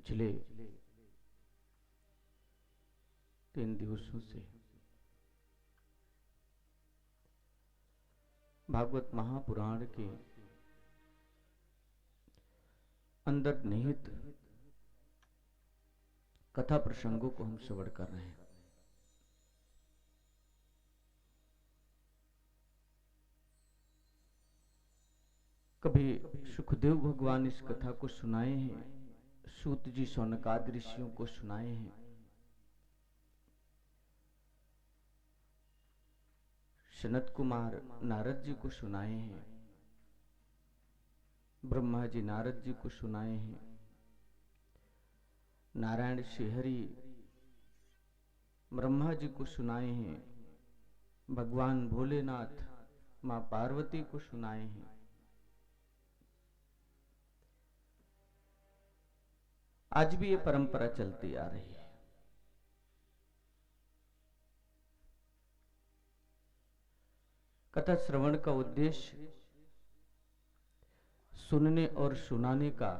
पिछले 3 दिवसों से भागवत महापुराण के अंदर निहित कथा प्रसंगों को हम श्रवण कर रहे हैं। कभी सुखदेव भगवान इस कथा को सुनाए हैं, सूत जी शौनकादि ऋषियों को सुनाए हैं, सनत कुमार नारद जी को सुनाए हैं, ब्रह्मा जी नारद जी को सुनाए हैं, नारायण श्रीहरि ब्रह्मा जी को सुनाए हैं, भगवान भोलेनाथ मां पार्वती को सुनाए हैं। आज भी ये परंपरा चलती आ रही है। कथा श्रवण का उद्देश्य सुनने और सुनाने का,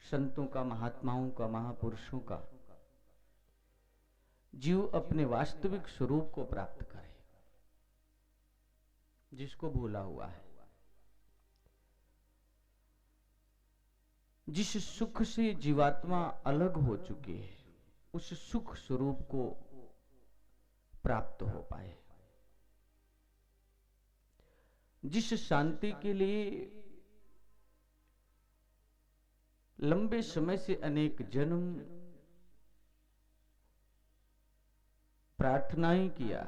संतों का, महात्माओं का, महापुरुषों का, जीव अपने वास्तविक स्वरूप को प्राप्त करे, जिसको भूला हुआ है। जिस सुख से जीवात्मा अलग हो चुकी है, उस सुख स्वरूप को प्राप्त हो पाए। जिस शांति के लिए लंबे समय से अनेक जन्म प्रार्थनाएं किया,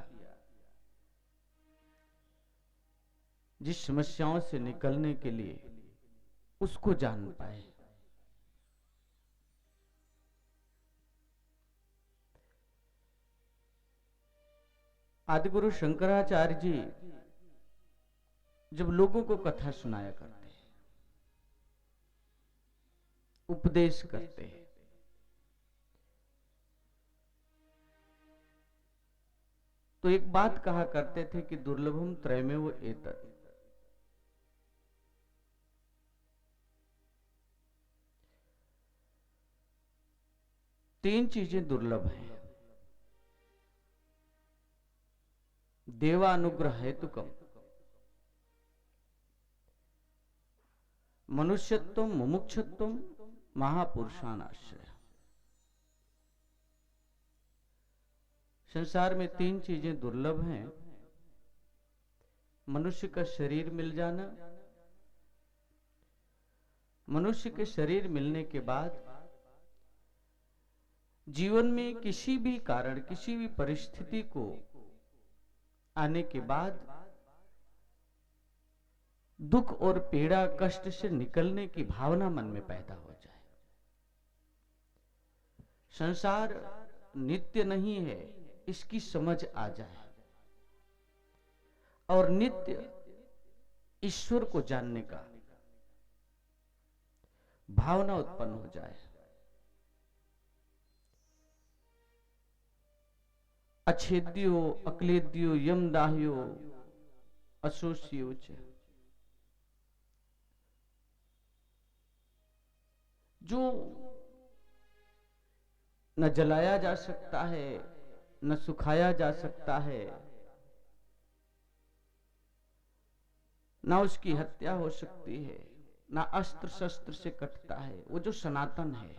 जिस समस्याओं से निकलने के लिए उसको जान पाए। आदिगुरु शंकराचार्य जी जब लोगों को कथा सुनाया करते हैं, उपदेश करते हैं, तो एक बात कहा करते थे कि दुर्लभम त्रयमेव एतत्। तीन चीजें दुर्लभ हैं। देवानुग्रह हेतुकम, मनुष्यत्व, मुमुक्षुत्व, महापुरुषानाश्रय। संसार में तीन चीजें दुर्लभ हैं। मनुष्य का शरीर मिल जाना, मनुष्य के शरीर मिलने के बाद जीवन में किसी भी कारण, किसी भी परिस्थिति को आने के बाद दुख और पीड़ा, कष्ट से निकलने की भावना मन में पैदा हो जाए। संसार नित्य नहीं है, इसकी समझ आ जाए और नित्य ईश्वर को जानने का भावना उत्पन्न हो जाए। अच्छेद्यो अक्लेद्यो यमदाह्यो अशोष्योच। जो न जलाया जा सकता है, न सुखाया जा सकता है, ना उसकी हत्या हो सकती है, ना अस्त्र शस्त्र से कटता है, वो जो सनातन है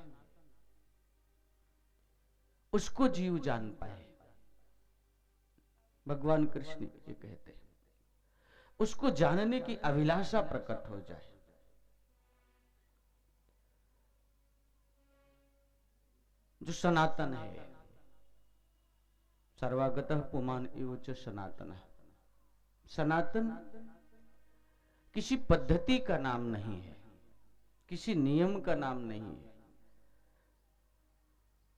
उसको जीव जान पाए। भगवान कृष्ण ये कहते हैं, उसको जानने की अभिलाषा प्रकट हो जाए। जो सनातन है, सर्वागतः पुमान एव च सनातन। सनातन किसी पद्धति का नाम नहीं है, किसी नियम का नाम नहीं है,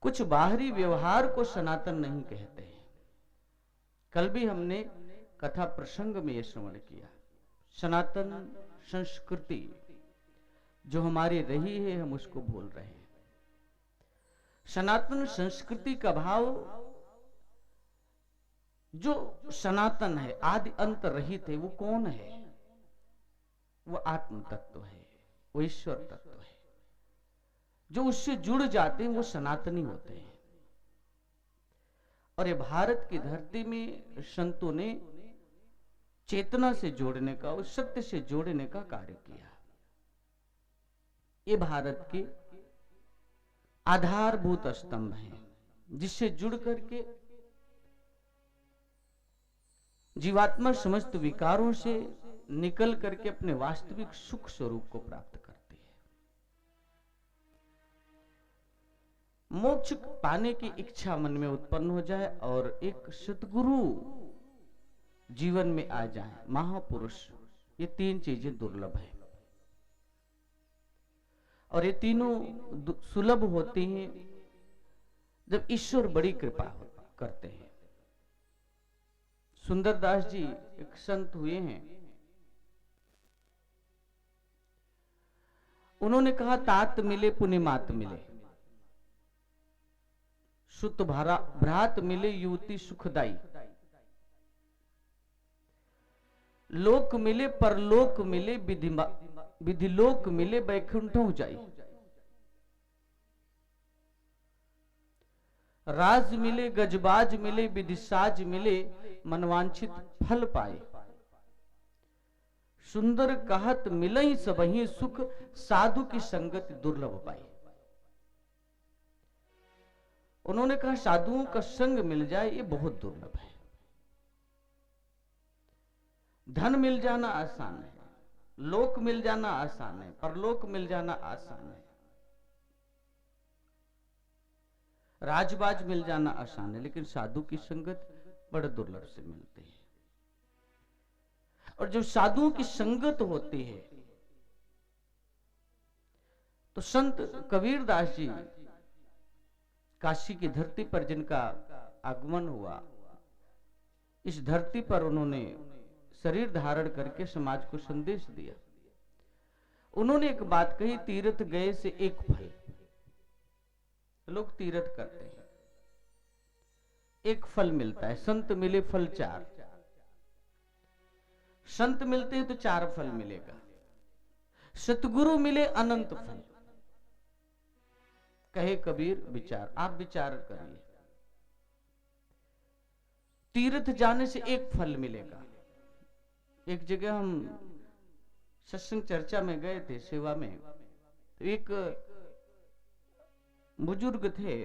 कुछ बाहरी व्यवहार को सनातन नहीं कहते हैं। कल भी हमने कथा प्रसंग में यह श्रवण किया, सनातन संस्कृति जो हमारी रही है, हम उसको भूल रहे हैं। सनातन संस्कृति का भाव, जो सनातन है, आदि अंत रहित है, वो कौन है? वो आत्म तत्व है। वो ईश्वर तत्व है। जो उससे जुड़ जाते हैं वो सनातनी होते हैं। और ये भारत की धरती में संतों ने चेतना से जोड़ने का, उस सत्य से जोड़ने का कार्य किया। ये भारत के आधारभूत स्तंभ हैं, जिससे जुड़ करके जीवात्मा समस्त विकारों से निकल करके अपने वास्तविक सुख स्वरूप को प्राप्त करती है। मोक्ष पाने की इच्छा मन में उत्पन्न हो जाए और एक सद्गुरु जीवन में आ जाए, महापुरुष, ये तीन चीजें दुर्लभ है। और ये तीनों सुलभ होती हैं जब ईश्वर बड़ी कृपा करते हैं। सुंदरदास जी एक संत हुए हैं, उन्होंने कहा तात मिले पुण्य मात मिले, सुत भ्रात मिले युवती सुखदाई, लोक मिले परलोक मिले विधिलोक मिले बैकुंठों जाई, राज मिले गजबाज मिले विदिसाज मिले मनवांछित फल पाए, सुंदर कहत मिलई सबही सुख साधु की संगत दुर्लभ पाई। उन्होंने कहा साधुओं का संग मिल जाए ये बहुत दुर्लभ है। धन मिल जाना आसान है, लोक मिल जाना आसान है, परलोक मिल जाना आसान है, राजबाज मिल जाना आसान है, लेकिन साधु की संगत बड़े दुर्लभ से मिलती है। और जब साधुओं की संगत होती है तो संत कबीरदास जी काशी की धरती पर जिनका आगमन हुआ, इस धरती पर उन्होंने शरीर धारण करके समाज को संदेश दिया। उन्होंने एक बात कही, तीर्थ गए से एक फल। लोग तीर्थ करते हैं, एक फल मिलता है, संत मिले फल चार। संत मिलते हैं तो चार फल मिलेगा, सतगुरु मिले अनंत फल। कहे कबीर विचार, आप विचार करिए, तीर्थ जाने से एक फल मिलेगा। एक जगह हम सत्संग चर्चा में गए थे सेवा में, तो एक बुजुर्ग थे,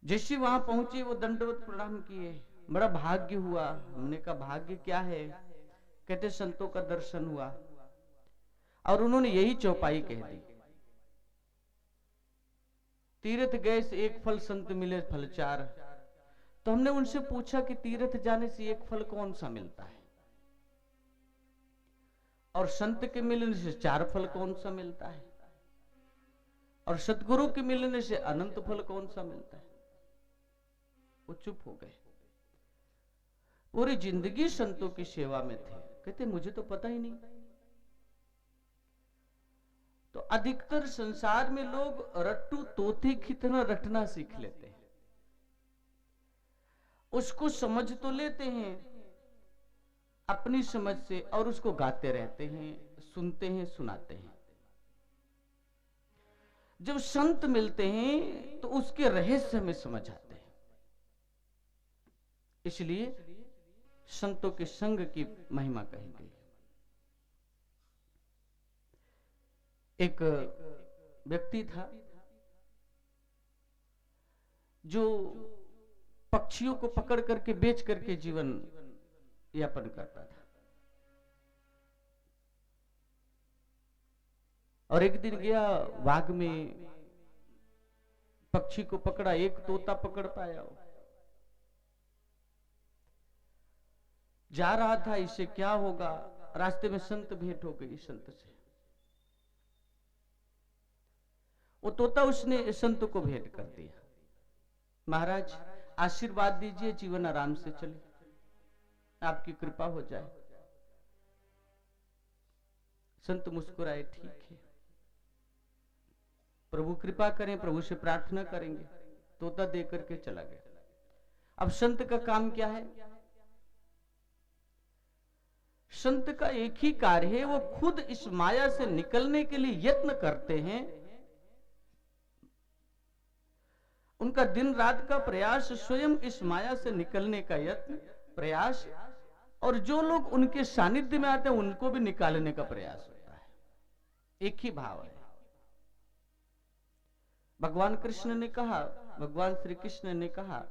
जैसे वहां पहुंचे वो दंडवत प्रणाम किए, बड़ा भाग्य हुआ। हमने कहा भाग्य क्या है? कहते संतों का दर्शन हुआ। और उन्होंने यही चौपाई कह दी, तीर्थ गए से एक फल, संत मिले फल चार। तो हमने उनसे पूछा कि तीर्थ जाने से एक फल कौन सा मिलता है, और संत के मिलने से चार फल कौन सा मिलता है, और सतगुरु के मिलने से अनंत फल कौन सा मिलता है? वो चुप हो गए। पूरी जिंदगी संतों की सेवा में थे, कहते मुझे तो पता ही नहीं। तो अधिकतर संसार में लोग रट्टू तोते की तरह रटना सीख लेते हैं, उसको समझ तो लेते हैं अपनी समझ से, और उसको गाते रहते हैं, सुनते हैं, सुनाते हैं। जब संत मिलते हैं तो उसके रहस्य में समझ आते हैं। इसलिए संतों के संग की महिमा कही गई। एक व्यक्ति था जो पक्षियों को पकड़ करके बेच करके जीवन यापन करता था। और एक दिन गया बाग में, पक्षी को पकड़ा, एक तोता पकड़ पाया। जा रहा था, इससे क्या होगा, रास्ते में संत भेंट हो गई संत से। वो तोता उसने संत को भेंट कर दिया, महाराज आशीर्वाद दीजिए, जीवन आराम से चले, आपकी कृपा हो जाए। संत मुस्कुराए, ठीक है, प्रभु कृपा करें, प्रभु से प्रार्थना करेंगे। तोता दे करके चला गया। अब संत का काम क्या है? संत का एक ही कार्य है, वो खुद इस माया से निकलने के लिए यत्न करते हैं। उनका दिन रात का प्रयास स्वयं इस माया से निकलने का यत्न प्रयास, और जो लोग उनके सानिध्य में आते हैं उनको भी निकालने का प्रयास होता है। एक ही भाव है। भगवान कृष्ण ने कहा, भगवान श्री कृष्ण ने कहा,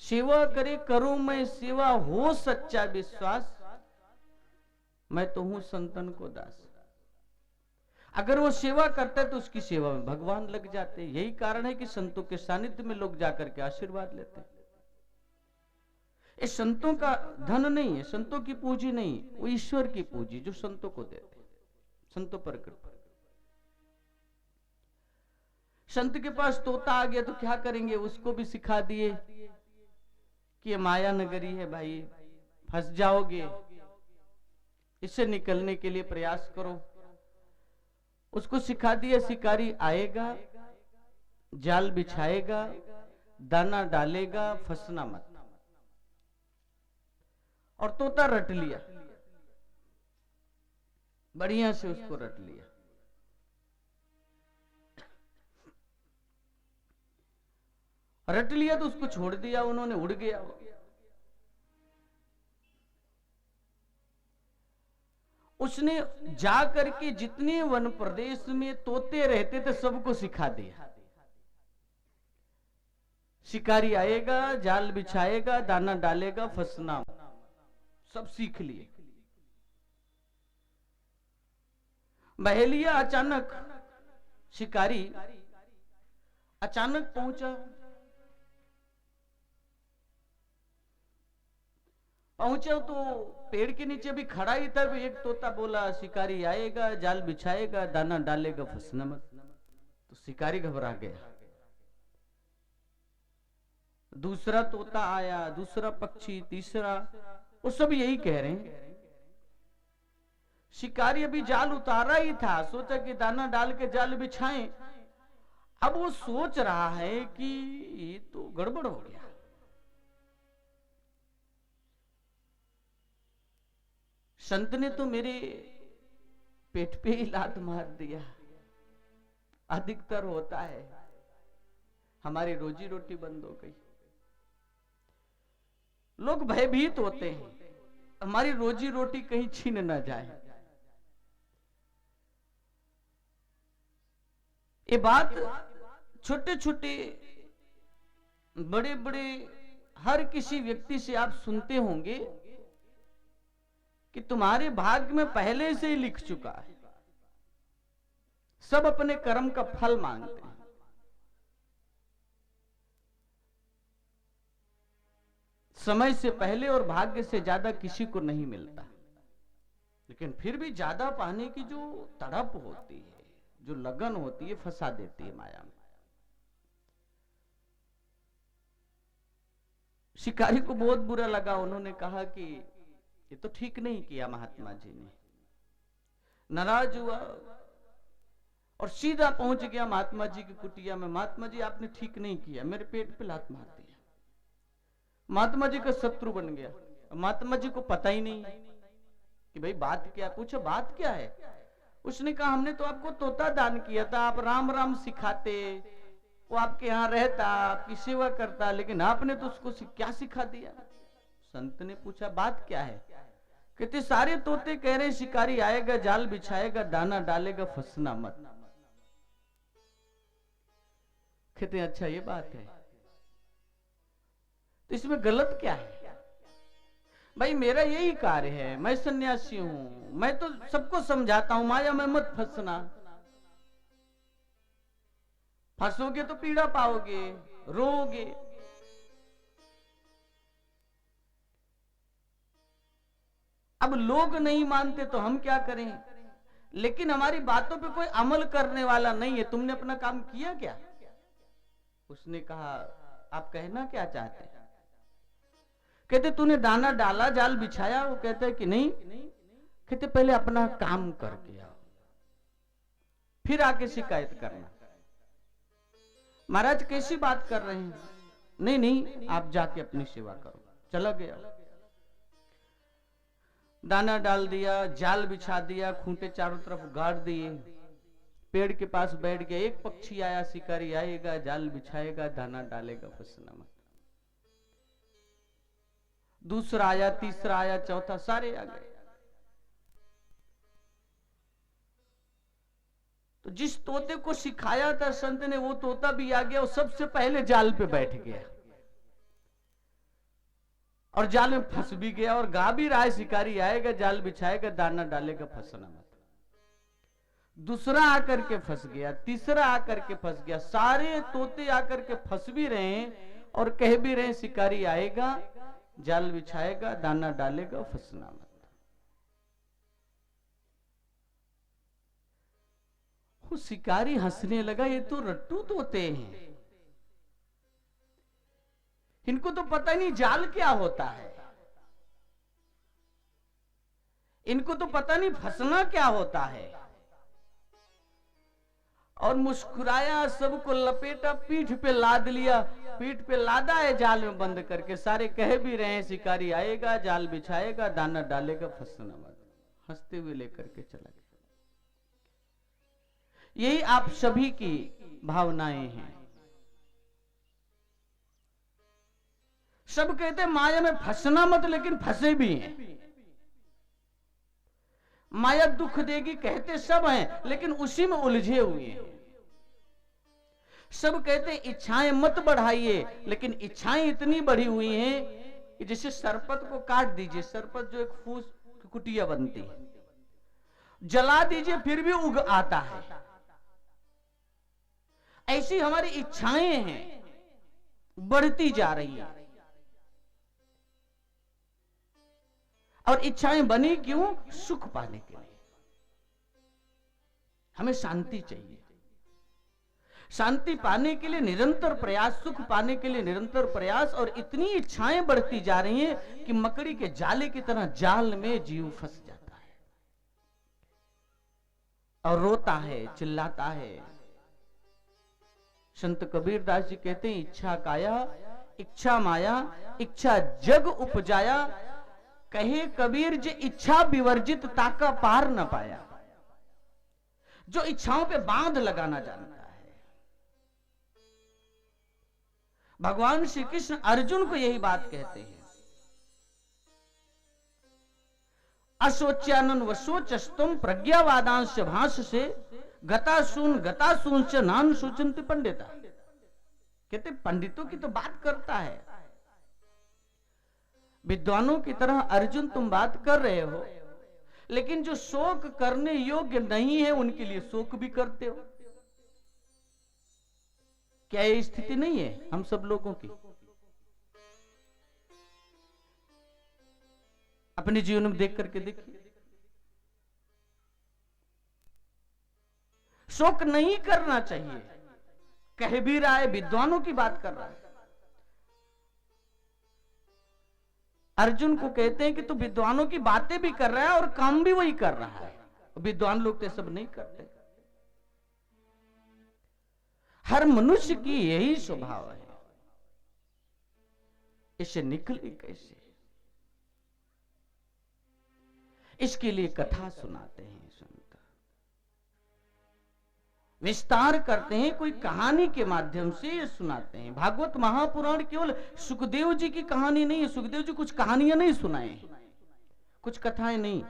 सेवा करे करूं मैं सेवा, हो सच्चा विश्वास, मैं तो हूं संतन को दास। अगर वो सेवा करता है तो उसकी सेवा में भगवान लग जाते हैं। यही कारण है कि संतों के सानिध्य में लोग जाकर के आशीर्वाद लेते हैं। ये संतों का धन नहीं है, संतों की पूंजी नहीं, वो ईश्वर की पूंजी जो संतों को देते हैं, संतों पर कृपा। संत के पास तोता आ गया तो क्या करेंगे, उसको भी सिखा दिए कि ये माया नगरी है भाई, फंस जाओगे, इससे निकलने के लिए प्रयास करो। उसको सिखा दिया, शिकारी आएगा, जाल बिछाएगा, दाना डालेगा, फंसना मत। और तोता रट लिया, बढ़िया से उसको रट लिया। रट लिया तो उसको छोड़ दिया उन्होंने, उड़ गया। उसने जा करके जितने वन प्रदेश में तोते रहते थे सबको सिखा दिया। शिकारी आएगा, जाल बिछाएगा, दाना डालेगा, फंसना, सब सीख लिए। बहेलिया अचानक, शिकारी अचानक पहुंचा तो पेड़ के नीचे भी खड़ा ही था। एक तोता बोला, शिकारी आएगा, जाल बिछाएगा, दाना डालेगा, फंसना मत। तो शिकारी घबरा गया। दूसरा तोता आया, दूसरा पक्षी, तीसरा, वो सब यही कह रहे हैं। शिकारी अभी जाल उतारा ही था, सोचा कि दाना डाल के जाल बिछाएं। अब वो सोच रहा है कि ये तो गड़बड़ हो गया। संत ने तो मेरे पेट पे ही लात मार दिया। अधिकतर होता है, हमारी रोजी रोटी बंद हो गई। लोग भयभीत होते हैं, हमारी रोजी रोटी कहीं छीन ना जाए। ये बात छोटे छोटे बड़े बड़े हर किसी व्यक्ति से आप सुनते होंगे कि तुम्हारे भाग्य में पहले से ही लिख चुका है। सब अपने कर्म का फल मांगते हैं। समय से पहले और भाग्य से ज्यादा किसी को नहीं मिलता, लेकिन फिर भी ज्यादा पाने की जो तड़प होती है, जो लगन होती है, फंसा देती है माया में। शिकारी को बहुत बुरा लगा। उन्होंने कहा कि ये तो ठीक नहीं किया महात्मा जी ने। नाराज हुआ और सीधा पहुंच गया महात्मा जी की कुटिया में। महात्मा जी आपने ठीक नहीं किया, मेरे पेट पे लात मार दिया। महात्मा जी का शत्रु बन गया। महात्मा जी को पता ही नहीं कि भाई बात क्या। पूछा बात क्या है? उसने कहा हमने तो आपको तोता दान किया था, आप राम राम सिखाते, वो आपके यहाँ रहता, आपकी सेवा करता, लेकिन आपने तो उसको क्या सिखा दिया? संत ने पूछा बात क्या है? कहते सारे तोते कह रहे शिकारी आएगा, जाल बिछाएगा, दाना डालेगा, फंसना मत। कहते अच्छा ये बात है, तो इसमें गलत क्या है? भाई मेरा यही कार्य है, मैं सन्यासी हूं, मैं तो सबको समझाता हूं माया में मत फंसना। फंसोगे तो पीड़ा पाओगे, रोओगे। अब लोग नहीं मानते तो हम क्या करें? लेकिन हमारी बातों पे कोई अमल करने वाला नहीं है। तुमने अपना काम किया क्या? उसने कहा आप कहना क्या चाहते हैं? कहते तूने दाना डाला, जाल बिछाया? वो कहता है कि नहीं। कहते पहले अपना काम करके आओ, फिर आके शिकायत करना। महाराज कैसी बात कर रहे हैं? नहीं नहीं, आप जाके अपनी सेवा करो। चला गया। दाना डाल दिया, जाल बिछा दिया, खूंटे चारों तरफ गाड़ दिए, पेड़ के पास बैठ गया। एक पक्षी आया, शिकारी आएगा, जाल बिछाएगा, दाना डालेगा, फंसना मत। दूसरा आया, तीसरा आया, चौथा, सारे आ गए। तो जिस तोते को सिखाया था संत ने, वो तोता भी आ गया और सबसे पहले जाल पे बैठ गया और जाल में फंस भी गया और गा भी रहा है, शिकारी आएगा, जाल बिछाएगा, दाना डालेगा, फंसना मत। दूसरा आकर के फंस गया, तीसरा आकर के फंस गया, सारे तोते आकर के फंस भी रहे हैं और कह भी रहे हैं शिकारी आएगा, जाल बिछाएगा, दाना डालेगा, फंसना मत। वो शिकारी हंसने लगा, ये तो रट्टू तोते हैं, इनको तो पता नहीं जाल क्या होता है, इनको तो पता नहीं फंसना क्या होता है। और मुस्कुराया, सबको लपेटा, पीठ पे लाद लिया, पीठ पे लादा है जाल में बंद करके। सारे कह भी रहे हैं शिकारी आएगा, जाल बिछाएगा, दाना डालेगा, फंसना मत। हंसते हुए लेकर के चला गया। यही आप सभी की भावनाएं हैं। सब कहते हैं माया में फंसना मत, लेकिन फंसे भी हैं। माया दुख देगी कहते सब हैं, लेकिन उसी में उलझे हुए हैं। सब कहते हैं इच्छाएं मत बढ़ाइए, लेकिन इच्छाएं इतनी बढ़ी हुई हैं कि जैसे सरपत को काट दीजिए, सरपत जो एक फूस की कुटिया बनती है, जला दीजिए फिर भी उग आता है। ऐसी हमारी इच्छाएं हैं, बढ़ती जा रही है। और इच्छाएं बनी क्यों? सुख पाने के लिए। हमें शांति चाहिए, शांति पाने के लिए निरंतर प्रयास, सुख पाने के लिए निरंतर प्रयास। और इतनी इच्छाएं बढ़ती जा रही हैं कि मकड़ी के जाले की तरह जाल में जीव फंस जाता है और रोता है, चिल्लाता है। संत कबीर दास जी कहते हैं, इच्छा काया, इच्छा माया, इच्छा जग उपजाया। कहे कबीर जे इच्छा विवर्जित ताका पार न पाया। जो इच्छाओं पे बांध लगाना जानता है। भगवान श्री कृष्ण अर्जुन को यही बात कहते हैं, अशोच्यानन वशोचस्तुम प्रज्ञावादांश भाष से गतासून च नान सोचंती पंडिता। कहते पंडितों की तो बात करता है, विद्वानों की तरह अर्जुन तुम बात कर रहे हो, लेकिन जो शोक करने योग्य नहीं है उनके लिए शोक भी करते हो। क्या ये स्थिति नहीं है हम सब लोगों की? अपने जीवन में देख करके देखिए, शोक नहीं करना चाहिए। कह भी रहा है, विद्वानों की बात कर रहा है। अर्जुन को कहते हैं कि तू विद्वानों की बातें भी कर रहा है और काम भी वही कर रहा है। विद्वान लोग तो सब नहीं करते। हर मनुष्य की यही स्वभाव है, इससे निकले कैसे? इसके लिए कथा सुनाते हैं संत, विस्तार करते हैं, कोई कहानी के माध्यम से ये सुनाते हैं। भागवत महापुराण केवल सुखदेव जी की कहानी नहीं है। सुखदेव जी कुछ कहानियां नहीं सुनाए, कुछ कथाएं नहीं।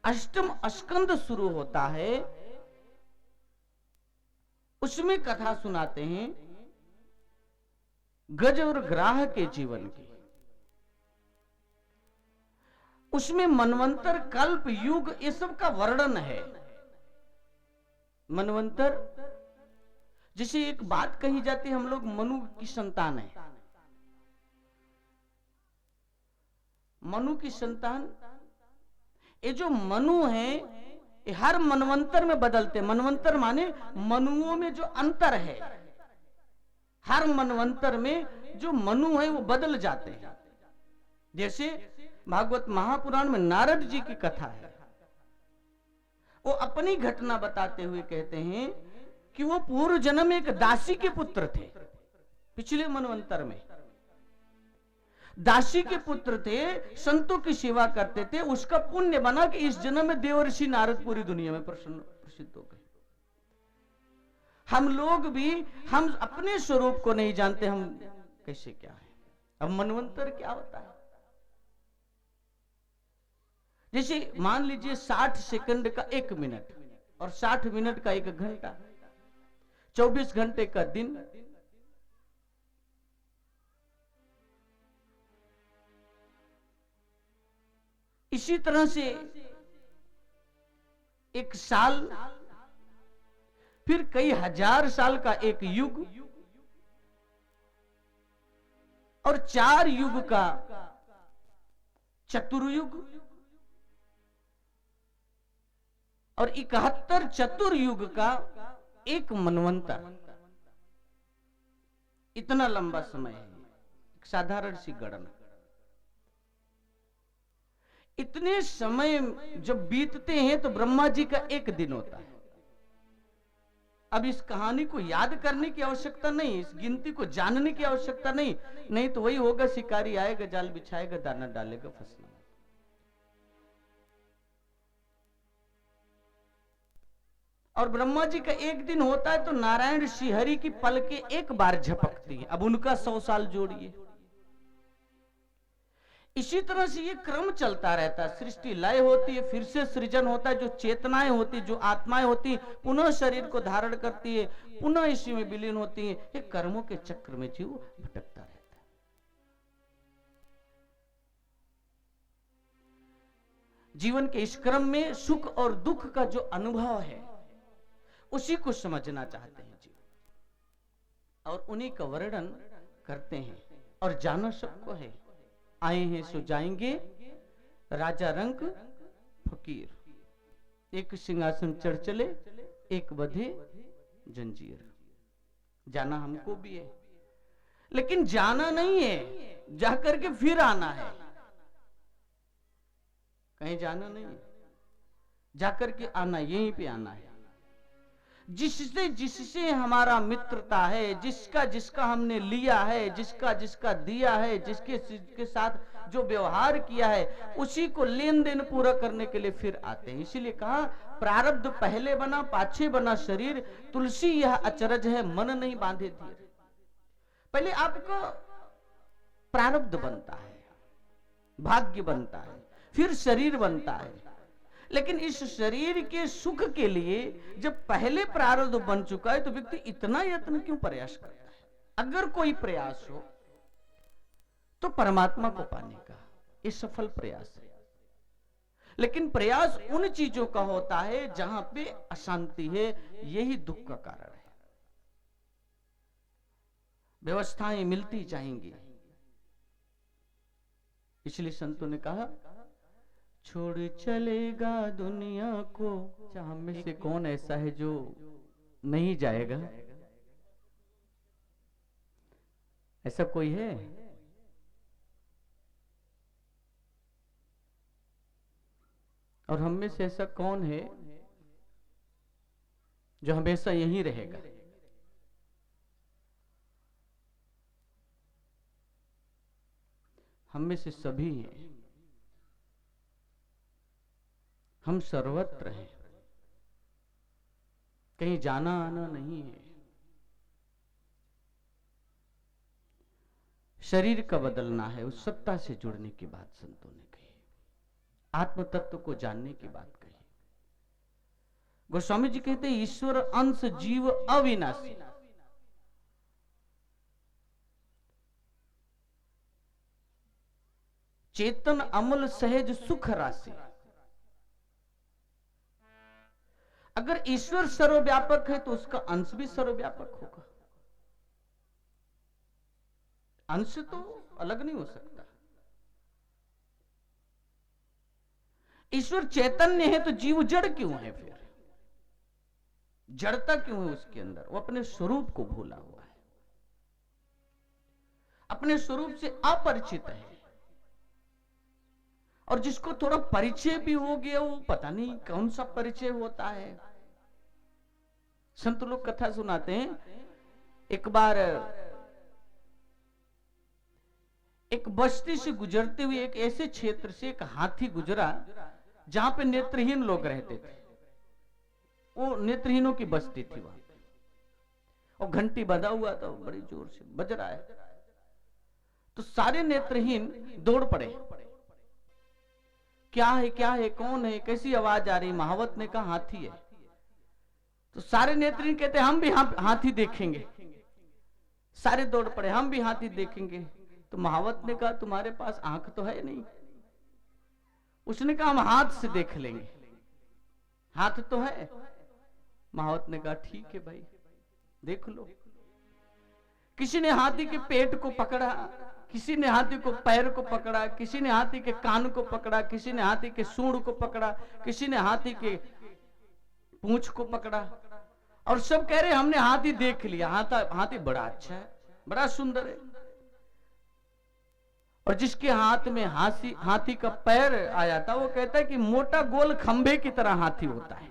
अष्टम स्कंद शुरू होता है, उसमें कथा सुनाते हैं गज और ग्राह के जीवन की। उसमें मनवंतर, कल्प, युग, ये सब का वर्णन है। मनवंतर, जैसे एक बात कही जाती है, हम लोग मनु की संतान है। मनु की संतान, ये जो मनु है ये हर मनवंतर में बदलते। मनवंतर माने मनुओं में जो अंतर है, हर मनवंतर में जो मनु है वो बदल जाते हैं। जैसे भागवत महापुराण में नारद जी की कथा है, वो अपनी घटना बताते हुए कहते हैं कि वो पूर्व जन्म एक दासी के पुत्र थे। पिछले मनवंतर में दासी के पुत्र थे, संतों की सेवा करते थे, उसका पुण्य बना कि इस जन्म में देवर्षि नारद पूरी दुनिया में प्रसिद्ध हो गए। हम लोग भी हम अपने स्वरूप को नहीं जानते, हम कैसे क्या है। अब मनवंतर क्या होता है? जैसे मान लीजिए 60 सेकंड का 1 मिनट और 60 मिनट का 1 घंटा, 24 घंटे का दिन, इसी तरह से 1 साल, फिर कई हजार साल का 1 युग और 4 युग का चतुर्युग और 71 चतुर्युग का 1 मनवंतर। इतना लंबा समय है, एक साधारण सी गणना। इतने समय जब बीतते हैं तो ब्रह्मा जी का 1 दिन होता है। अब इस कहानी को याद करने की आवश्यकता नहीं, इस गिनती को जानने की आवश्यकता नहीं, नहीं तो वही होगा, शिकारी आएगा, जाल बिछाएगा, दाना डालेगा, फंसना। और ब्रह्मा जी का 1 दिन होता है तो नारायण श्रीहरि की पलकें एक बार झपकती है। अब उनका 100 साल जोड़िए। इसी तरह से ये क्रम चलता रहता है। सृष्टि लय होती है, फिर से सृजन होता है, जो चेतनाएं होती, जो आत्माएं होती, पुनः शरीर को धारण करती है, पुनः इसी में विलीन होती है। ये कर्मों के चक्र में जीव भटकता रहता है। जीवन के इस क्रम में सुख और दुख का जो अनुभव है उसी को समझना चाहते हैं जीव, और उन्हीं का वर्णन करते हैं। और जाना सबको है, आए हैं सो जाएंगे, राजा रंग फकीर। एक सिंहासन चढ़ चले, एक बंधे जंजीर। जाना हमको भी है, लेकिन जाना नहीं है जाकर के फिर आना है। कहीं जाना नहीं है, जाकर के आना, यहीं पे आना है। जिससे हमारा मित्रता है, जिसका जिसका हमने लिया है, जिसका जिसका दिया है, जिसके साथ जो व्यवहार किया है, उसी को लेन देन पूरा करने के लिए फिर आते हैं। इसीलिए कहा, प्रारब्ध पहले बना पाछे बना शरीर, तुलसी यह अचरज है, मन नहीं बांधे धीर। पहले आपको प्रारब्ध बनता है, भाग्य बनता है, फिर शरीर बनता है। लेकिन इस शरीर के सुख के लिए जब पहले प्रारब्ध बन चुका है तो व्यक्ति इतना यत्न क्यों प्रयास करता है? अगर कोई प्रयास हो तो परमात्मा को पाने का, ये सफल प्रयास है। लेकिन प्रयास उन चीजों का होता है जहां पे अशांति है, यही दुख का कारण है। व्यवस्थाएं मिलती जाएंगी, इसलिए संतों ने कहा, छोड़ चलेगा दुनिया को। हम में से कौन ऐसा है जो नहीं जाएगा? ऐसा कोई है? और हम में से ऐसा कौन है जो हमेशा यहीं रहेगा? हम में से सभी हैं, हम सर्वत्र हैं, कहीं जाना आना नहीं है। शरीर का बदलना है, उस सत्ता से जुड़ने की बात संतों ने कही, आत्म तत्व को जानने की बात कही। गोस्वामी जी कहते हैं, ईश्वर अंश जीव अविनाशी। चेतन अमल सहज सुख राशि। अगर ईश्वर सर्वव्यापक है तो उसका अंश भी सर्वव्यापक होगा। अंश तो अलग नहीं हो सकता। ईश्वर चैतन्य है तो जीव जड़ क्यों है? फिर जड़ता क्यों है उसके अंदर? वो अपने स्वरूप को भूला हुआ है, अपने स्वरूप से अपरिचित है। और जिसको थोड़ा परिचय भी हो गया, वो पता नहीं कौन सा परिचय होता है। संत लोग कथा सुनाते हैं, एक बार एक बस्ती से गुजरते हुए एक ऐसे क्षेत्र से एक हाथी गुजरा जहां पे नेत्रहीन लोग रहते थे। वो नेत्रहीनों की बस्ती थी वहां पे, और घंटी बजा हुआ था, बड़ी जोर से बज रहा है। तो सारे नेत्रहीन दौड़ पड़े, क्या है क्या है, कौन है, कैसी आवाज आ रही। महावत ने कहा हाथी है। तो सारे नेत्रहीन कहते हम भी हाथी देखेंगे। सारे दौड़ पड़े, हम भी हाथी देखेंगे। तो महावत ने कहा तुम्हारे पास आंख तो है नहीं। उसने कहा हम हाथ से देख लेंगे, हाथ तो है। महावत ने कहा ठीक है भाई, देख लो। किसी ने हाथी के पेट को पकड़ा, किसी ने हाथी को पैर को पकड़ा, किसी ने हाथी के कान को पकड़ा, किसी ने हाथी के सूंड को पकड़ा, किसी ने हाथी के पूंछ को पकड़ा, और सब कह रहे हमने हाथी देख लिया। हाथी बड़ा अच्छा है, बड़ा सुंदर है। और जिसके हाथ में हाथी का पैर आया था, वो कहता है कि मोटा गोल खंभे की तरह हाथी होता है।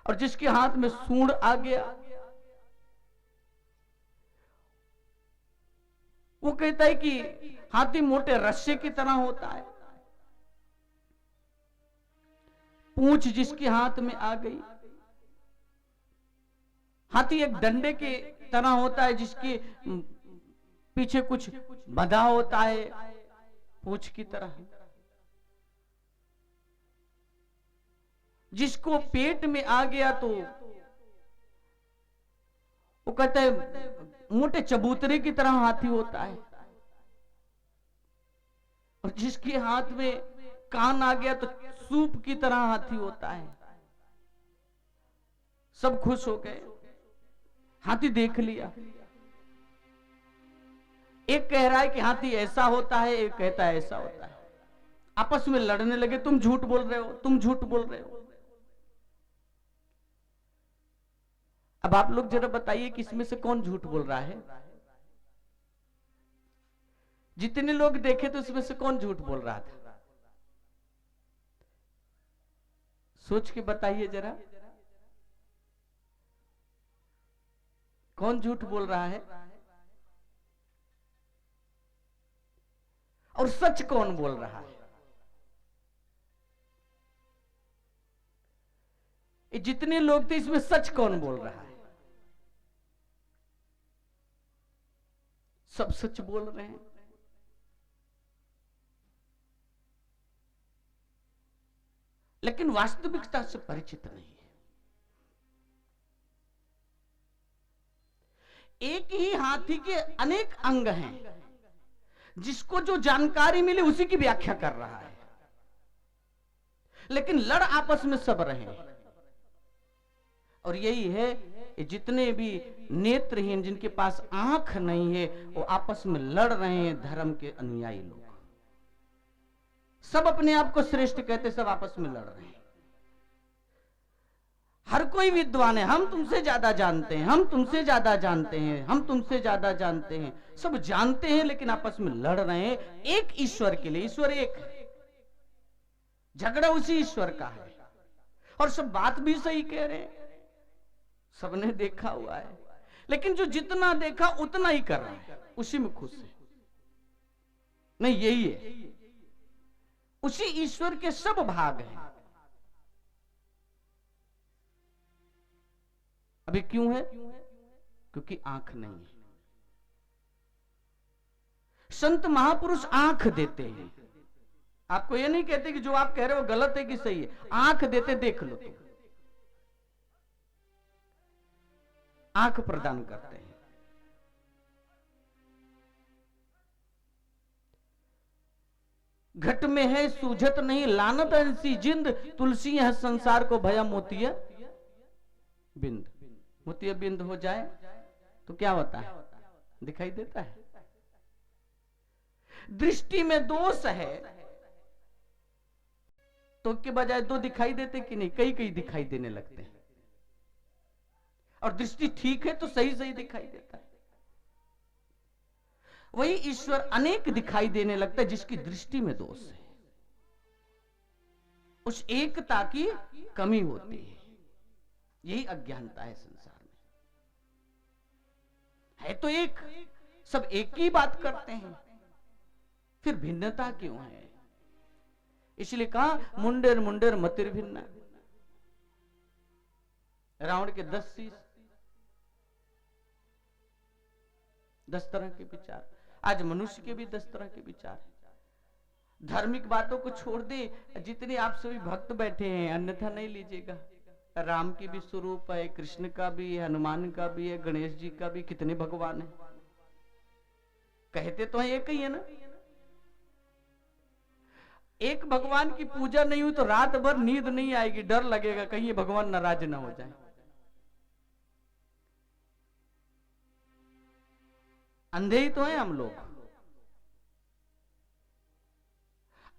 और जिसके हाथ में सूंड आ गया, वो कहता है कि हाथी मोटे रस्से की तरह होता है। पूंछ जिसके हाथ में आ गई, हाथी एक डंडे के तरह होता है, जिसके पीछे कुछ बंधा होता है पूंछ की तरह। जिसको पेट में आ गया तो वो कहता है मोटे चबूतरे की तरह हाथी होता है। और जिसके हाथ में कान आ गया तो सूप की तरह हाथी होता है। सब खुश हो गए, हाथी देख लिया। एक कह रहा है कि हाथी ऐसा होता है, एक कहता है ऐसा होता है। आपस में लड़ने लगे, तुम झूठ बोल रहे हो, तुम झूठ बोल रहे हो। अब आप लोग जरा बताइए कि इसमें से कौन झूठ बोल रहा है। जितने लोग देखे तो इसमें से कौन झूठ बोल रहा था, सोच के बताइए जरा, कौन झूठ बोल रहा है और सच कौन बोल रहा है। ये जितने लोग थे इसमें सच कौन बोल रहा है। सब सच बोल रहे हैं। लेकिन वास्तविकता से परिचित नहीं है। एक ही हाथी के अनेक अंग हैं, जिसको जो जानकारी मिली उसी की व्याख्या कर रहा है, लेकिन लड़ आपस में सब रहे हैं। और यही है, जितने भी नेत्रहीन जिनके पास आंख नहीं है, वो आपस में लड़ रहे हैं। धर्म के अनुयायी लोग सब अपने आप को श्रेष्ठ कहते, सब आपस में लड़ रहे हैं। हर कोई विद्वान है, हम तुमसे ज्यादा जानते हैं, हम तुमसे ज्यादा जानते हैं, हम तुमसे ज्यादा जानते हैं। सब जानते हैं लेकिन आपस में लड़ रहे हैं एक ईश्वर के लिए। ईश्वर एक है, झगड़ा उसी ईश्वर का है। और सब बात भी सही कह रहे हैं, सबने देखा हुआ है। लेकिन जो जितना देखा उतना ही कर रहा है, उसी में खुश है। नहीं, यही है, उसी ईश्वर के सब भाग हैं। अभी क्यों है? क्योंकि आंख नहीं है। संत महापुरुष आंख देते हैं। आपको ये नहीं कहते कि जो आप कह रहे हो गलत है कि सही है, आंख देते, देख लो तुम। आंख प्रदान करते हैं। घट में है सूझत नहीं, लानत ऐसी जिंद, तुलसी है संसार को भया मोतिया बिंद। मोतिया बिंद हो जाए तो क्या होता है? दिखाई देता है। दृष्टि में दोष है तो के बजाय दो दिखाई देते कि नहीं? कई कई दिखाई देने लगते हैं। और दृष्टि ठीक है तो सही सही दिखाई देता है। वही ईश्वर अनेक दिखाई देने लगता है जिसकी दृष्टि में दोष है, उस एकता की कमी होती है। यही अज्ञानता है संसार में। है तो एक, सब एक ही बात करते हैं, फिर भिन्नता क्यों है? इसलिए कहा मुंडेर मुंडेर मतिर भिन्ना। रावण के 10 शीश, 10 तरह के विचार। आज मनुष्य के भी 10 तरह के विचार हैं। धार्मिक बातों को छोड़ दे, जितने आप सभी भक्त बैठे हैं अन्यथा नहीं लीजिएगा। राम की भी स्वरूप है, कृष्ण का भी है, हनुमान का भी है, गणेश जी का भी। कितने भगवान हैं? कहते तो है एक ही है ना। एक भगवान की पूजा नहीं हुई तो रात भर नींद नहीं आएगी, डर लगेगा कहीं ये भगवान नाराज ना हो जाए। अंधे ही तो हैं हम लोग।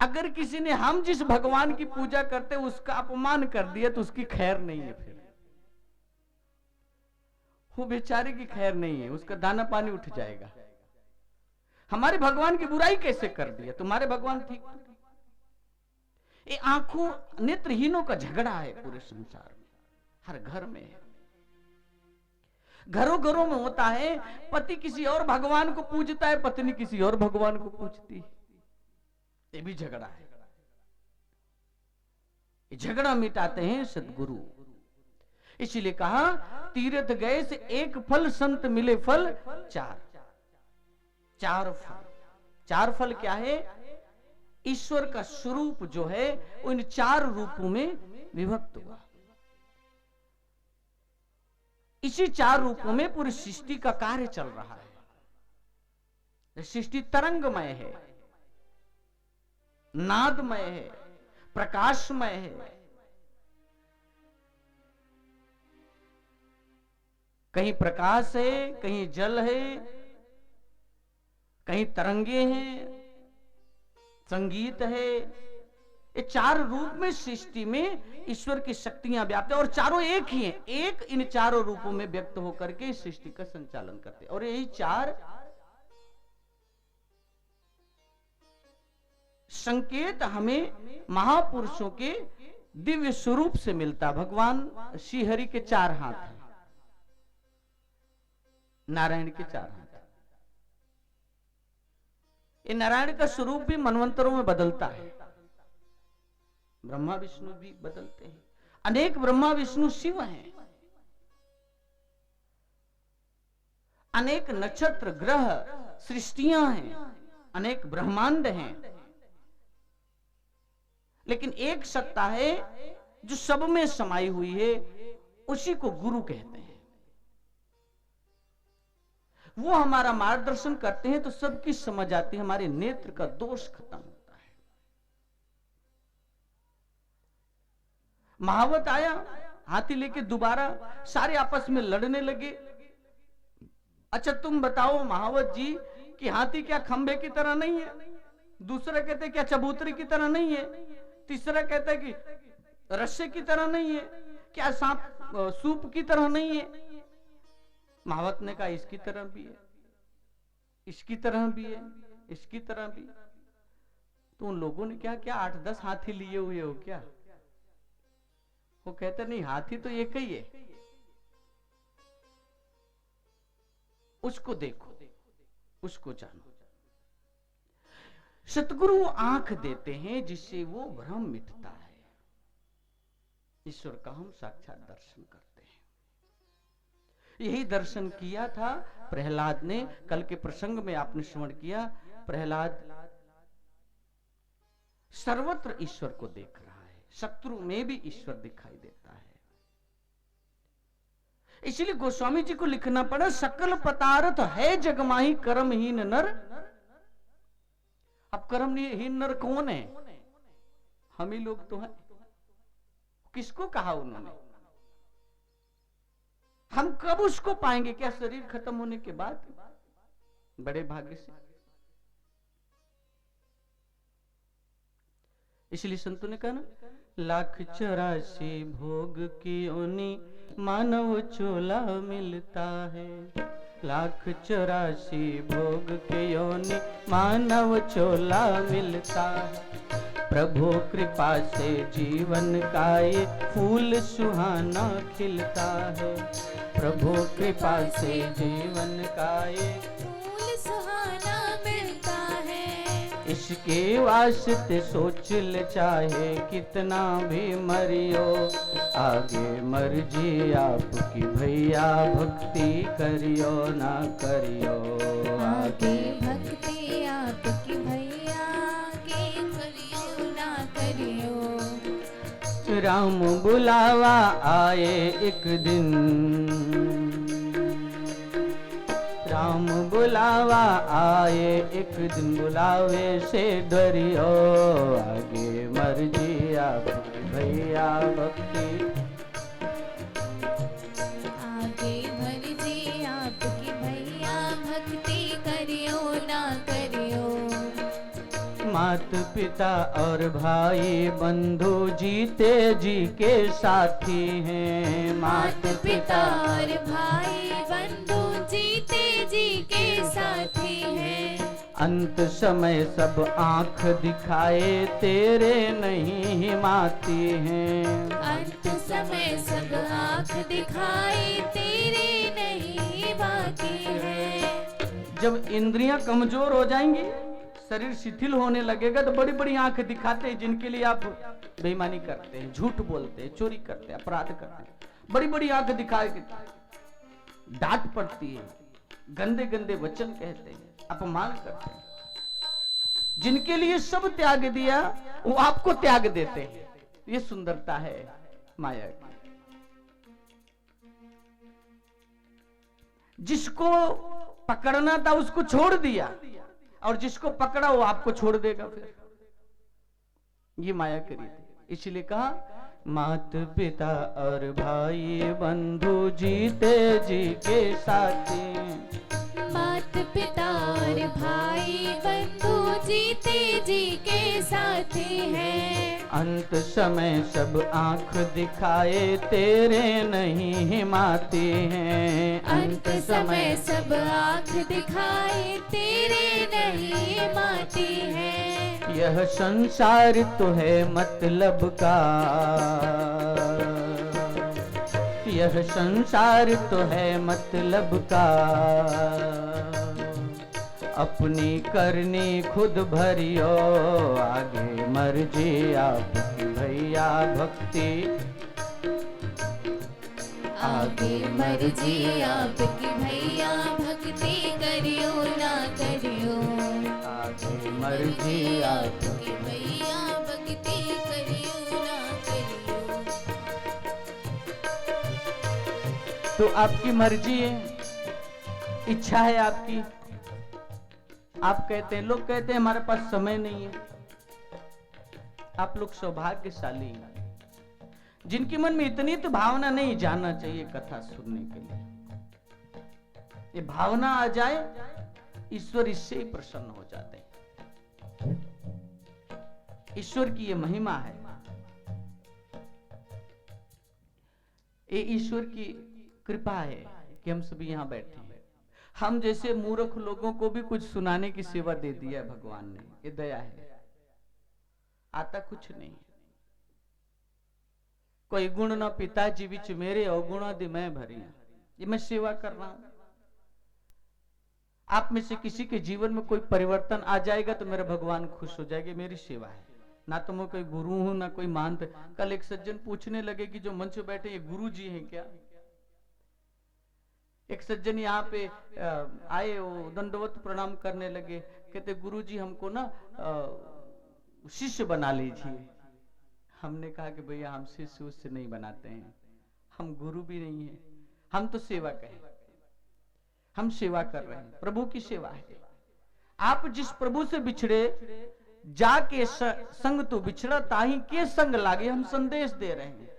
अगर किसी ने हम जिस भगवान की पूजा करते उसका अपमान कर दिया तो उसकी खैर नहीं है, फिर वो बेचारे की खैर नहीं है, उसका दाना पानी उठ जाएगा। हमारे भगवान की बुराई कैसे कर दिया? तुम्हारे भगवान ठीक। ये आंखों नेत्रहीनों का झगड़ा है पूरे संसार में, हर घर में है, घरों घरों में होता है। पति किसी और भगवान को पूजता है, पत्नी किसी और भगवान को पूजती है। ये भी झगड़ा है। ये झगड़ा मिटाते हैं सद्गुरु। इसीलिए कहा तीर्थ गए से एक फल, संत मिले फल चार। चार फल। चार फल क्या है? ईश्वर का स्वरूप जो है वो इन 4 रूपों में विभक्त हुआ। इसी 4 रूपों में पूरी सृष्टि का कार्य चल रहा है। सृष्टि तरंगमय है, नादमय है, प्रकाशमय है। कहीं प्रकाश है, कहीं जल है, कहीं तरंगे हैं, संगीत है। ये 4 रूप में सृष्टि में ईश्वर की शक्तियां व्याप्त है और चारों एक ही हैं। एक इन 4 रूपों में व्यक्त होकर के सृष्टि का संचालन करते हैं। और यही 4 संकेत हमें महापुरुषों के दिव्य स्वरूप से मिलता। भगवान श्री हरि के 4 हाथ हैं, नारायण के 4 हाथ। ये नारायण का स्वरूप भी मनवंतरों में बदलता है। ब्रह्मा विष्णु भी बदलते हैं। अनेक ब्रह्मा विष्णु शिव हैं। अनेक नक्षत्र ग्रह सृष्टियां हैं, अनेक ब्रह्मांड हैं। लेकिन एक सत्ता है जो सब में समाई हुई है, उसी को गुरु कहते हैं। वो हमारा मार्गदर्शन करते हैं तो सबकी समझ आती है, हमारे नेत्र का दोष खत्म होता है। महावत आया हाथी लेके, दोबारा सारे आपस में लड़ने लगे। अच्छा तुम बताओ महावत जी कि हाथी क्या खंबे की तरह नहीं है? दूसरा कहते क्या चबूतरी की तरह नहीं है? तीसरा कहता है कि रस्से की तरह नहीं है? क्या सांप सूप की तरह नहीं है? महावत ने कहा इसकी तरह भी है, इसकी तरह भी है, इसकी तरह भी। तो उन लोगों ने क्या क्या 8-10 हाथी लिए हुए हो क्या? वो कहते नहीं, हाथी तो एक ही है, उसको देखो, उसको जानो। सतगुरु आंख देते हैं जिससे वो भ्रम मिटता है। ईश्वर का हम साक्षात दर्शन करते हैं। यही दर्शन किया था प्रहलाद ने। कल के प्रसंग में आपने श्रवण किया, प्रहलाद सर्वत्र ईश्वर को देख रहा है, शत्रु में भी ईश्वर दिखाई देता है। इसलिए गोस्वामी जी को लिखना पड़ा, सकल पदार्थ है जगमाही कर्महीन नर। अब कर्महीन नर कौन है? हम ही लोग तो हैं। किसको कहा उन्होंने? हम कब उसको पाएंगे? क्या शरीर खत्म होने के बाद? बड़े भाग्य से। इसलिए संतों ने कहा ना, 1,84 भोग की ओनी मानव चोला मिलता है। 1,84 भोग के योनि मानव चोला मिलता है। प्रभु कृपा से जीवन का ये फूल सुहाना खिलता है। प्रभु कृपा से जीवन का ये फूल इसके वास्ते सोच ले चाहे कितना भी मरियो, आगे मर्जी आपकी भैया भक्ति करियो ना करियो, आगे भक्ति आपकी भैया के करियो ना करियो। राम बुलावा आए एक दिन, राम बुलावा आए एक दिन, बुलावे से डरियो, आगे मर्जी आपकी भैया भक्ति, आगे मर्जी आपकी भैया भक्ति करियो ना करियो। मात पिता और भाई बंधु जीते जी के साथी हैं, मात पिता और भाई बंधु जीते जी के साथी हैं। अंत समय सब आंख दिखाए तेरे नहीं हिमाती हैं, अंत समय सब आंख दिखाए तेरे नहीं बाकी है। जब इंद्रियां कमजोर हो जाएंगी, शरीर शिथिल होने लगेगा, तो बड़ी बड़ी आंख दिखाते हैं जिनके लिए आप बेईमानी करते हैं, झूठ बोलते हैं, चोरी करते हैं, अपराध करते हैं, बड़ी बड़ी आंख दिखाए डांट पड़ती है, गंदे गंदे वचन कहते हैं, अपमान करते हैं, जिनके लिए सब त्याग दिया वो आपको त्याग देते हैं। ये सुंदरता है माया की। जिसको पकड़ना था उसको छोड़ दिया, और जिसको पकड़ा वो आपको छोड़ देगा फिर। ये माया की रीति। इसलिए कहा मात पिता और भाई बंधु जीते जी के साथी, मात पिता और भाई बंधु जीते जी के साथी हैं। अंत समय सब आंख दिखाए तेरे नहीं हिमाती हैं, अंत समय सब आंख दिखाए तेरे नहीं माती हैं। यह संसार तो है मतलब का, यह संसार तो है मतलब का, अपनी करनी खुद भरियो, आगे मर्जी आपकी भैया भक्ति, आगे मर्जी आपकी भैया भक्ति करियो ना करियो, आगे मर्जी आपकी। आपकी भैया भक्ति करियो ना करियो। तो आपकी मर्जी है, इच्छा है आपकी। आप कहते हैं, लोग कहते हैं हमारे पास समय नहीं है। आप लोग सौभाग्यशाली हैं जिनके मन में इतनी तो भावना नहीं, जाना चाहिए कथा सुनने के लिए। ये भावना आ जाए, ईश्वर इससे ही प्रसन्न हो जाते हैं। ईश्वर की ये महिमा है, ये ईश्वर की कृपा है कि हम सभी यहां बैठे हैं। हम जैसे मूर्ख लोगों को भी कुछ सुनाने की सेवा दे दिया है भगवान ने, ये दया है। आता कुछ नहीं, कोई गुण न पिताजी विच मेरे, अवगुणादि मैं भरी। ये मैं सेवा कर रहा हूं। आप में से किसी के जीवन में कोई परिवर्तन आ जाएगा तो मेरा भगवान खुश हो जाएगा, मेरी सेवा है। ना तो मैं कोई गुरु हूं ना कोई मानते। कल एक सज्जन पूछने लगे कि जो मंच पे बैठे ये गुरु जी हैं क्या? एक सज्जन यहाँ पे आए, वो दंडवत प्रणाम करने लगे, कहते गुरु जी हमको ना शिष्य बना लीजिए। हमने कहा कि भैया हम शिष्य उससे नहीं बनाते हैं, हम गुरु भी नहीं है, हम तो सेवक हैं। हम सेवा कर रहे हैं, प्रभु की सेवा है। आप जिस प्रभु से बिछड़े जाके संग तो बिछड़ा ताही के संग लागे, हम संदेश दे रहे हैं।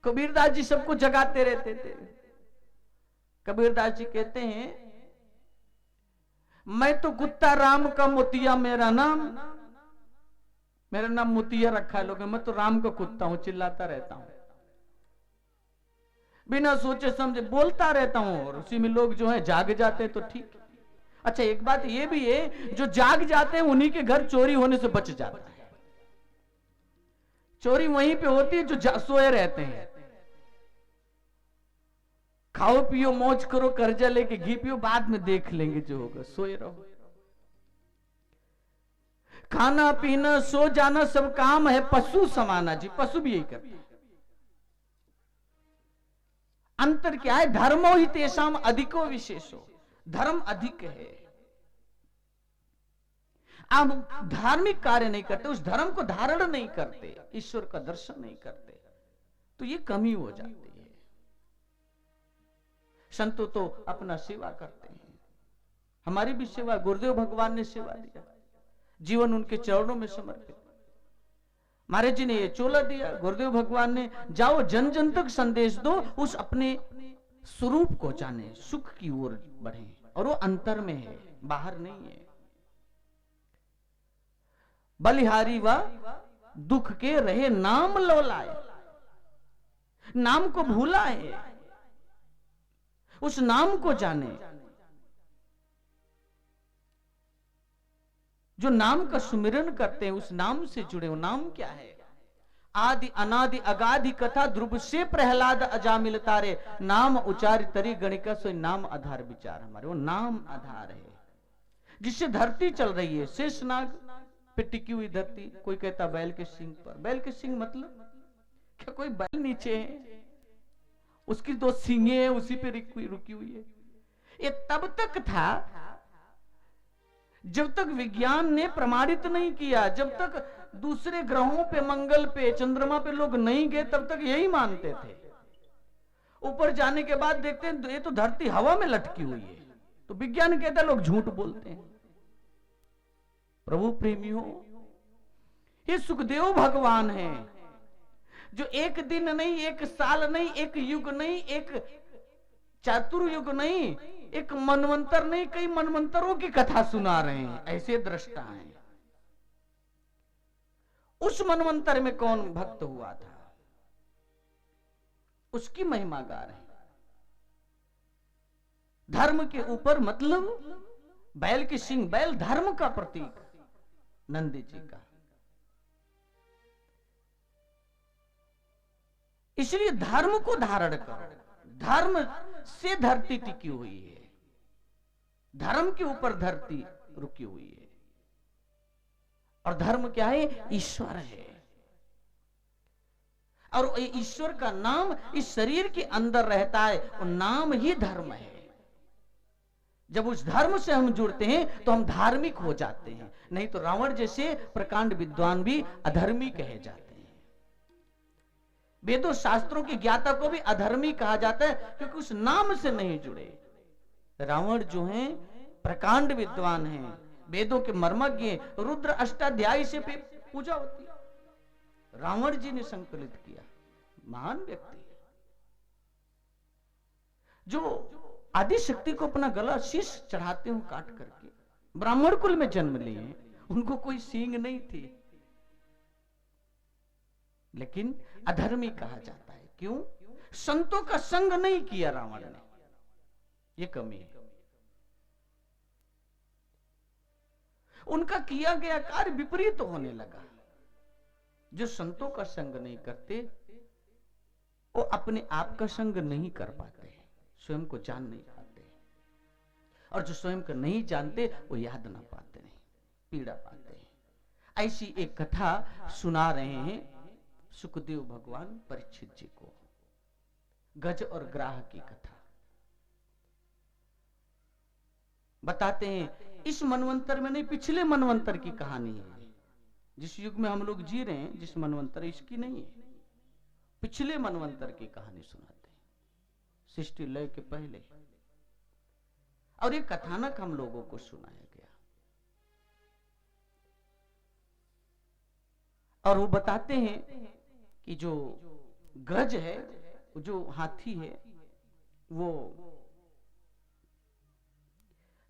कबीरदास जी सबको जगाते रहते थे। कबीरदास जी कहते हैं मैं तो कुत्ता राम का मोतिया मेरा नाम मोतिया रखा है लोगों, मैं तो राम का कुत्ता हूं, चिल्लाता रहता हूं, बिना सोचे समझे बोलता रहता हूं, और उसी में लोग जो है जाग जाते हैं तो ठीक। अच्छा एक बात ये भी है, जो जाग जाते हैं उन्हीं के घर चोरी होने से बच जाता है। चोरी वहीं पे होती है जो सोए रहते हैं। खाओ पियो मौज करो, कर्जा लेके घी पियो, बाद में देख लेंगे जो होगा, सोए रहो। खाना पीना सो जाना सब काम है पशु समाना जी, पशु भी यही करते हैं। अंतर क्या है? धर्मो ही तेषाम अधिको विशेषो, धर्म अधिक है। आप धार्मिक कार्य नहीं करते, उस धर्म को धारण नहीं करते, ईश्वर का दर्शन नहीं करते, तो ये कमी हो जाती है। संतों तो अपना सेवा करते हैं, हमारी भी सेवा, गुरुदेव भगवान ने सेवा दिया, जीवन उनके चरणों में समर्पित। महाराज जी ने ये चोला दिया, गुरुदेव भगवान ने जाओ जन जन तक संदेश दो, उस अपने स्वरूप को जाने, सुख की ओर बढ़े, और वो अंतर में है, बाहर नहीं है। बलिहारी व दुख के रहे नाम लौलाए, नाम को भूला है, उस नाम को जाने, जो नाम का सुमिरन करते हैं, उस नाम से जुड़े। वो नाम क्या है? आदि अनादि अगाधि कथा ध्रुव से प्रहलाद अजामिल तारे, नाम उचारि तरी गणिका सो नाम आधार विचार। हमारे वो नाम आधार है, जिससे धरती चल रही है। शेषनाग पे टिकी हुई धरती, कोई कहता बैल के सिंग पर। बैल के सिंग मतलब क्या कोई बैल नीचे है? उसकी दो सींगे हैं, उसी पे रुकी हुई है। ये तब तक था जब तक विज्ञान ने प्रमाणित नहीं किया, जब तक दूसरे ग्रहों पे, मंगल पे, चंद्रमा पे लोग नहीं गए, तब तक यही मानते थे। ऊपर जाने के बाद देखते हैं ये तो धरती हवा में लटकी हुई है, तो विज्ञान कहता है लोग झूठ बोलते हैं। प्रभु प्रेमियों, ये सुखदेव भगवान हैं, जो एक दिन नहीं, एक साल नहीं, एक युग नहीं, एक चातुर्युग नहीं, एक मनवंतर नहीं, कई मनवंतरों की कथा सुना रहे हैं। ऐसे दृष्टा हैं। उस मनवंतर में कौन भक्त हुआ था, उसकी महिमा गा रहे हैं। धर्म के ऊपर मतलब बैल की सिंग, बैल धर्म का प्रतीक, नंदी जी का। इसलिए धर्म को धारण करो, धर्म से धरती टिकी हुई है, धर्म के ऊपर धरती रुकी हुई है। और धर्म क्या है? ईश्वर है। और ईश्वर का नाम इस शरीर के अंदर रहता है, और नाम ही धर्म है। जब उस धर्म से हम जुड़ते हैं तो हम धार्मिक हो जाते हैं, नहीं तो रावण जैसे प्रकांड विद्वान भी अधर्मी कहे जाते हैं। वेदों शास्त्रों की ज्ञाता को भी अधर्मी कहा जाता है, क्योंकि उस नाम से नहीं जुड़े। रावण जो है प्रकांड विद्वान हैं, वेदों के मर्मज्ञ, रुद्र अष्टाध्यायी से पूजा होती है। रावण जी ने संकलित किया, महान व्यक्ति है, जो आदि शक्ति को अपना गला शीश चढ़ाते हुए काट करके ब्राह्मण कुल में जन्म लिए। उनको कोई सींग नहीं थी, लेकिन अधर्मी कहा जाता है। क्यों? संतों का संग नहीं किया रावण ने, ये कमी है। उनका किया गया कार्य विपरीत होने लगा। जो संतों का संग नहीं करते, वो अपने आप का संग नहीं कर पाते, स्वयं को जान नहीं पाते। और जो स्वयं को नहीं जानते, वो याद ना पाते, नहीं पीड़ा पाते हैं। ऐसी एक कथा सुना रहे हैं सुखदेव भगवान परीक्षित जी को, गज और ग्राह की कथा बताते हैं। इस मनवंतर में नहीं, पिछले मनवंतर की कहानी है। जिस युग में हम लोग जी रहे हैं, जिस मनवंतर, इसकी नहीं है, पिछले मनवंतर की कहानी सुनाते हैं, सृष्टि लय के पहले। और एक कथानक हम लोगों को सुनाया गया, और वो बताते हैं कि जो गज है, जो हाथी है, वो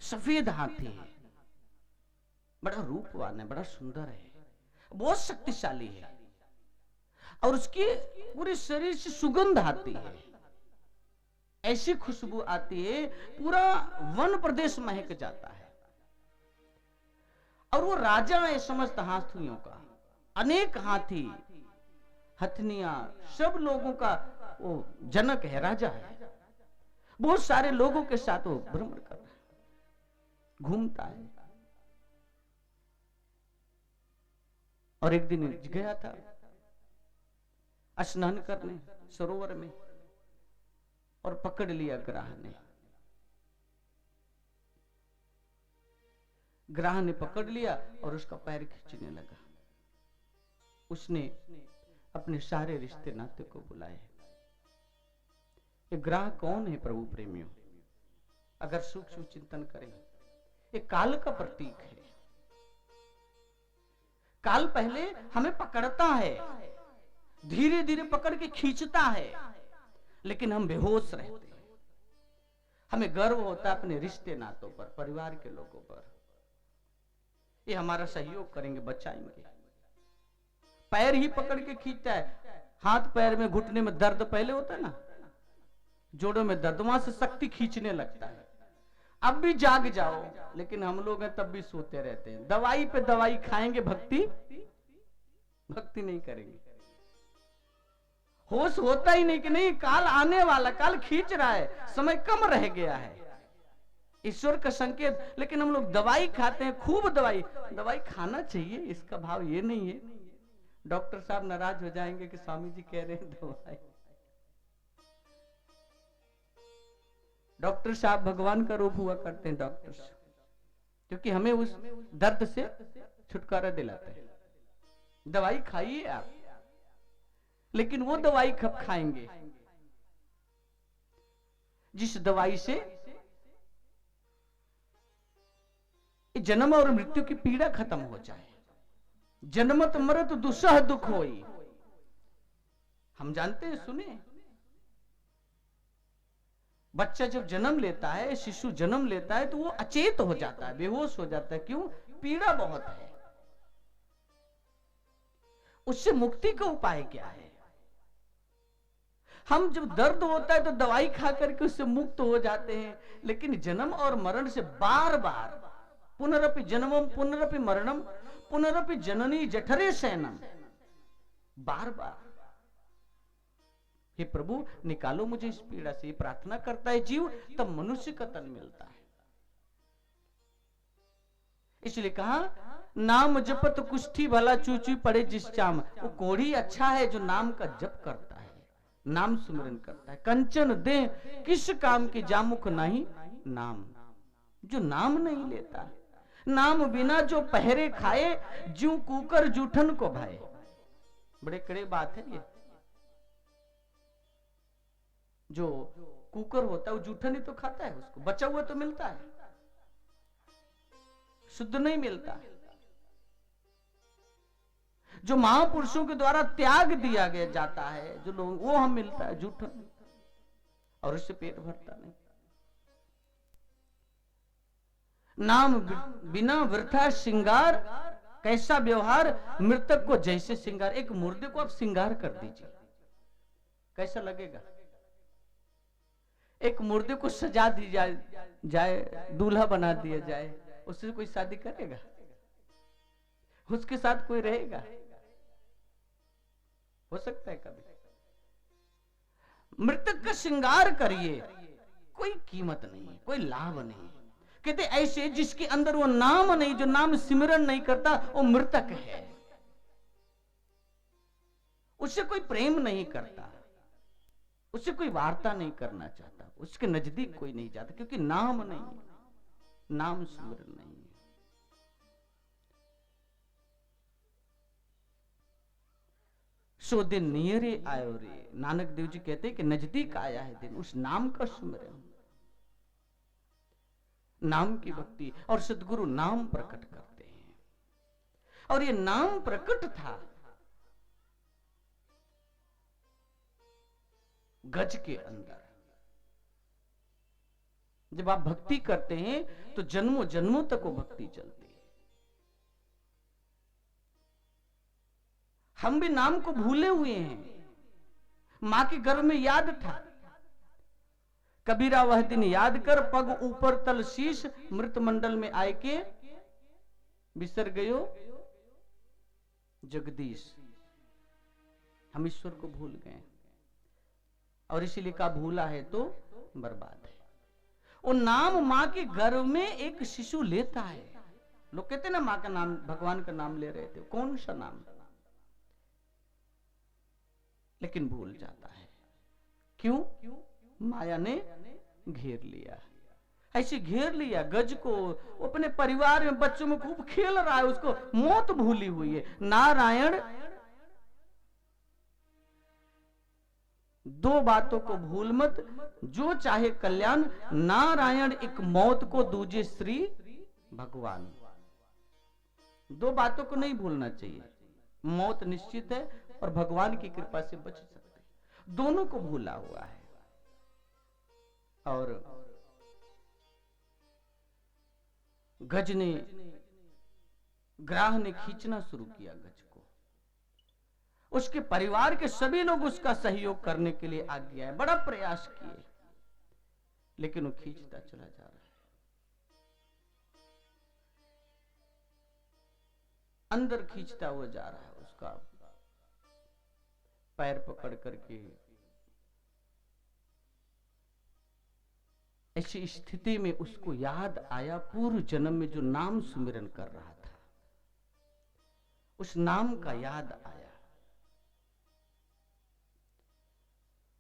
सफेद हाथी है, बड़ा रूपवान है, बड़ा सुंदर है, बहुत शक्तिशाली है, और उसके पूरे शरीर से सुगंध आती है, ऐसी खुशबू आती है, पूरा वन प्रदेश महक जाता है। और वो राजा है समस्त हाथियों का, अनेक हाथी हथनियां सब लोगों का वो जनक है, राजा है। बहुत सारे लोगों के साथ वो भ्रमण कर रहा है, घूमता है। और एक दिन गया था स्नान करने सरोवर में, और पकड़ लिया ग्राह ने। ग्राह ने पकड़ लिया और उसका पैर खींचने लगा। उसने अपने सारे रिश्ते नाते को बुलाए। ये ग्राह कौन है प्रभु प्रेमियों? अगर सूक्ष्म चिंतन करें, ये काल का प्रतीक है। काल पहले हमें पकड़ता है, धीरे धीरे पकड़ के खींचता है, लेकिन हम बेहोश रहते हैं। हमें गर्व होता है अपने रिश्ते नातों पर, परिवार के लोगों पर। ये हमारा सहयोग करेंगे, बचाएंगे। पैर ही पकड़ के खींचता है। हाथ पैर में घुटने में दर्द पहले होता है ना, जोड़ों में दर्द, वहां से शक्ति खींचने लगता है। अब भी जाग जाओ, लेकिन हम लोग हैं तब भी सोते रहते हैं। दवाई पे दवाई खाएंगे, भक्ति नहीं करेंगे। होश होता ही नहीं कि नहीं काल आने वाला, काल खींच रहा है, समय कम रह गया है, ईश्वर का संकेत। लेकिन हम लोग दवाई खाते हैं, खूब दवाई खाना चाहिए, इसका भाव ये नहीं है। डॉक्टर साहब नाराज हो जाएंगे कि स्वामी जी कह रहे हैं दवाई। डॉक्टर साहब भगवान का रूप हुआ करते हैं, डॉक्टर, क्योंकि हमें उस दर्द से छुटकारा दिलाते हैं। दवाई खाइए आप, लेकिन वो दवाई कब खाएंगे जिस दवाई से जन्म और मृत्यु की पीड़ा खत्म हो जाए। जन्मत मरत दुसह दुख होई, हम जानते हैं, सुने। बच्चा जब जन्म लेता है, शिशु जन्म लेता है, तो वो अचेत हो जाता है, बेहोश हो जाता है। क्यों? पीड़ा बहुत है। उससे मुक्ति का उपाय क्या है? हम जब दर्द होता है तो दवाई खा करके उससे मुक्त हो जाते हैं, लेकिन जन्म और मरण से बार बार, पुनरपि जन्मम पुनरपि मरणम पुनरपि जननी जठरे शयनम, बार बार, हे प्रभु निकालो मुझे इस पीड़ा से, प्रार्थना करता है जीव, तब मनुष्य का तन मिलता है। इसलिए कहा, नाम जपत कुष्ठी भला चूचू पड़े जिस चाम। वो कोढ़ी अच्छा है जो नाम का जप करता है, नाम सुमिरन करता है। कंचन दे किस काम की जामुख नहीं नाम, जो नाम नहीं लेता। नाम बिना जो पहरे खाए, ज्यों कुकर जूठन को भाए। बड़े कड़े बात है ये। जो कुकर होता है वो जूठन ही तो खाता है, उसको बचा हुआ तो मिलता है, शुद्ध नहीं मिलता। जो महापुरुषों के द्वारा त्याग दिया गया जाता है, जो लोग, वो हम मिलता है जूठन, और उससे पेट भरता नहीं। नाम बिना वृथा श्रृंगार, कैसा व्यवहार मृतक को जैसे श्रृंगार। एक मुर्दे को आप श्रृंगार कर दीजिए, कैसा लगेगा? एक मुर्दे को सजा दी जाए, दूल्हा बना दिया जाए, उससे कोई शादी करेगा? उसके साथ कोई रहेगा? हो सकता है कभी? मृतक का श्रृंगार करिए, कोई कीमत नहीं, कोई लाभ नहीं। कहते ऐसे जिसके अंदर वो नाम नहीं, जो नाम सिमरन नहीं करता, वो मृतक है। उससे कोई प्रेम नहीं करता, उससे कोई वार्ता नहीं करना चाहता, उसके नजदीक कोई नहीं जाता, क्योंकि नाम नहीं, नाम सिमरन नहीं। सो दिन नियरे आयो रे, नानक देव जी कहते हैं कि नजदीक आया है दिन, उस नाम का सुमिरन, नाम की भक्ति। और सदगुरु नाम प्रकट करते हैं, और ये नाम प्रकट था गज के अंदर। जब आप भक्ति करते हैं तो जन्मों जन्मों तक वो भक्ति चलती है। हम भी नाम को भूले हुए हैं। मां के गर्भ में याद था, कबीरा वह दिन याद कर, पग ऊपर तल शीश, मृत मंडल में आए के बिसर गयो जगदीश। हम ईश्वर को भूल गए, और इसीलिए का भूला है तो बर्बाद है। वो नाम मां के गर्भ में एक शिशु लेता है, लोग कहते ना माँ का नाम, भगवान का नाम ले रहे थे, कौन सा नाम, लेकिन भूल जाता है। क्यों? माया ने घेर लिया, ऐसे घेर लिया गज को, अपने परिवार में बच्चों में खूब खेल रहा है, उसको मौत भूली हुई है। नारायण दो बातों को भूल मत, जो चाहे कल्याण, नारायण एक मौत को, दूजे श्री भगवान। दो बातों को नहीं भूलना चाहिए, मौत निश्चित है और भगवान की कृपा से बच सकते, दोनों को भूला हुआ है। और गज ने, ग्राह ने खींचना शुरू किया गज को, उसके परिवार के सभी लोग उसका सहयोग करने के लिए आगे आए, बड़ा प्रयास किए, लेकिन वो खींचता चला जा रहा है। अंदर खींचता हुआ जा रहा है, उसका पैर पकड़ करके। ऐसी स्थिति में उसको याद आया पूर्व जन्म में जो नाम सुमिरन कर रहा था, उस नाम का याद आया।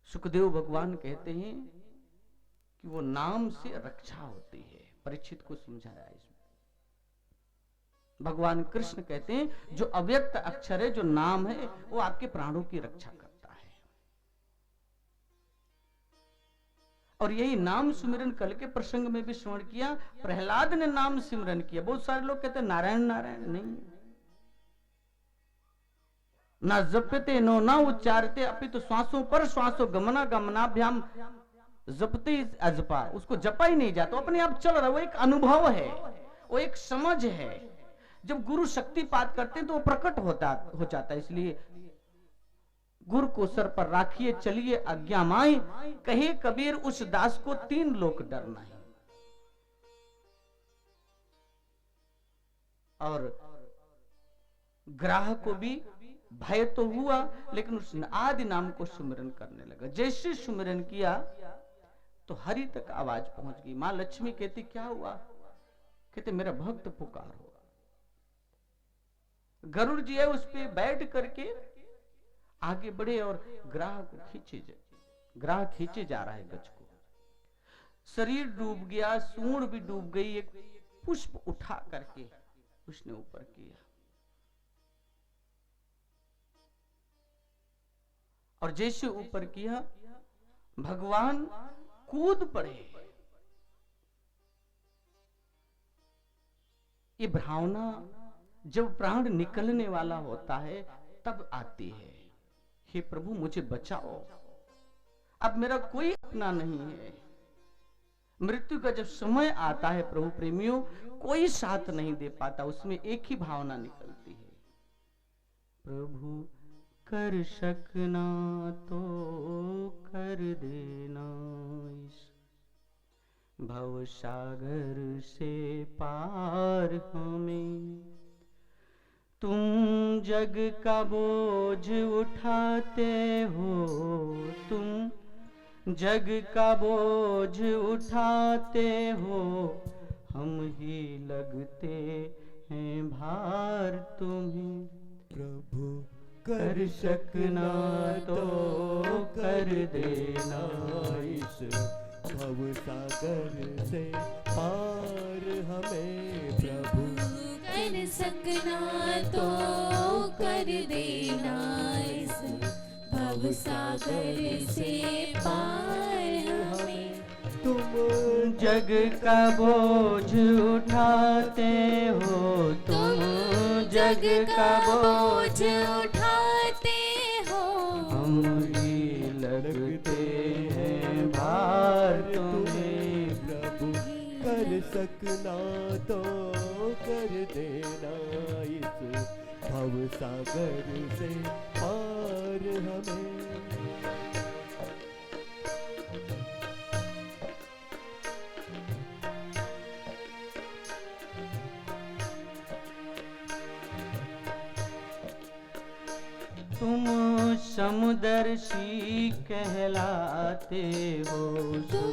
सुखदेव भगवान कहते हैं कि वो नाम से रक्षा होती है, परीक्षित को समझाया इसमें। भगवान कृष्ण कहते हैं जो अव्यक्त अक्षर है, जो नाम है, वो आपके प्राणों की रक्षा करता है। और यही नाम सुमिरन कल के प्रसंग में भी स्मरण किया, प्रहलाद ने नाम सिमरन किया। बहुत सारे लोग कहते हैं नारायण नारायण, नहीं, ना जपते नो ना उच्चारते, अपितु श्वासों पर श्वासों गमना गमनाभ्याम जपते अजपा, उसको जपा ही नहीं जाता, अपने आप चल रहा। वो एक अनुभव है, वो एक समझ है। जब गुरु शक्तिपात करते हैं तो वो प्रकट हो जाता है। इसलिए गुरु को सर पर राखिए, चलिए आज्ञा माई, कहे कबीर उस दास को तीन लोक डरना है। और ग्राह को भी भय तो हुआ, लेकिन उसने आदि नाम को सुमिरन करने लगा। जैसे सुमिरन किया तो हरि तक आवाज पहुंच गई। मां लक्ष्मी कहती क्या हुआ? कहते मेरा भक्त पुकार हुआ। गरुड़ जी है उस पे बैठ करके आगे बढ़े और ग्राह को ग्राह खींचे जा रहा है गज को। शरीर डूब गया, सूंड भी डूब गई, एक पुष्प उठा करके उसने ऊपर किया और जैसे ऊपर किया भगवान कूद पड़े। ये भावना जब प्राण निकलने वाला होता है तब आती है, हे प्रभु मुझे बचाओ, अब मेरा कोई अपना नहीं है। मृत्यु का जब समय आता है प्रभु प्रेमियों, कोई साथ नहीं दे पाता, उसमें एक ही भावना निकलती है, प्रभु कर सकना तो कर देना इस भव सागर से पार हमें। तुम जग का बोझ उठाते हो, तुम जग का बोझ उठाते हो, हम ही लगते हैं भार तुम्हें। प्रभु कर सकना तो कर देना इस भव सागर से पार हमें। प्रभु कर सकना तो कर देना इस भव सागर से पार हमें। तुम जग का बोझ उठाते हो, तुम जग का बोझ उठाते हो, हम ही लगते हैं भार तुम्हें। प्रभु कर सकना तो कर देना इस भव सागर से पार हमें। तुम समुदर्शी कहलाते हो, तुम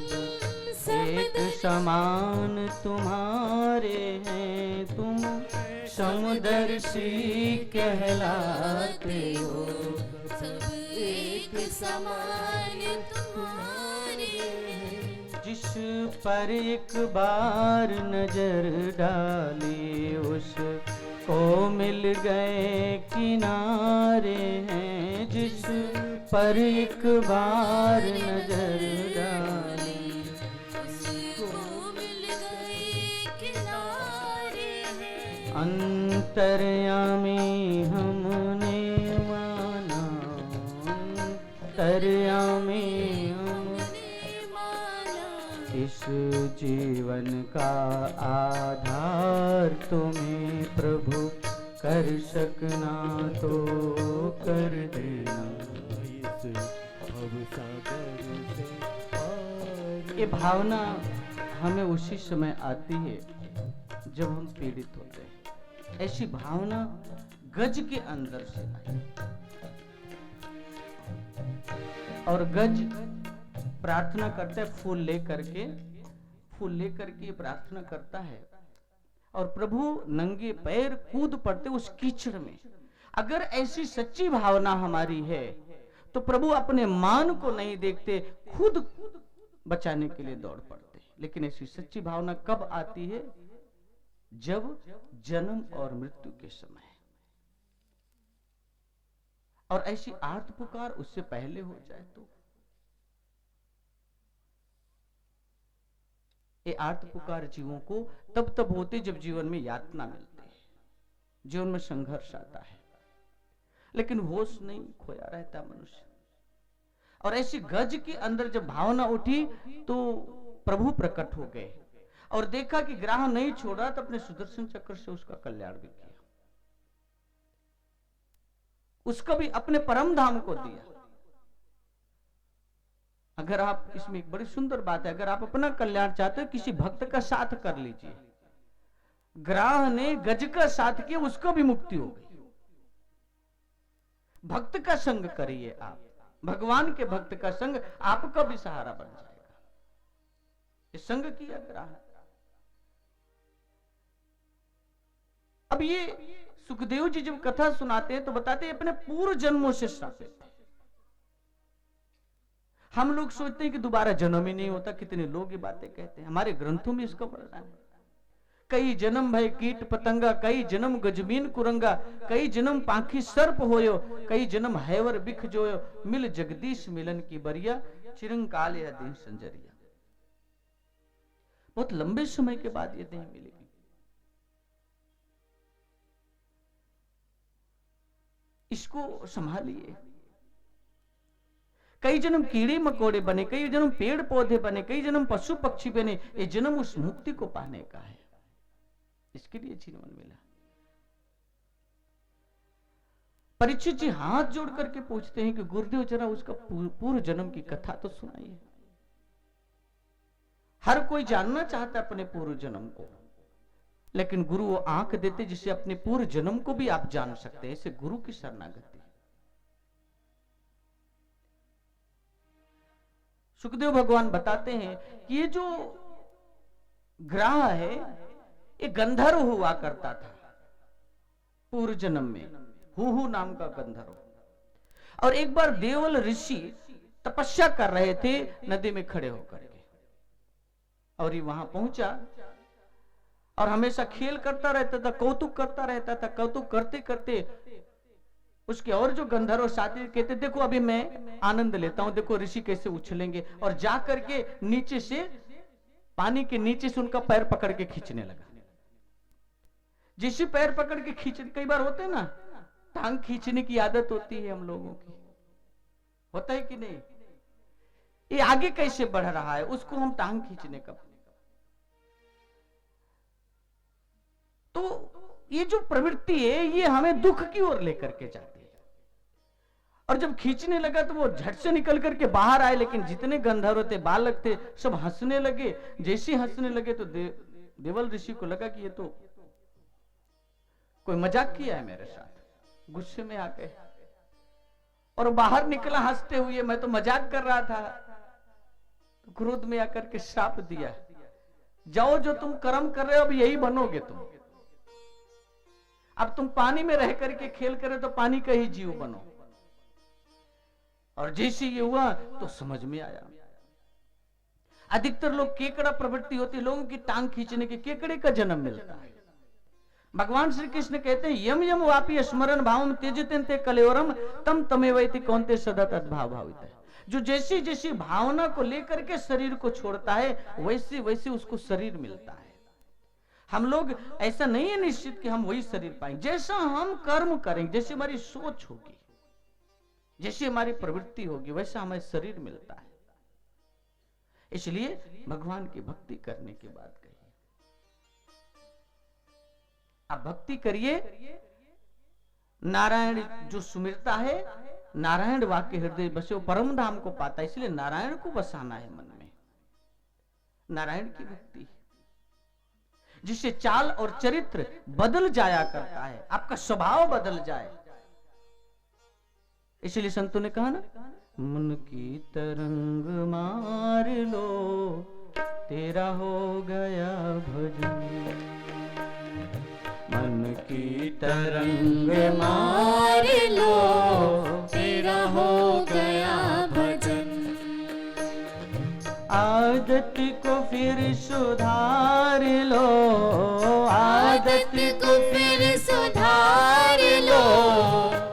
एक समान तुम्हारे हैं, तुम समदर्शी कहलाते हो। सब एक समान तुम्हारे हैं। जिस पर एक बार नजर डाली उस को मिल गए किनारे हैं। जिस पर एक बार नजर डाली उसको मिल गए किनारे हैं। अंतर्यामी हमने माना, अंतर्यामी हमने माना। इस जीवन का आधार तुम्हें प्रभु, कर सकना तो कर देना। इस भवसागर से पार ये भावना हमें उसी समय आती है जब हम पीड़ित होते हैं। ऐसी भावना गज के अंदर से आई, और गज प्रार्थना करता है फूल लेकर के प्रार्थना करता है, और प्रभु नंगे पैर कूद पड़ते उस कीचड़ में। अगर ऐसी सच्ची भावना हमारी है तो प्रभु अपने मान को नहीं देखते, खुद बचाने के लिए दौड़ पड़ते। लेकिन ऐसी सच्ची भावना कब आती है? जब जन्म और मृत्यु के समय, और ऐसी आर्त पुकार उससे पहले हो जाए तो। ये आर्त पुकार जीवों को तब होते जब जीवन में यातना मिलती है, जीवन में संघर्ष आता है, लेकिन होश नहीं, खोया रहता मनुष्य। और ऐसी गज के अंदर जब भावना उठी तो प्रभु प्रकट हो गए, और देखा कि ग्राह नहीं छोड़ा तो अपने सुदर्शन चक्र से उसका कल्याण भी किया, उसको भी अपने परम धाम को दिया। अगर आप, इसमें एक बड़ी सुंदर बात है, अगर आप अपना कल्याण चाहते हो किसी भक्त का साथ कर लीजिए। ग्राह ने गज का साथ किया, उसको भी मुक्ति हो गई। भक्त का संग करिए आप, भगवान के भक्त का संग आपका भी सहारा बन जाएगा। ये संग किया ग्राह। अब ये सुखदेव जी जब कथा सुनाते हैं तो बताते हैं अपने पूर्व जन्मों से श्रापित थे। हम लोग सोचते हैं कि दोबारा जन्म ही नहीं होता, कितने लोग ये बातें कहते हैं, हमारे ग्रंथों में इसका वर्णन है। कई जन्म भय कीट पतंगा, कई जन्म गजमीन कुरंगा, कई जन्म पाखी सर्प होयो, कई जन्म हैवर बिख जोयो, मिल जगदीश मिलन की बरिया, चिरंकाल या देह संजरिया। बहुत लंबे समय के बाद ये देह मिलेगी। इसको संभालिए। कई जन्म कीड़े मकोड़े बने, कई जन्म पेड़ पौधे बने, कई जन्म पशु पक्षी बने, ये जन्म उस मुक्ति को पाने का है, इसके लिए जीवन मिला। परीक्षित जी हाथ जोड़ करके पूछते हैं कि गुरुदेव जरा उसका पूर्व जन्म की कथा तो सुनाइए। हर कोई जानना चाहता है अपने पूर्व जन्म को, लेकिन गुरु वो आंख देते जिसे अपने पूर्व जन्म को भी आप जान सकते हैं। इसे गुरु की शरणागति। सुखदेव भगवान बताते हैं कि ये जो ग्राह है ये गंधर्व हुआ करता था पूर्व जन्म में, हुहु नाम का गंधर्व। और एक बार देवल ऋषि तपस्या कर रहे थे नदी में खड़े होकर के, और ये वहां पहुंचा और हमेशा खेल करता रहता था, कौतुक करता रहता था। कौतुक करते करते उसके और जो गंधर्व साथी कहते, देखो अभी मैं आनंद लेता हूं, देखो ऋषि कैसे उछलेंगे। और जा करके नीचे से, पानी के नीचे से उनका पैर पकड़ के खींचने लगा। जिसे पैर पकड़ के खींच, कई बार होते हैं ना, टांग खींचने की आदत होती है हम लोगों की, होता है कि नहीं? ये आगे कैसे बढ़ रहा है, उसको हम टांग खींचने का। तो ये जो प्रवृत्ति है ये हमें दुख की ओर लेकर के जाती है। और जब खींचने लगा तो वो झट से निकल करके बाहर आए, लेकिन जितने गंधर्व थे, बालक थे, सब हंसने लगे। जैसे हंसने लगे तो देवल ऋषि को लगा कि ये तो कोई मजाक किया है मेरे साथ। गुस्से में आ गए और बाहर निकला हंसते हुए, मैं तो मजाक कर रहा था। तो क्रोध में आकर के श्राप दिया, जाओ जो तुम कर्म कर रहे हो अब यही बनोगे तुम। अब तुम पानी में रह करके खेल करे तो पानी का ही जीव बनो। और जैसे ये हुआ तो समझ में आया। अधिकतर लोग केकड़ा प्रवृत्ति होती है, लोगों की टांग खींचने के, केकड़े का जन्म मिलता है। भगवान श्री कृष्ण कहते हैं यम यम वापी स्मरण भावम त्यजते कलेवरम तम तमेवैति कौन्ते सदा तद्भाव भावित है। जो जैसी जैसी भावना को लेकर के शरीर को छोड़ता है वैसे वैसे उसको शरीर मिलता है। हम लोग ऐसा नहीं है निश्चित कि हम वही शरीर पाएंगे, जैसा हम कर्म करेंगे, जैसी हमारी सोच होगी, जैसी हमारी प्रवृत्ति होगी, वैसा हमें शरीर मिलता है। इसलिए भगवान की भक्ति करने की बात कही। आप भक्ति करिए, नारायण जो सुमिरता है, नारायण वाक्य हृदय बसे वो परम धाम को पाता है। इसलिए नारायण को बसाना है मन में, नारायण की भक्ति, जिससे चाल और चरित्र बदल जाया करता है, आपका स्वभाव बदल जाए। इसलिए संतों ने कहा ना, मन की तरंग मार लो तेरा हो गया भजन, मन की तरंग मार लो तेरा हो गया भजन। आदत को फिर सुधार लो, आदत को फिर सुधार लो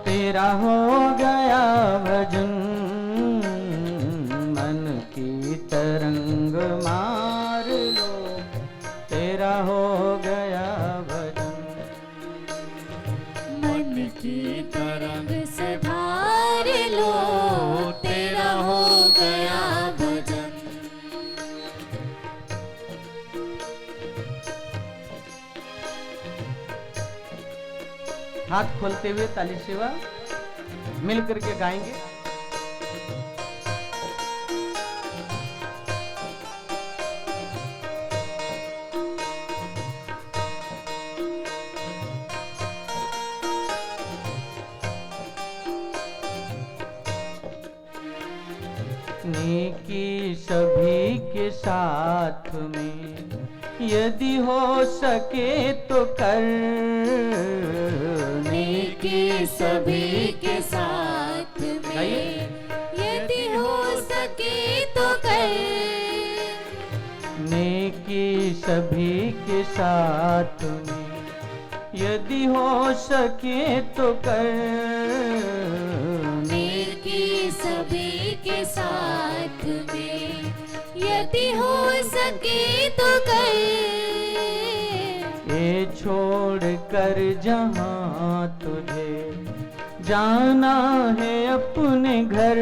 तेरा हो गया भजन, मन की तरंग मार लो तेरा हो गया भजन, मन की तरंग सुधार लो तेरा हो गया भजन। हाथ खोलते हुए ताली सेवा मिल करके गाएंगे। नेकी सभी के साथ में यदि हो सके तो कर, नेकी सभी के साथ में यदि हो सके तो कर, नेकी सभी के साथ में यदि हो सके तो कर, नेकी सभी के साथ में यदि हो सके तो कर, ये छोड़ कर जहाँ तुझे जाना है अपने घर,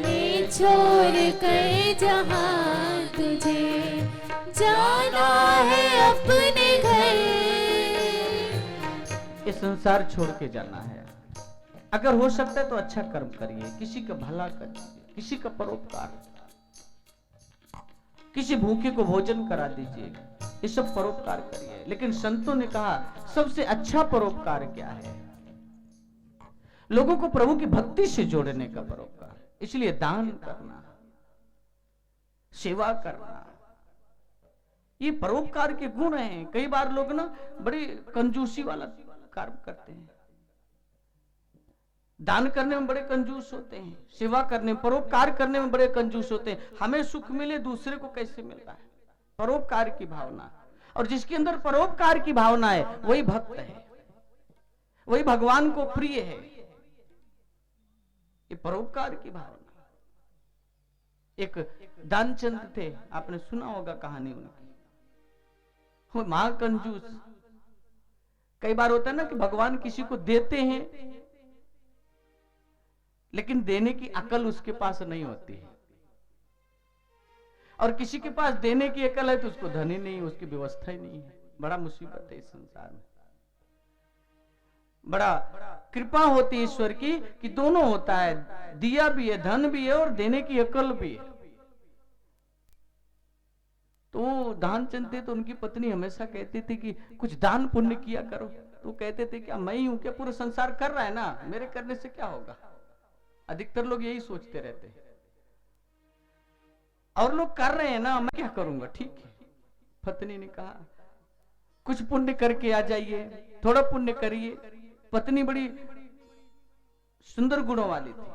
ये छोड़ कर जहाँ तुझे जाना है अपने घर। ये संसार छोड़ के जाना है। अगर हो सकता है तो अच्छा कर्म करिए, किसी का भला करिए, किसी का परोपकार, किसी भूखे को भोजन करा दीजिए, ये सब परोपकार करिए। लेकिन संतों ने कहा सबसे अच्छा परोपकार क्या है? लोगों को प्रभु की भक्ति से जोड़ने का परोपकार। इसलिए दान करना, सेवा करना, ये परोपकार के गुण हैं। कई बार लोग ना बड़ी कंजूसी वाला कार्य करते हैं, दान करने में बड़े कंजूस होते हैं, सेवा करने में, परोपकार करने में बड़े कंजूस होते हैं। हमें सुख मिले दूसरे को कैसे मिलता है? परोपकार की भावना। और जिसके अंदर परोपकार की भावना है वही भक्त है, वही भगवान को प्रिय है। ये परोपकार की भावना। एक दानचंद थे, आपने सुना होगा कहानी उनकी, वो महाकंजूस। कई बार होता है ना कि भगवान किसी को देते हैं लेकिन देने की अकल उसके पास नहीं होती है, और किसी के पास देने की अकल है तो उसको धन ही नहीं, उसकी व्यवस्था ही नहीं है। बड़ा मुसीबत है इस संसार में। बड़ा कृपा होती है ईश्वर की कि दोनों होता है, दिया भी है, धन भी है और देने की अकल भी है। तो दानचंद थे तो उनकी पत्नी हमेशा कहती थी कि कुछ दान पुण्य किया करो। तो कहते थे क्या मैं ही हूं क्या, पूरा संसार कर रहा है ना, मेरे करने से क्या होगा? अधिकतर लोग यही सोचते रहते हैं। और लोग कर रहे हैं ना, मैं क्या करूंगा, ठीक है। पत्नी ने कहा कुछ पुण्य करके आ जाइए, थोड़ा पुण्य करिए। पत्नी बड़ी सुंदर गुणों वाली थी,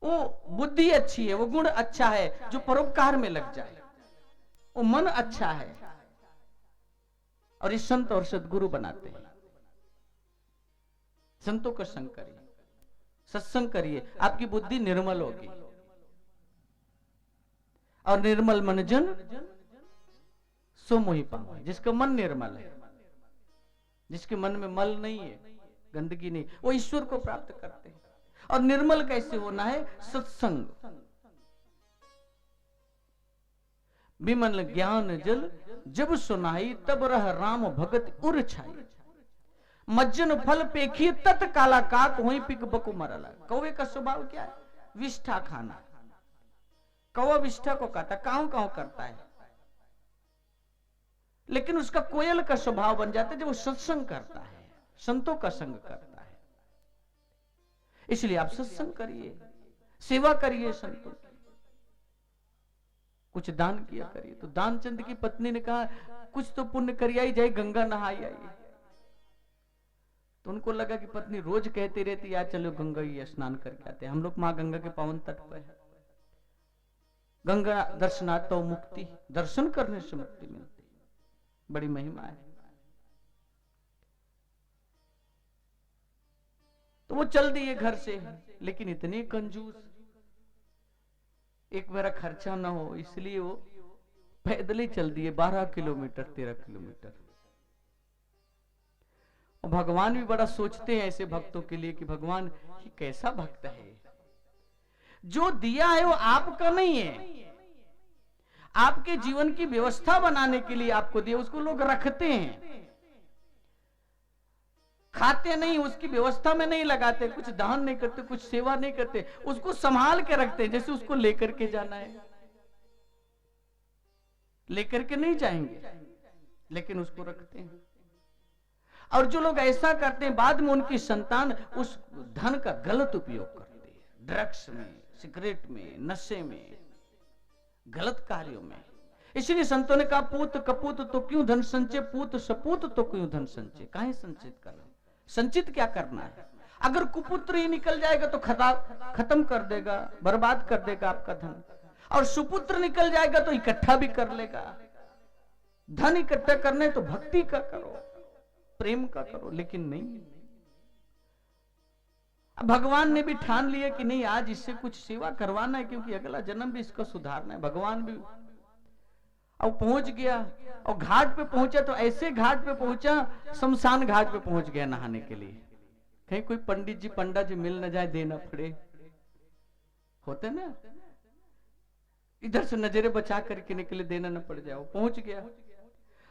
वो बुद्धि अच्छी है, वो गुण अच्छा है जो परोपकार में लग जाए, वो मन अच्छा है। और इस संत और सदगुरु बनाते हैं। संतों का संग करिए, सत्संग करिए, आपकी बुद्धि निर्मल होगी। और निर्मल मन जन सो मोहि पावै। जिसका मन निर्मल है, जिसके मन में मल नहीं है, गंदगी नहीं, वो ईश्वर को प्राप्त करते हैं। और निर्मल कैसे होना है? सत्संग। विमल ज्ञान जल जब सुनाई, तब रह राम भगत उर छाई। मज्जन फल पेखी तत काला काक, वहीं पिक बकु मरला। कौवे का स्वभाव क्या है? विष्ठा खाना। कौवा विष्ठा को खाता, काऊ काऊ करता है, लेकिन उसका कोयल का स्वभाव बन जाता है जब वो सत्संग करता है, संतों का संग करता है। इसलिए आप सत्संग करिए, सेवा करिए संतों की, कुछ दान किया करिए। तो दानचंद की पत्नी ने कहा कुछ तो पुण्य करिए ही जाए, गंगा नहाई आइए। तो उनको लगा कि पत्नी रोज कहती रहती यार चलो गंगा ही स्नान करके आते हैं। हम लोग मां गंगा के पावन तट पर है। गंगा दर्शनात् तो मुक्ति, दर्शन करने से मुक्ति मिलती, बड़ी महिमा है। तो वो चल दिए घर से, लेकिन इतने कंजूस, एक मेरा खर्चा ना हो इसलिए वो पैदल ही चल दिए 12 किलोमीटर 13 किलोमीटर। और भगवान भी बड़ा सोचते हैं ऐसे भक्तों के लिए कि भगवान ये कैसा भक्त है, जो दिया है वो आपका नहीं है, आपके जीवन की व्यवस्था बनाने के लिए आपको दिया, उसको लोग रखते हैं, खाते नहीं, उसकी व्यवस्था में नहीं लगाते, कुछ दान नहीं करते, कुछ सेवा नहीं करते, उसको संभाल के रखते हैं जैसे उसको लेकर के जाना है। लेकर के नहीं जाएंगे, लेकिन उसको रखते हैं। और जो लोग ऐसा करते हैं बाद में उनकी संतान उस धन का गलत उपयोग करती है, ड्रग्स में, सिगरेट में, नशे में, गलत कार्यों में। इसलिए संतों ने कहा पूत कपूत तो क्यों धन संचय, पूत सपूत तो क्यों धन संचय। काहे संचित करना, संचित क्या करना है? अगर कुपुत्र ही निकल जाएगा तो खत्म कर देगा, बर्बाद कर देगा आपका धन, और सुपुत्र निकल जाएगा तो इकट्ठा भी कर लेगा। धन इकट्ठा करने तो भक्ति का करो, प्रेम का करो, लेकिन नहीं। अब भगवान ने भी ठान लिया कि नहीं आज इससे कुछ सेवा करवाना है, क्योंकि अगला जन्म भी इसको सुधारना है। भगवान भी अब पहुंच गया, और घाट पे पहुंचा तो ऐसे घाट पे पहुंचा, शमशान घाट पे पहुंच गया नहाने के लिए। कहीं कोई पंडित जी पंडा जी मिल न जाए, देना पड़े, होते ना, इधर से नजरें बचा करके निकले, देना न पड़ जाए। वो पहुंच गया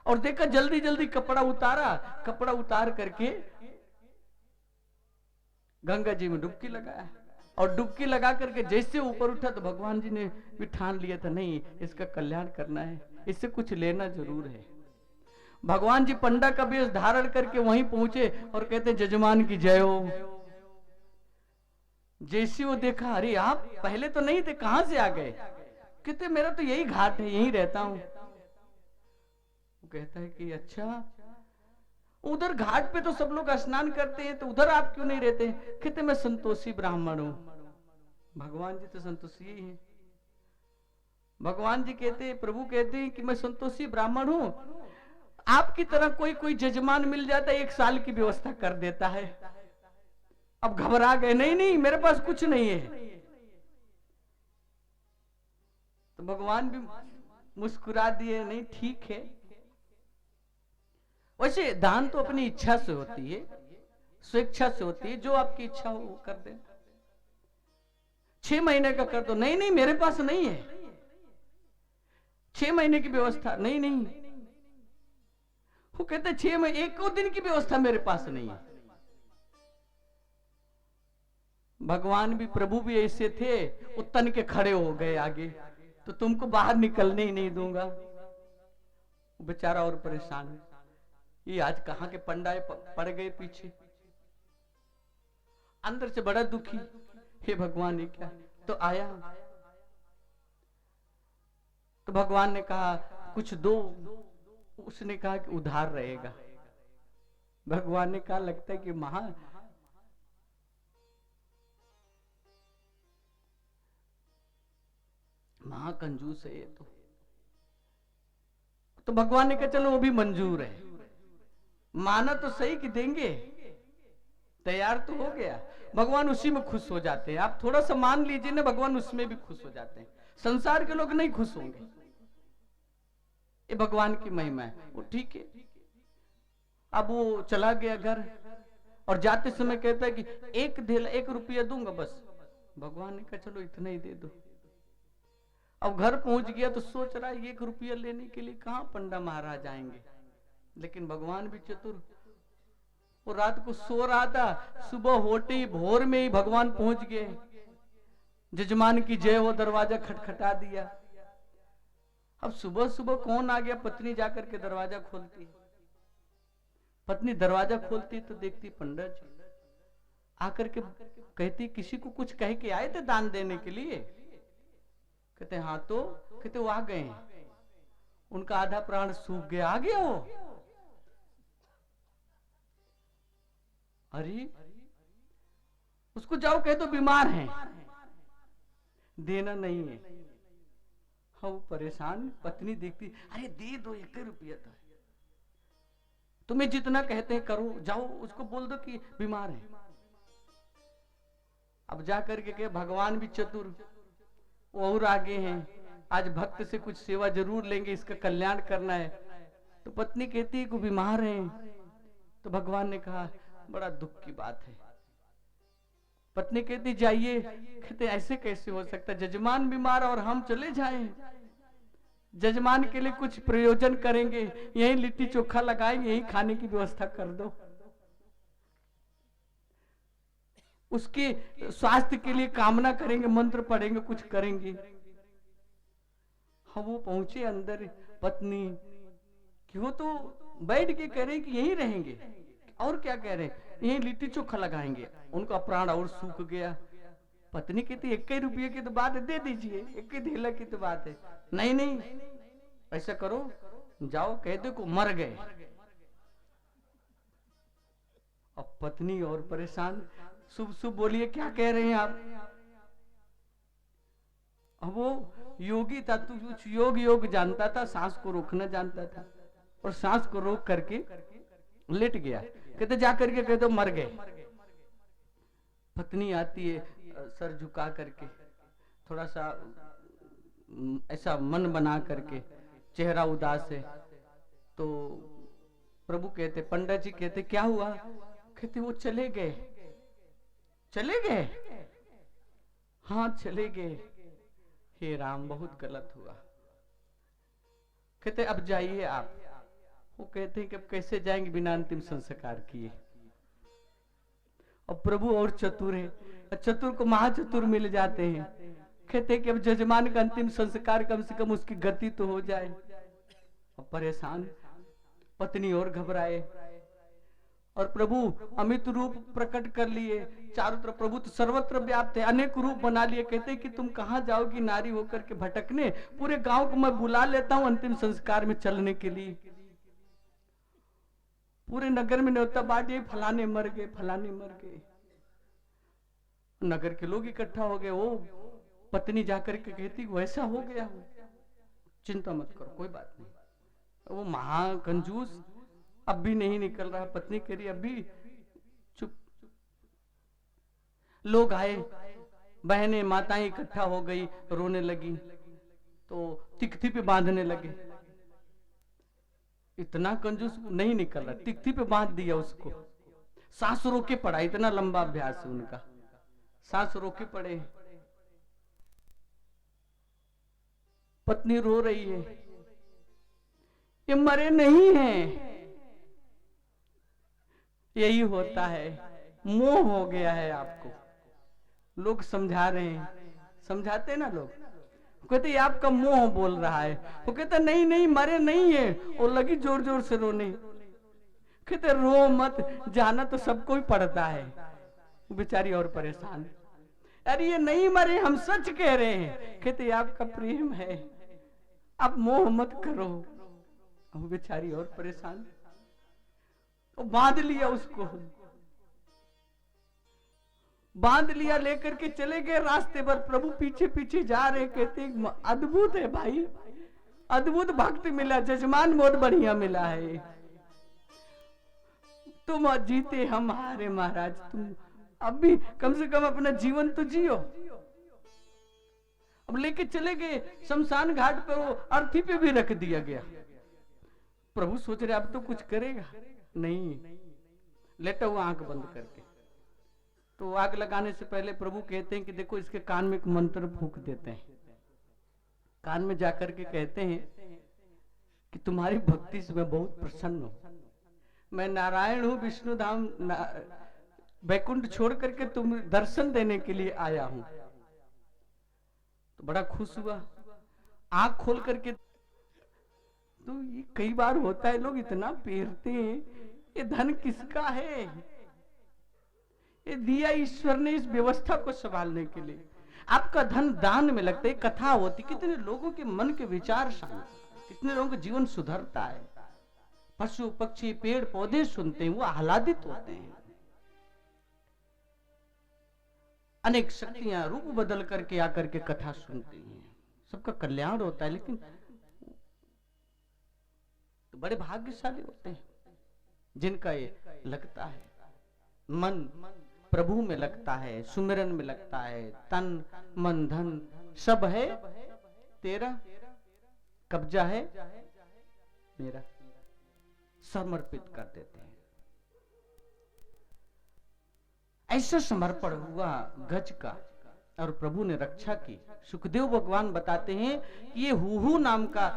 और देखा, जल्दी जल्दी कपड़ा उतारा, कपड़ा उतार करके गंगा जी में डुबकी लगाया, और डुबकी लगा करके जैसे ऊपर उठा तो भगवान जी ने भी ठान लिया था नहीं इसका कल्याण करना है, इससे कुछ लेना जरूर है। भगवान जी पंडा का वेश धारण करके वहीं पहुंचे और कहते जजमान की जय हो। जैसे वो देखा, अरे आप पहले तो नहीं थे, कहां से आ गए? कहते मेरा तो यही घाट है, यहीं रहता हूं। वो कहता है कि अच्छा, उधर घाट पे तो सब लोग स्नान करते हैं, तो उधर आप क्यों नहीं रहते? कहते मैं संतोषी ब्राह्मण हूं। भगवान जी तो संतोषी ही हैं। भगवान जी कहते, प्रभु कहते हैं कि मैं संतोषी ब्राह्मण हूं, आपकी तरह कोई कोई जजमान मिल जाता है, 1 साल की व्यवस्था कर देता है। अब घबरा गए, नहीं नहीं मेरे पास कुछ नहीं है। तो भगवान भी मुस्कुरा दिए, नहीं ठीक है। वैसे दान तो अपनी इच्छा से होती है, स्वेच्छा से होती है, जो आपकी इच्छा हो वो कर दे। 6 महीने का कर दो, नहीं नहीं मेरे पास नहीं है, 6 महीने की व्यवस्था नहीं नहीं। वो कहते 6 महीने, 1 दिन की व्यवस्था मेरे पास नहीं है। भगवान भी, प्रभु भी ऐसे थे, वो तन के खड़े हो गए आगे, तो तुमको बाहर निकलने ही नहीं दूंगा। बेचारा और परेशान है, ये आज कहां के पंडाए पड़ गए पीछे, अंदर से बड़ा दुखी, हे भगवान ये क्या। तो आया तो भगवान ने कहा कुछ दो। उसने कहा कि उधार रहेगा। भगवान ने कहा लगता है कि महाकंजूस है ये तो भगवान ने कहा चलो वो भी मंजूर है। माना तो सही कि देंगे, तैयार तो हो गया। भगवान उसी में खुश हो जाते हैं। आप थोड़ा सा मान लीजिए ना, भगवान उसमें भी खुश हो जाते हैं। संसार के लोग नहीं खुश होंगे। ये भगवान की महिमा है। वो ठीक है। अब वो चला गया घर और जाते समय कहता है कि 1 रुपया दूंगा बस। भगवान ने कहा चलो इतना ही दे दो। अब घर पहुंच गया तो सोच रहा है 1 रुपया लेने के लिए कहां पंडा महाराज आएंगे। लेकिन भगवान भी चतुर, वो रात को सो रहा था, सुबह होते ही भोर में ही भगवान पहुंच गए। जजमान की जय हो, दरवाजा खटखटा दिया। अब सुबह सुबह कौन आ गया? पत्नी जाकर के दरवाजा खोलती। पत्नी दरवाजा खोलती तो देखती पंडित जी। आकर के कहती किसी को कुछ कह के आए थे दान देने के लिए? कहते हाँ। तो कहते वो आ गए हैं। उनका आधा प्राण सूख गया। आ गया वो? अरे उसको जाओ कह दो बीमार हैं, देना नहीं है। हाँ वो परेशान। पत्नी देखती अरे दे दो 1 रुपया तो है, तुम्हें जितना कहते हैं करो, जाओ उसको बोल दो कि बीमार है। अब जाकर के कहे भगवान भी चतुर, वो और आगे हैं। आज भक्त से कुछ सेवा जरूर लेंगे, इसका कल्याण करना है। तो पत्नी कहती है कि बीमार है। तो भगवान ने कहा बड़ा दुख की बात है। पत्नी कहती जाइए। कहते ऐसे कैसे हो सकता, जजमान बीमार और हम चले जाएं? जजमान के लिए कुछ प्रयोजन करेंगे, यही लिट्टी चोखा लगाएंगे, यही खाने की व्यवस्था कर दो। उसके स्वास्थ्य के लिए कामना करेंगे, मंत्र पढ़ेंगे, कुछ करेंगे। हम वो पहुंचे अंदर। पत्नी क्यों तो बैठ के कह रहे कि यहीं रहेंगे, और क्या कह रहे हैं, यहीं लिट्टी चोखा लगाएंगे। उनका प्राण और सूख गया। पत्नी कहती 1 रुपये की तो बात है, दे दीजिए, 1 ढेला की तो बात है। नहीं नहीं ऐसा करो, जाओ कह दो को मर गए। अब पत्नी और परेशान। शुभ शुभ बोलिए क्या कह रहे हैं आप? अब वो योगी था, तू कुछ योग जानता था, सांस को रोकना जानता था, और सांस को रोक करके लेट गया। कहते जाकर के कहते मर गए। पत्नी आती है सर झुका करके, थोड़ा सा ऐसा मन बना करके, चेहरा उदास है। तो प्रभु कहते, पंडित जी कहते क्या हुआ? कहते वो चले गए। चले गए? हाँ चले गए। हे राम बहुत गलत हुआ। कहते अब जाइए आप। वो कहते हैं कि अब कैसे जाएंगे बिना अंतिम संस्कार किए। और प्रभु और चतुर है, चतुर को महाचतुर मिल जाते हैं। कहते हैं कि अब जजमान का अंतिम संस्कार कम से कम उसकी गति तो हो जाए। और परेशान पत्नी और घबराए। और प्रभु अमित रूप प्रकट कर लिए। चारों तरफ प्रभु तो सर्वत्र व्याप्त है, अनेक रूप बना लिए। कहते कि तुम कहां जाओगी नारी होकर के भटकने? पूरे गांव को मैं बुला लेता हूं अंतिम संस्कार में चलने के लिए। पूरे नगर में न्योता बांटिए, फलाने मर गए, फलाने मर गए। नगर के लोग इकट्ठा हो गए। वो पत्नी जाकर के कहती वैसा हो गया हो, चिंता मत करो, कोई बात नहीं। वो महाकंजूस अब भी नहीं निकल रहा। पत्नी कह रही अभी चुप। लोग आए, बहनें माताएं इकट्ठा हो गई, रोने लगी। तो तिकथी पे बांधने लगे। इतना कंजूस नहीं निकल रहा, तिकथी पे बांध दिया उसको। सांस रोके पड़ा, इतना लंबा अभ्यास है उनका, सांस रोके पड़े। पत्नी रो रही है, ये मरे नहीं हैं। यही होता है, मोह हो गया है आपको। लोग समझा रहे हैं, समझाते ना लोग, कहते आपका मोह बोल रहा है। वो कहते नहीं नहीं मरे नहीं है। और लगी जोर जोर से रोने। कहते रो मत, जाना तो सबको ही पड़ता है। बेचारी और परेशान, अरे ये नहीं मरे, हम सच कह रहे हैं। कहते आपका प्रेम है, आप मोह मत करो। अब बेचारी और परेशान, तो बांध लिया उसको, बांध लिया, लेकर के चले गए। रास्ते पर प्रभु पीछे पीछे जा रहे, कहते अद्भुत है भाई, अद्भुत भक्त मिला, जजमान बहुत बढ़िया मिला है। तुम जीते हम हारे महाराज, तुम अब भी कम से कम अपना जीवन तो जियो। अब लेके चले गए शमशान घाट पर, वो अर्थी पे भी रख दिया गया। प्रभु सोच रहे अब तो कुछ करेगा नहीं, लेटा हुआ आंख बंद करके। तो आग लगाने से पहले प्रभु कहते हैं कि देखो इसके कान में एक मंत्र फूंक देते हैं। कान में जाकर के कहते हैं कि तुम्हारी भक्ति से मैं बहुत प्रसन्न हूं, मैं नारायण हूं, विष्णु धाम वैकुंठ छोड़ करके तुम दर्शन देने के लिए आया हूं। तो बड़ा खुश हुआ, आंख खोल करके। तो ये कई बार होता है, लोग इतना पेरते हैं, ये धन किसका है? ये दिया ईश्वर ने इस व्यवस्था को संभालने के लिए। आपका धन दान में लगता है, कथा होती, कितने लोगों के मन के विचार शांत, कितने लोगों का जीवन सुधरता है। पशु पक्षी पेड़ पौधे सुनते हैं, वो आह्लादित होते हैं। अनेक शक्तियां रूप बदल करके आकर के कथा सुनती हैं, सबका कल्याण होता है। लेकिन तो बड़े भाग्यशाली होते हैं जिनका ये लगता है, मन प्रभु में लगता है, सुमिरन में लगता है, तन मन धन सब है तेरा, कब्जा है मेरा, समर्पित कर देते हैं। ऐसा समर्पण हुआ गज का, और प्रभु ने रक्षा की। सुखदेव भगवान बताते हैं कि ये हुहू नाम का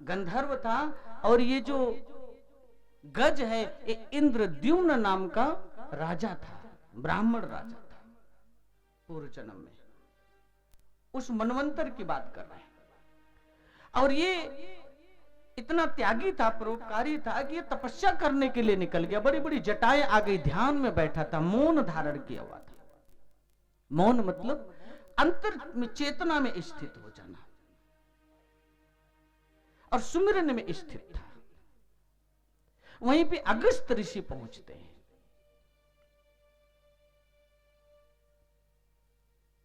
गंधर्व था, और ये जो गज है ये इंद्रद्युम्न नाम का राजा था, ब्राह्मण राजा था पूर्व जन्म में। उस मनवंतर की बात कर रहे हैं। और ये इतना त्यागी था, परोपकारी था कि ये तपस्या करने के लिए निकल गया। बड़ी बड़ी जटाएं आ गई, ध्यान में बैठा था, मौन धारण किया हुआ था। मौन मतलब अंतर में चेतना में स्थित हो जाना, और सुमिरन में स्थित था। वहीं पे अगस्त ऋषि पहुंचते हैं।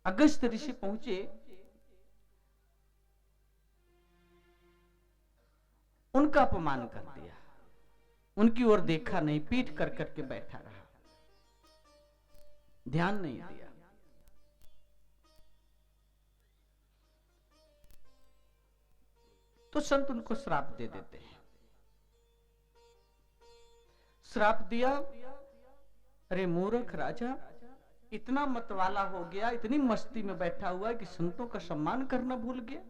अगस्त ऋषि पहुंचे, उनका अपमान कर दिया, उनकी ओर देखा नहीं, पीठ कर करके बैठा रहा, ध्यान नहीं दिया। तो संत उनको श्राप दे देते हैं। श्राप दिया, अरे मूर्ख राजा, इतना मतवाला हो गया, इतनी मस्ती में बैठा हुआ है कि संतों का सम्मान करना भूल गया।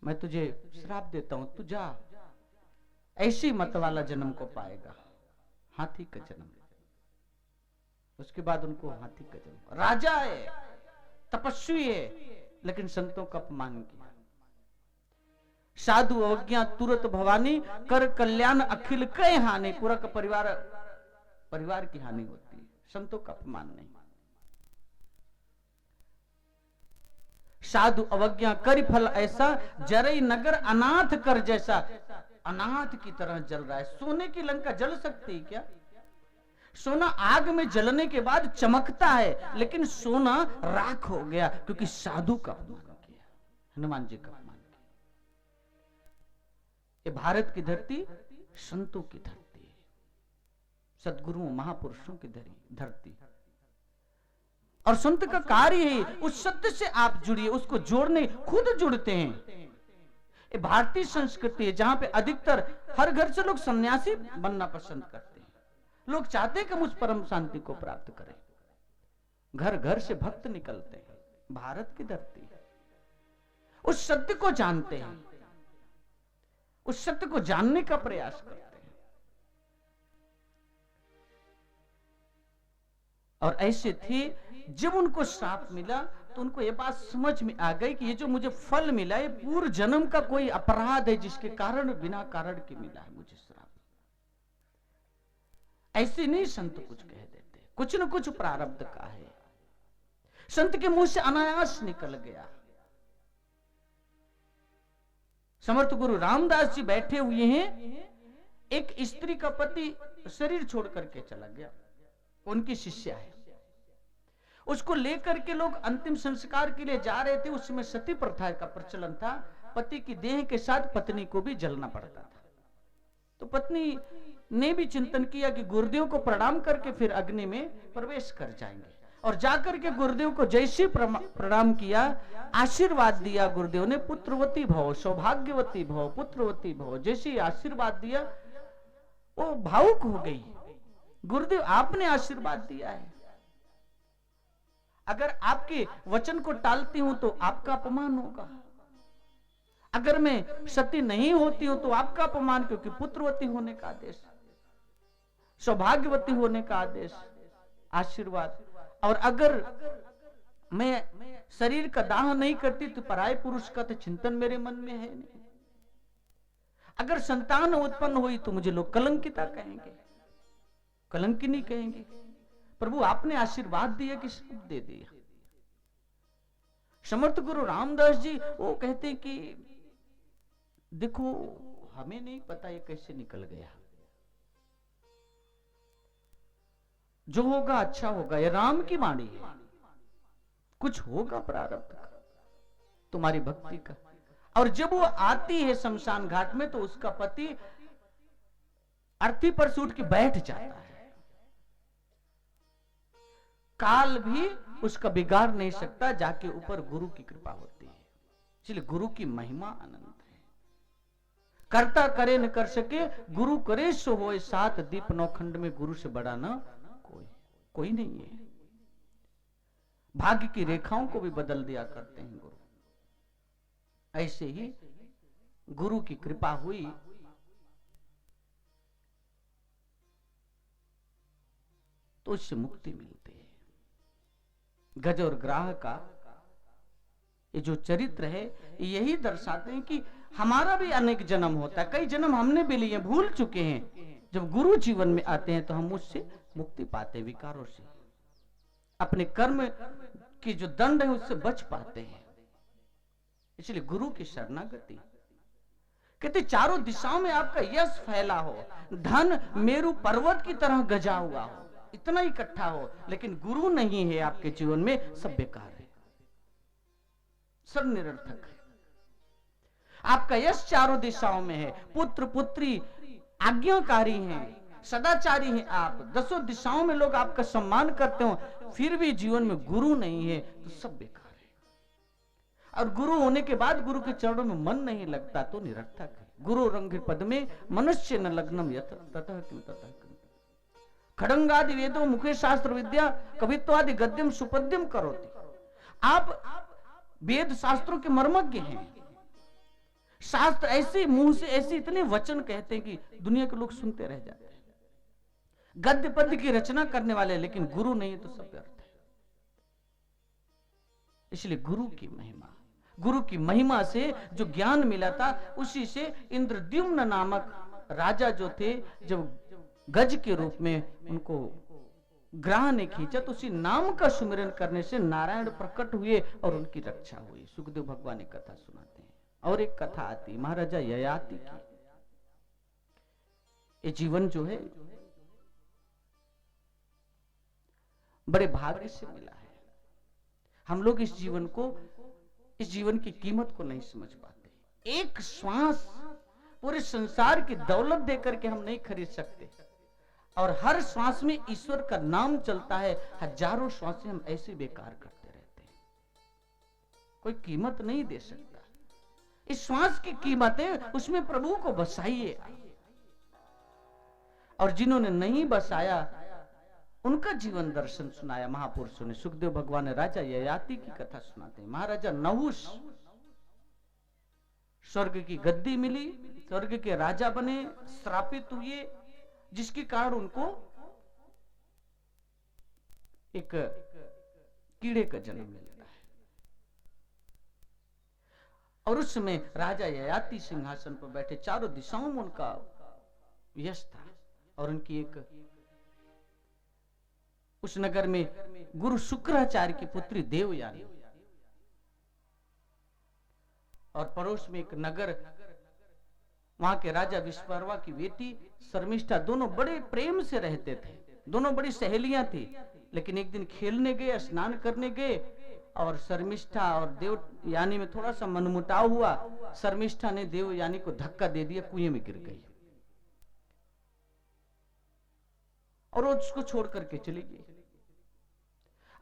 मैं तुझे श्राप देता हूं, तू जा, ऐसी मतवाला जन्म को पाएगा, हाथी का जन्म। उसके बाद उनको हाथी का जन्म। राजा है, तपस्वी है, लेकिन संतों का अपमान किया। साधु अवज्ञा तुरत भवानी, कर कल्याण अखिल कई हानि। पूरा का परिवार की हानि होती है, संतों का अपमान नहीं। साधु अवज्ञा कर फल ऐसा, जरई नगर अनाथ कर जैसा। अनाथ की तरह जल रहा है। सोने की लंका जल सकती है क्या? सोना आग में जलने के बाद चमकता है, लेकिन सोना राख हो गया क्योंकि साधु का अपमान किया, हनुमान जी का अपमान किया। ये भारत की धरती संतों की धरती है, सद्गुरुओं महापुरुषों की धरती। और संत का कार्य है उस सत्य से आप जुड़िए, उसको जोड़ने खुद जुड़ते हैं। ये भारतीय संस्कृति है जहां पे अधिकतर हर घर से लोग सन्यासी बनना पसंद करते हैं। लोग चाहते हैं कि हम उस परम शांति को प्राप्त करें। घर घर से भक्त निकलते हैं। भारत की धरती है, उस सत्य को जानते हैं, उस सत्य को जानने का प्रयास करते हैं। और ऐसे थे, जब उनको श्राप मिला तो उनको ये बात समझ में आ गई कि ये जो मुझे फल मिला है पूर्व जन्म का कोई अपराध है, जिसके कारण बिना कारण के मिला है मुझे श्राप। ऐसे नहीं संत कुछ कह देते, कुछ न कुछ प्रारब्ध का है। संत के मुंह से अनायास निकल गया। समर्थ गुरु रामदास जी बैठे हुए हैं, एक स्त्री का पति शरीर छोड़ करके चला गया, उनकी शिष्या है, उसको लेकर के लोग अंतिम संस्कार के लिए जा रहे थे। उस समय सती प्रथा का प्रचलन था, पति की देह के साथ पत्नी को भी जलना पड़ता था। तो पत्नी ने भी चिंतन किया कि गुरुदेव को प्रणाम करके फिर अग्नि में प्रवेश कर जाएंगे, और जाकर के गुरुदेव को जैसे प्रणाम किया, आशीर्वाद दिया गुरुदेव ने, पुत्रवती भव, सौभाग्यवती भव, पुत्रवती भव, जैसे आशीर्वाद दिया वो भावुक हो गई। गुरुदेव आपने आशीर्वाद दिया है, अगर आपके वचन को टालती हूं तो आपका अपमान होगा, अगर मैं सती नहीं होती हूं तो आपका अपमान, क्योंकि पुत्रवती होने का आदेश, सौभाग्यवती होने का आदेश, आशीर्वाद। और अगर मैं शरीर का दाह नहीं करती तो पराये पुरुष का तो चिंतन मेरे मन में है नहीं। अगर संतान उत्पन्न हुई तो मुझे लोग कलंकिता कहेंगे, कलंकिनी कहेंगे। प्रभु आपने आशीर्वाद दिया कि सब दे दिया। समर्थ गुरु रामदास जी वो कहते हैं कि देखो हमें नहीं पता ये कैसे निकल गया, जो होगा अच्छा होगा, ये राम की वाणी है, कुछ होगा प्रारब्ध का, तुम्हारी भक्ति का। और जब वो आती है शमशान घाट में तो उसका पति अर्थी पर सूट के बैठ जाता है, काल भी उसका बिगाड़ नहीं सकता, जाके ऊपर गुरु की कृपा होती है। इसलिए गुरु की महिमा अनंत है। कर्ता करे न कर सके, गुरु करे सो होए सात, दीप नौखंड में गुरु से बड़ा न कोई नहीं है। भाग्य की रेखाओं को भी बदल दिया करते हैं गुरु। ऐसे ही गुरु की कृपा हुई तो उससे मुक्ति मिलती है। गज और ग्राह का ये जो चरित्र है यही दर्शाते हैं कि हमारा भी अनेक जन्म होता है, कई जन्म हमने भी लिए, भूल चुके हैं। जब गुरु जीवन में आते हैं तो हम उससे मुक्ति पाते, विकारों से, अपने कर्म की जो दंड है उससे बच पाते हैं। इसलिए गुरु की शरणागति। कहते चारों दिशाओं में आपका यश फैला हो, धन मेरु पर्वत की तरह गजा हुआ हो, इतना इकट्ठा हो, लेकिन गुरु नहीं है आपके जीवन में, सब बेकार है, सब निरर्थक है। आपका यश चारों दिशाओं में है, पुत्र पुत्री आज्ञाकारी हैं, सदाचारी हैं आप, दसों दिशाओं में लोग आपका सम्मान करते हो, फिर भी जीवन में गुरु नहीं है तो सब बेकार है। और गुरु होने के बाद गुरु के चरणों में मन नहीं लगता तो निरर्थक है। गुरु रंग पद में मनुष्य न लग्नम यत ततः किम ततः किम। खड़ंगादि वेदों मुखे शास्त्र विद्या कवित्वादि गद्यम सुपद्यम करोति। आप वेद शास्त्रों के मर्मज्ञ हैं, शास्त्र ऐसे मुंह से ऐसे इतने वचन कहते हैं कि दुनिया के लोग सुनते रह जाते हैं। गद्य पद्य की रचना करने वाले, लेकिन गुरु नहीं तो सब व्यर्थ है। इसलिए गुरु की महिमा, गुरु की महिमा से जो ज्ञान मिला था उसी से इंद्रद्युम्न नामक राजा जो थे, जब गज के रूप में उनको ग्राह ने खींचा तो उसी नाम का सुमिरन करने से नारायण प्रकट हुए और उनकी रक्षा हुई। सुखदेव भगवान एक कथा सुनाते हैं। और एक कथा आती महाराजा ययाति की। ये जीवन जो है बड़े भाग्य से मिला है। हम लोग इस जीवन की कीमत को नहीं समझ पाते। एक श्वास पूरे संसार की दौलत देकर के हम नहीं खरीद सकते, और हर श्वास में ईश्वर का नाम चलता है। हजारों श्वासें हम ऐसे बेकार करते रहते हैं, कोई कीमत नहीं दे सकता। इस श्वास की कीमत है, उसमें प्रभु को बसाइए। और जिन्होंने नहीं बसाया उनका जीवन दर्शन सुनाया महापुरुषों ने। सुखदेव भगवान राजा ययाति की कथा सुनाते हैं। महाराजा नहुष स्वर्ग की गद्दी मिली, स्वर्ग के राजा बने, श्रापित हुए, जिसके कारण उनको एक कीड़े का जन्म मिलता है। और उस समय राजा ययाति सिंहासन पर बैठे, चारों दिशाओं में उनका यश था। और उनकी एक उस नगर में गुरु शुक्राचार्य की पुत्री देवयानी, और पड़ोस में एक नगर वहां के राजा विश्वकर्मा की बेटी शर्मिष्ठा दोनों बड़े प्रेम से रहते थे, दोनों बड़ी सहेलियां थी। लेकिन एक दिन खेलने गए, स्नान करने गए और शर्मिष्ठा और देवयानी में थोड़ा सा मनमुटाव हुआ। शर्मिष्ठा ने देवयानी को धक्का दे दिया, कुएं में गिर गई और उसको छोड़ करके चली गई।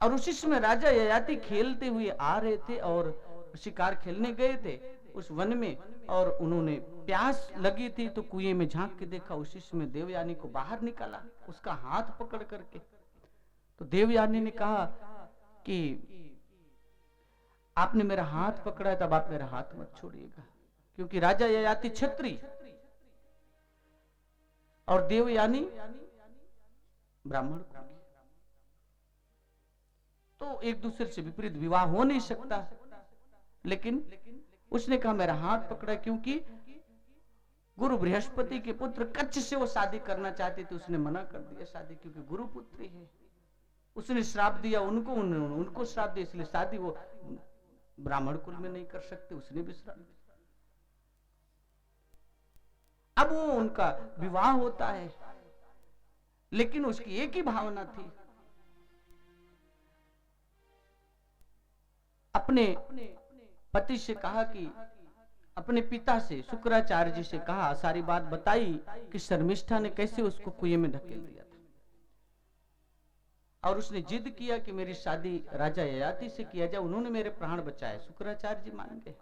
और उसी समय राजा ययाति खेलते हुए आ रहे थे और शिकार खेलने गए थे उस वन में, और उन्होंने प्यास लगी थी तो कुएं में झांक के देखा। उसी समय देवयानी को बाहर निकाला, उसका हाथ पकड़ करके। तो देवयानी ने कहा कि आपने मेरा हाथ पकड़ा है, तब आप मेरा हाथ मत छोड़िएगा, क्योंकि राजा ययाति क्षत्रिय और देवयानी ब्राह्मण को, तो एक दूसरे से विपरीत विवाह हो नहीं सकता। लेकिन उसने कहा मेरा हाथ पकड़ा, क्योंकि गुरु बृहस्पति के पुत्र कच्छ से वो शादी करना चाहती थी। उसने मना कर दिया शादी, क्योंकि गुरु पुत्री है। उसने श्राप दिया उनको, उनको श्राप दिया, इसलिए शादी वो ब्राह्मण कुल में नहीं कर सकते। उसने भी श्राप दिया। अब वो उनका विवाह होता है, लेकिन उसकी एक ही भावना थी, अपने पति से कहा कि अपने पिता से शुक्राचार्य जी से कहा, सारी बात बताई कि शर्मिष्ठा ने कैसे उसको कुएं में धकेल दिया था। और उसने जिद किया कि मेरी शादी राजा ययाति से किया जाए, उन्होंने मेरे प्राण बचाए। शुक्राचार्य जी मान गए।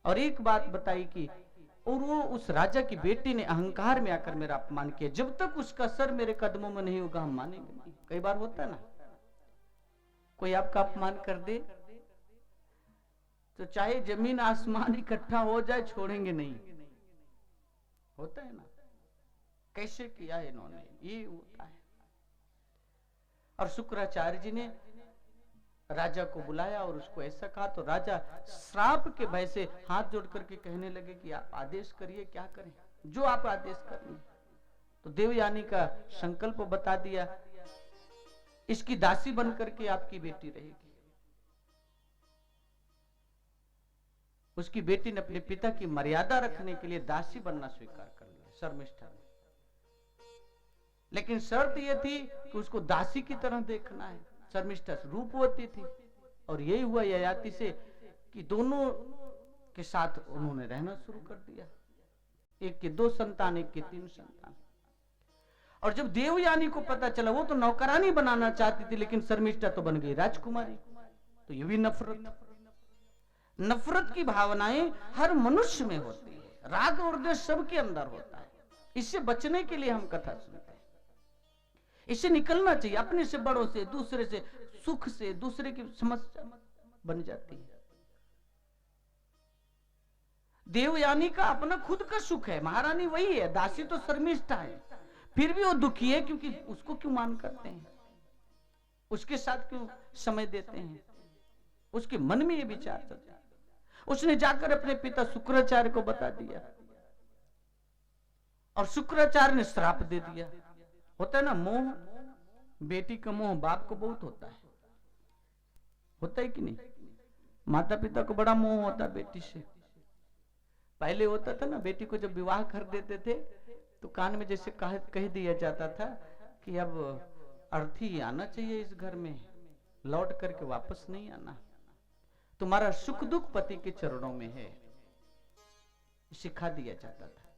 और एक बात बताई कि और वो उस राजा की बेटी ने अहंकार में आकर मेरा अपमान किया, जब तक उसका सर मेरे कदमों में नहीं होगा हम मानेंगे नहीं। कई बार होता है ना, कोई आपका अपमान कर दे तो चाहे जमीन आसमान इकट्ठा हो जाए छोड़ेंगे नहीं। होता है ना, कैसे किया है इन्होंने, ये होता है। और शुक्राचार्य जी ने राजा को बुलाया और उसको ऐसा कहा, तो राजा श्राप के भय से हाथ जोड़ करके कहने लगे कि आप आदेश करिए, क्या करें, जो आप आदेश करें। तो देवयानी का संकल्प बता दिया, इसकी दासी बन करके आपकी बेटी रहेगी। उसकी बेटी ने अपने पिता की मर्यादा रखने के लिए दासी बनना स्वीकार कर लिया शर्मिष्ठा ने। लेकिन शर्त यह थी कि उसको दासी की तरह देखना है। शर्मिष्ठा रूपवती थी और यही हुआ ययाति से कि दोनों के साथ उन्होंने रहना शुरू कर दिया। एक के 2 संतान, एक के 3 संतान। और जब देवयानी को पता चला, वो तो नौकरानी बनाना चाहती थी, लेकिन शर्मिष्ठा तो बन गई राजकुमारी। तो ये भी नफरत की भावनाएं हर मनुष्य में होती है, राग और द्वेष सबके अंदर होता है। इससे बचने के लिए हम कथा सुनते हैं, इससे निकलना चाहिए। अपने से बड़ों से, दूसरे से, सुख से दूसरे की समस्या बन जाती है। देवयानी का अपना खुद का सुख है, महारानी वही है, दासी तो शर्मिष्ठा है, फिर भी वो दुखी है, क्योंकि उसको क्यों मान करते हैं, उसके साथ क्यों समय देते हैं। उसके मन में ये विचार चलता है। उसने जाकर अपने पिता शुक्राचार्य को बता दिया और शुक्राचार्य ने श्राप दे दिया। होता है ना मोह, बेटी का मोह बाप को बहुत होता है कि नहीं। माता पिता को बड़ा मोह होता है बेटी से। पहले होता था ना, बेटी को जब विवाह कर देते थे तो कान में जैसे कह दिया जाता था कि अब अर्थी आना चाहिए इस घर में, लौट करके वापस नहीं आना, तुम्हारा सुख दुख पति के चरणों में है, सिखा दिया जाता था।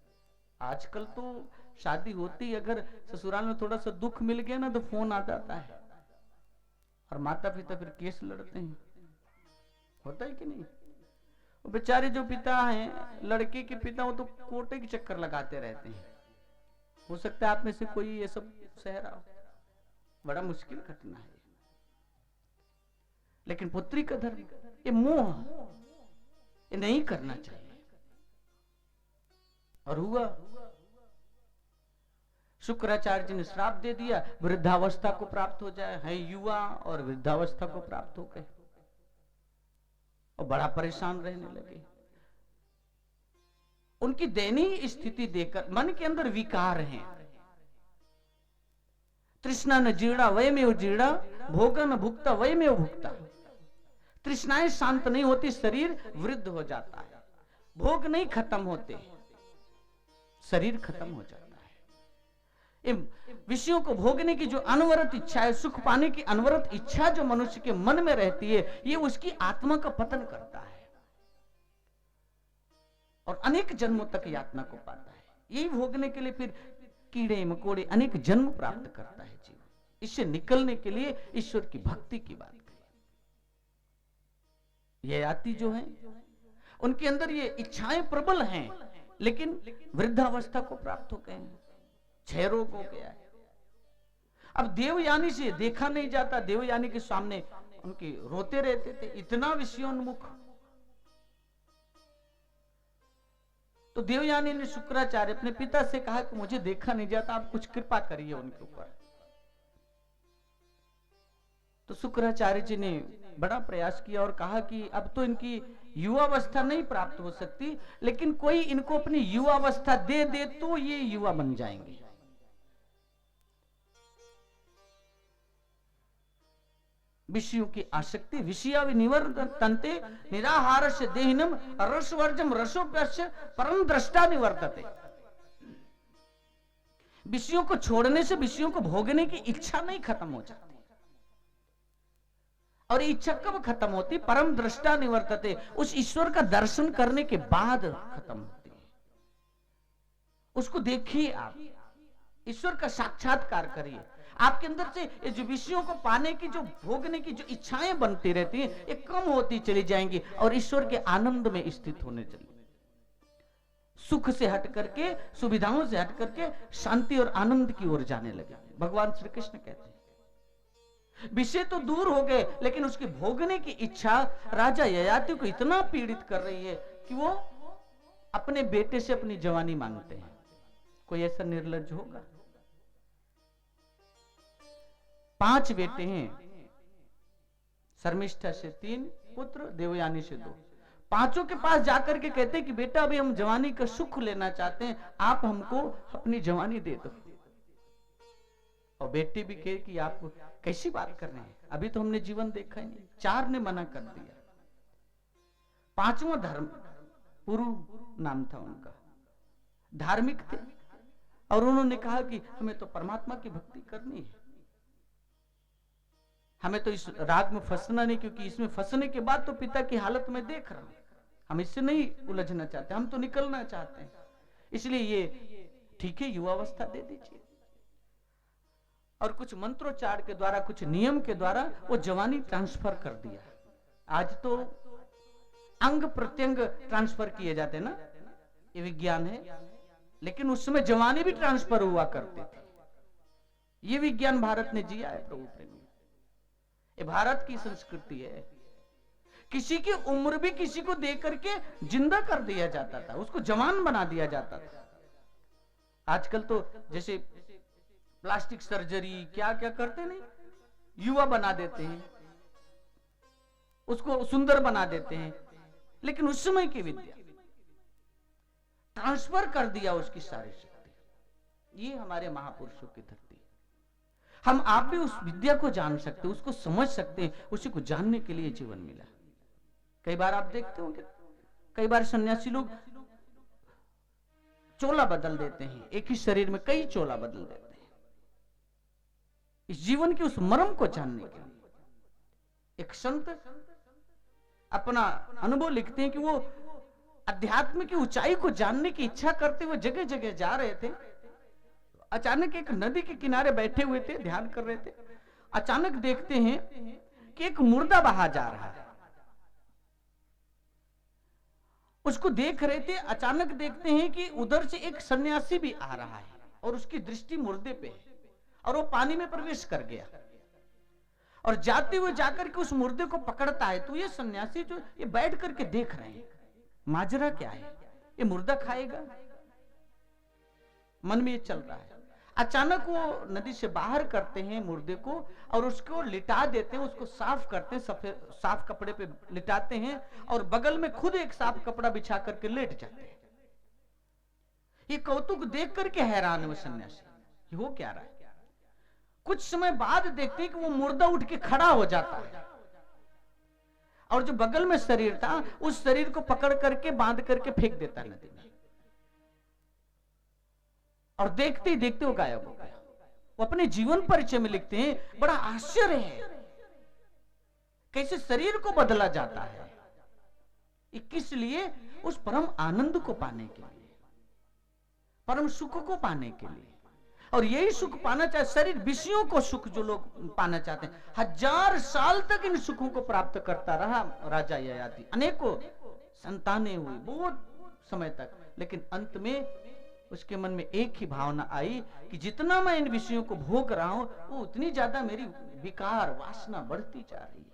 आजकल तो शादी होती, अगर ससुराल में थोड़ा सा दुख मिल गया ना तो फोन आ जाता है और माता पिता फिर केस लड़ते हैं। होता है कि नहीं। वो बेचारे जो पिता हैं, लड़के के पिता, वो तो कोर्ट के चक्कर लगाते रहते हैं। हो सकता है आप में से कोई ये सब सह रहा हो, बड़ा मुश्किल घटना है। लेकिन पुत्री का धर्म, ये मोह, ये नहीं करना चाहिए। और हुआ, शुक्राचार्य जी ने श्राप दे दिया, वृद्धावस्था को प्राप्त हो जाए। है युवा और वृद्धावस्था को प्राप्त हो गए और बड़ा परेशान रहने लगे। उनकी दयनीय स्थिति देखकर मन के अंदर विकार हैं। तृष्णा न जीर्णा वयमेव जीर्णा, भोगा न भुक्ता वयमेव भुक्ता। तृष्णाएं शांत नहीं होती, शरीर वृद्ध हो जाता है। भोग नहीं खत्म होते, शरीर खत्म हो जाता है। इन विषयों को भोगने की जो अनवरत इच्छा है, सुख पाने की अनवरत इच्छा जो मनुष्य के मन में रहती है, ये उसकी आत्मा का पतन करता है और अनेक जन्मों तक यातना को पाता है। यही भोगने के लिए फिर कीड़े मकोड़े अनेक जन्म प्राप्त करता है जीवन। इससे निकलने के लिए ईश्वर की भक्ति की बात कही। ये याति जो है उनके अंदर ये इच्छाएं प्रबल हैं, लेकिन वृद्धावस्था को प्राप्त हो गए हैं, क्षय रोग हो गया है। अब देवयानी से देखा नहीं जाता, देवयानी के सामने उनके रोते रहते थे, इतना विषयोन्मुख। तो देवयानी ने शुक्राचार्य अपने पिता से कहा कि मुझे देखा नहीं जाता, आप कुछ कृपा करिए उनके ऊपर। तो शुक्राचार्य जी ने बड़ा प्रयास किया और कहा कि अब तो इनकी युवावस्था नहीं प्राप्त हो सकती, लेकिन कोई इनको अपनी युवावस्था दे दे तो ये युवा बन जाएंगे। विषयों की आसक्ति विषया निवर्तन्ते निराहारस्य देहिनम रसवर्जम रसोप्यस्य परम दृष्टा निवर्तते। विषयों को छोड़ने से विषयों को भोगने की इच्छा नहीं खत्म हो जाती, और इच्छा कब खत्म होती? परम दृष्टा निवर्तते, उस ईश्वर का दर्शन करने के बाद खत्म होती है। उसको देखिए, आप ईश्वर का साक्षात्कार करिए। आपके अंदर से ये जो विषयों को पाने की, जो भोगने की जो इच्छाएं बनती रहती हैं, ये कम होती चली जाएंगी और ईश्वर के आनंद में स्थित होने चली, सुख से हट करके, सुविधाओं से हट करके शांति और आनंद की ओर जाने लगे। भगवान श्री कृष्ण कहते हैं विषय तो दूर हो गए, लेकिन उसकी भोगने की इच्छा राजा ययाति को इतना पीड़ित कर रही है कि वो अपने बेटे से अपनी जवानी मांगते हैं। कोई ऐसा निर्लज्ज होगा? 5 बेटे हैं, शर्मिष्ठा से 3 पुत्र, देवयानी से 2। पांचों के पास जाकर के कहते हैं कि बेटा अभी हम जवानी का सुख लेना चाहते हैं, आप हमको अपनी जवानी दे दो। और बेटे भी कहे कि आप कैसी बात कर रहे हैं, अभी तो हमने जीवन देखा ही नहीं। 4 ने मना कर दिया। 5वां धर्म पुरु नाम था उनका, धार्मिक थे, और उन्होंने कहा कि हमें तो परमात्मा की भक्ति करनी है, हमें तो इस राग में फंसना नहीं, क्योंकि इसमें फंसने के बाद तो पिता की हालत में देख रहा हूं, हम इससे नहीं उलझना चाहते, हम तो निकलना चाहते हैं। इसलिए ये ठीक है, युवावस्था दे दीजिए। और कुछ मंत्रोच्चार के द्वारा, कुछ नियम के द्वारा वो जवानी ट्रांसफर कर दिया। आज तो अंग प्रत्यंग ट्रांसफर किए जाते ना, ये विज्ञान है, लेकिन उस समय जवानी भी ट्रांसफर हुआ करते थे। ये विज्ञान भारत ने जिया है प्रभु प्रेमी, ये भारत की संस्कृति है। किसी की उम्र भी किसी को दे करके जिंदा कर दिया जाता था, उसको जवान बना दिया जाता था। आजकल तो जैसे प्लास्टिक सर्जरी क्या क्या करते नहीं, युवा बना देते हैं, उसको सुंदर बना देते हैं, लेकिन उस समय की विद्या ट्रांसफर कर दिया उसकी सारी शक्ति। ये हमारे महापुरुषों की धरती है। हम आप भी उस विद्या को जान सकते, उसको समझ सकते हैं, उसी को जानने के लिए जीवन मिला। कई बार आप देखते होंगे, कई बार सन्यासी लोग चोला बदल देते हैं, एक ही शरीर में कई चोला बदल देते हैं, इस जीवन के उस मर्म को जानने के लिए। एक संत अपना अनुभव लिखते हैं कि वो अध्यात्म की ऊंचाई को जानने की इच्छा करते हुए जगह जगह जा रहे थे। अचानक एक नदी के किनारे बैठे हुए थे, ध्यान कर रहे थे। अचानक देखते हैं कि एक मुर्दा बहा जा रहा है। उसको देख रहे थे, अचानक देखते हैं कि उधर से एक सन्यासी भी आ रहा है और उसकी दृष्टि मुर्दे पे है, और वो पानी में प्रवेश कर गया और जाते हुए जाकर के उस मुर्दे को पकड़ता है। तो ये सन्यासी जो ये बैठ करके देख रहे हैं, माजरा क्या है, ये मुर्दा खाएगा, मन में ये चल रहा है। अचानक वो नदी से बाहर करते हैं मुर्दे को और उसको लिटा देते हैं, उसको साफ करते हैं, सफेद साफ कपड़े पे लिटाते हैं और बगल में खुद एक साफ कपड़ा बिछा करके लेट जाते हैं। ये कौतुक देख करके हैरान है वो सन्यासी, ये हो क्या रहा है। कुछ समय बाद देखते हैं कि वो मुर्दा उठ के खड़ा हो जाता है और जो बगल में शरीर था उस शरीर को पकड़ करके बांध करके फेंक देता नदी में, और देखते ही देखते वो गायब हो गया। वो अपने जीवन परिचय में लिखते हैं, बड़ा आश्चर्य है कैसे शरीर को बदला जाता है, किस लिए? उस परम आनंद को पाने के लिए, परम सुख को पाने के लिए। और यही सुख पाना चाहे शरीर, विषयों को सुख जो लोग पाना चाहते हैं, 1000 साल तक इन सुखों को प्राप्त करता रहा राजा ययाति, अनेकों संतानें हुई बहुत समय तक, लेकिन अंत में उसके मन में एक ही भावना आई कि जितना मैं इन विषयों को भोग रहा हूं वो उतनी ज्यादा मेरी विकार वासना बढ़ती जा रही है।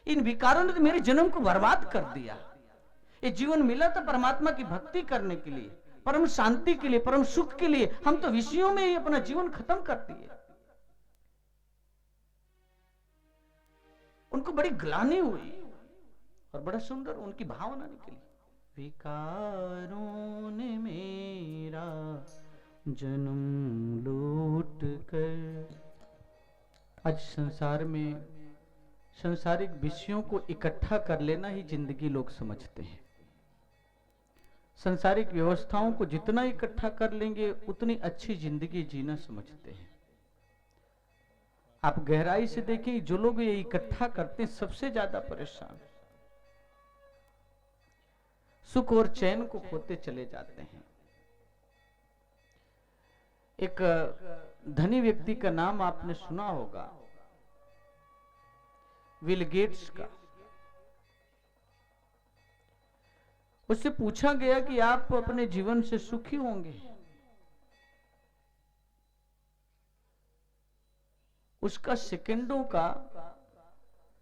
इन विकारों ने तो मेरे जन्म को बर्बाद कर दिया। ये जीवन मिला था परमात्मा की भक्ति करने के लिए, परम शांति के लिए, परम सुख के लिए, हम तो विषयों में ही अपना जीवन खत्म कर दिए। उनको बड़ी ग्लानि हुई और बड़ा सुंदर उनकी भावना निकली, विकारों ने मेरा जन्म लूट कर। आज संसार में सांसारिक विषयों को इकट्ठा कर लेना ही जिंदगी लोग समझते हैं। सांसारिक व्यवस्थाओं को जितना इकट्ठा कर लेंगे उतनी अच्छी जिंदगी जीना समझते हैं। आप गहराई से देखें, जो लोग ये इकट्ठा करते हैं सबसे ज्यादा परेशान, सुख और चैन को खोते चले जाते हैं। एक धनी व्यक्ति का नाम आपने सुना होगा, बिल गेट्स का। उससे पूछा गया कि आप अपने जीवन से सुखी होंगे? उसका सेकंडों का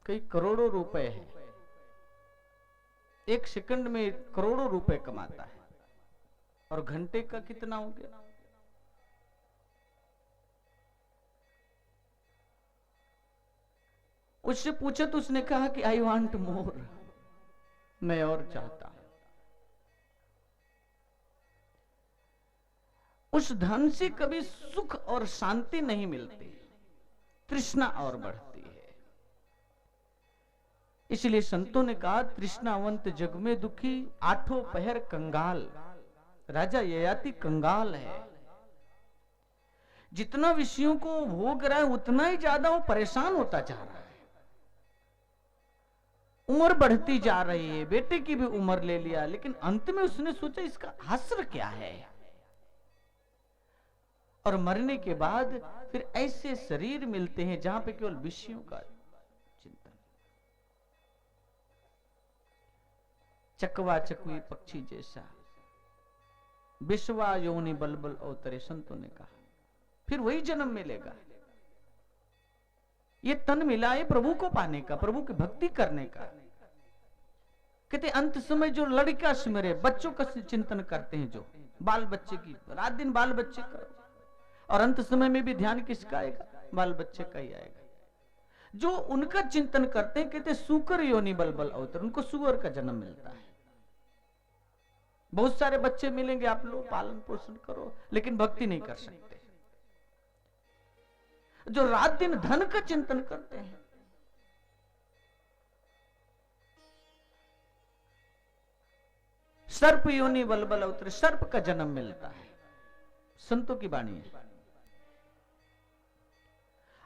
कई करोड़ों रुपए है, एक सेकंड में करोड़ों रुपए कमाता है, और घंटे का कितना हो गया? उससे पूछा तो उसने कहा कि आई वांट मोर, मैं और चाहता हूं। उस धन से कभी सुख और शांति नहीं मिलती, तृष्णा और बढ़ती है। इसलिए संतों ने कहा, तृष्णावंत जग में दुखी, आठों पहर कंगाल। राजा ययाति कंगाल है। जितना विषयों को भोग रहा है उतना ही ज्यादा वो परेशान होता जा रहा है। उम्र बढ़ती जा रही है, बेटे की भी उम्र ले लिया, लेकिन अंत में उसने सोचा इसका हश्र क्या है। और मरने के बाद फिर ऐसे शरीर मिलते हैं जहां पे केवल विषयों का चिंतन। चकवा चकवी पक्षी जैसा, विश्वा योनि बलबल अवतरे, संतों ने कहा फिर वही जन्म मिलेगा। ये तन मिला है प्रभु को पाने का, प्रभु की भक्ति करने का। कहते अंत समय जो लड़का सिमरे, बच्चों का चिंतन करते हैं, जो बाल बच्चे की रात दिन बाल बच्चे करो, और अंत समय में भी ध्यान किसका आएगा? बाल बच्चे का ही आएगा। जो उनका चिंतन करते हैं, कहते सुकर योनि बलबल अवतर, उनको सुअर का जन्म मिलता है। बहुत सारे बच्चे मिलेंगे, आप लोग पालन पोषण करो, लेकिन भक्ति नहीं कर सकते। जो रात दिन धन का चिंतन करते हैं, सर्प योनि बलबल अवतर, सर्प का जन्म मिलता है। संतों की वाणी है।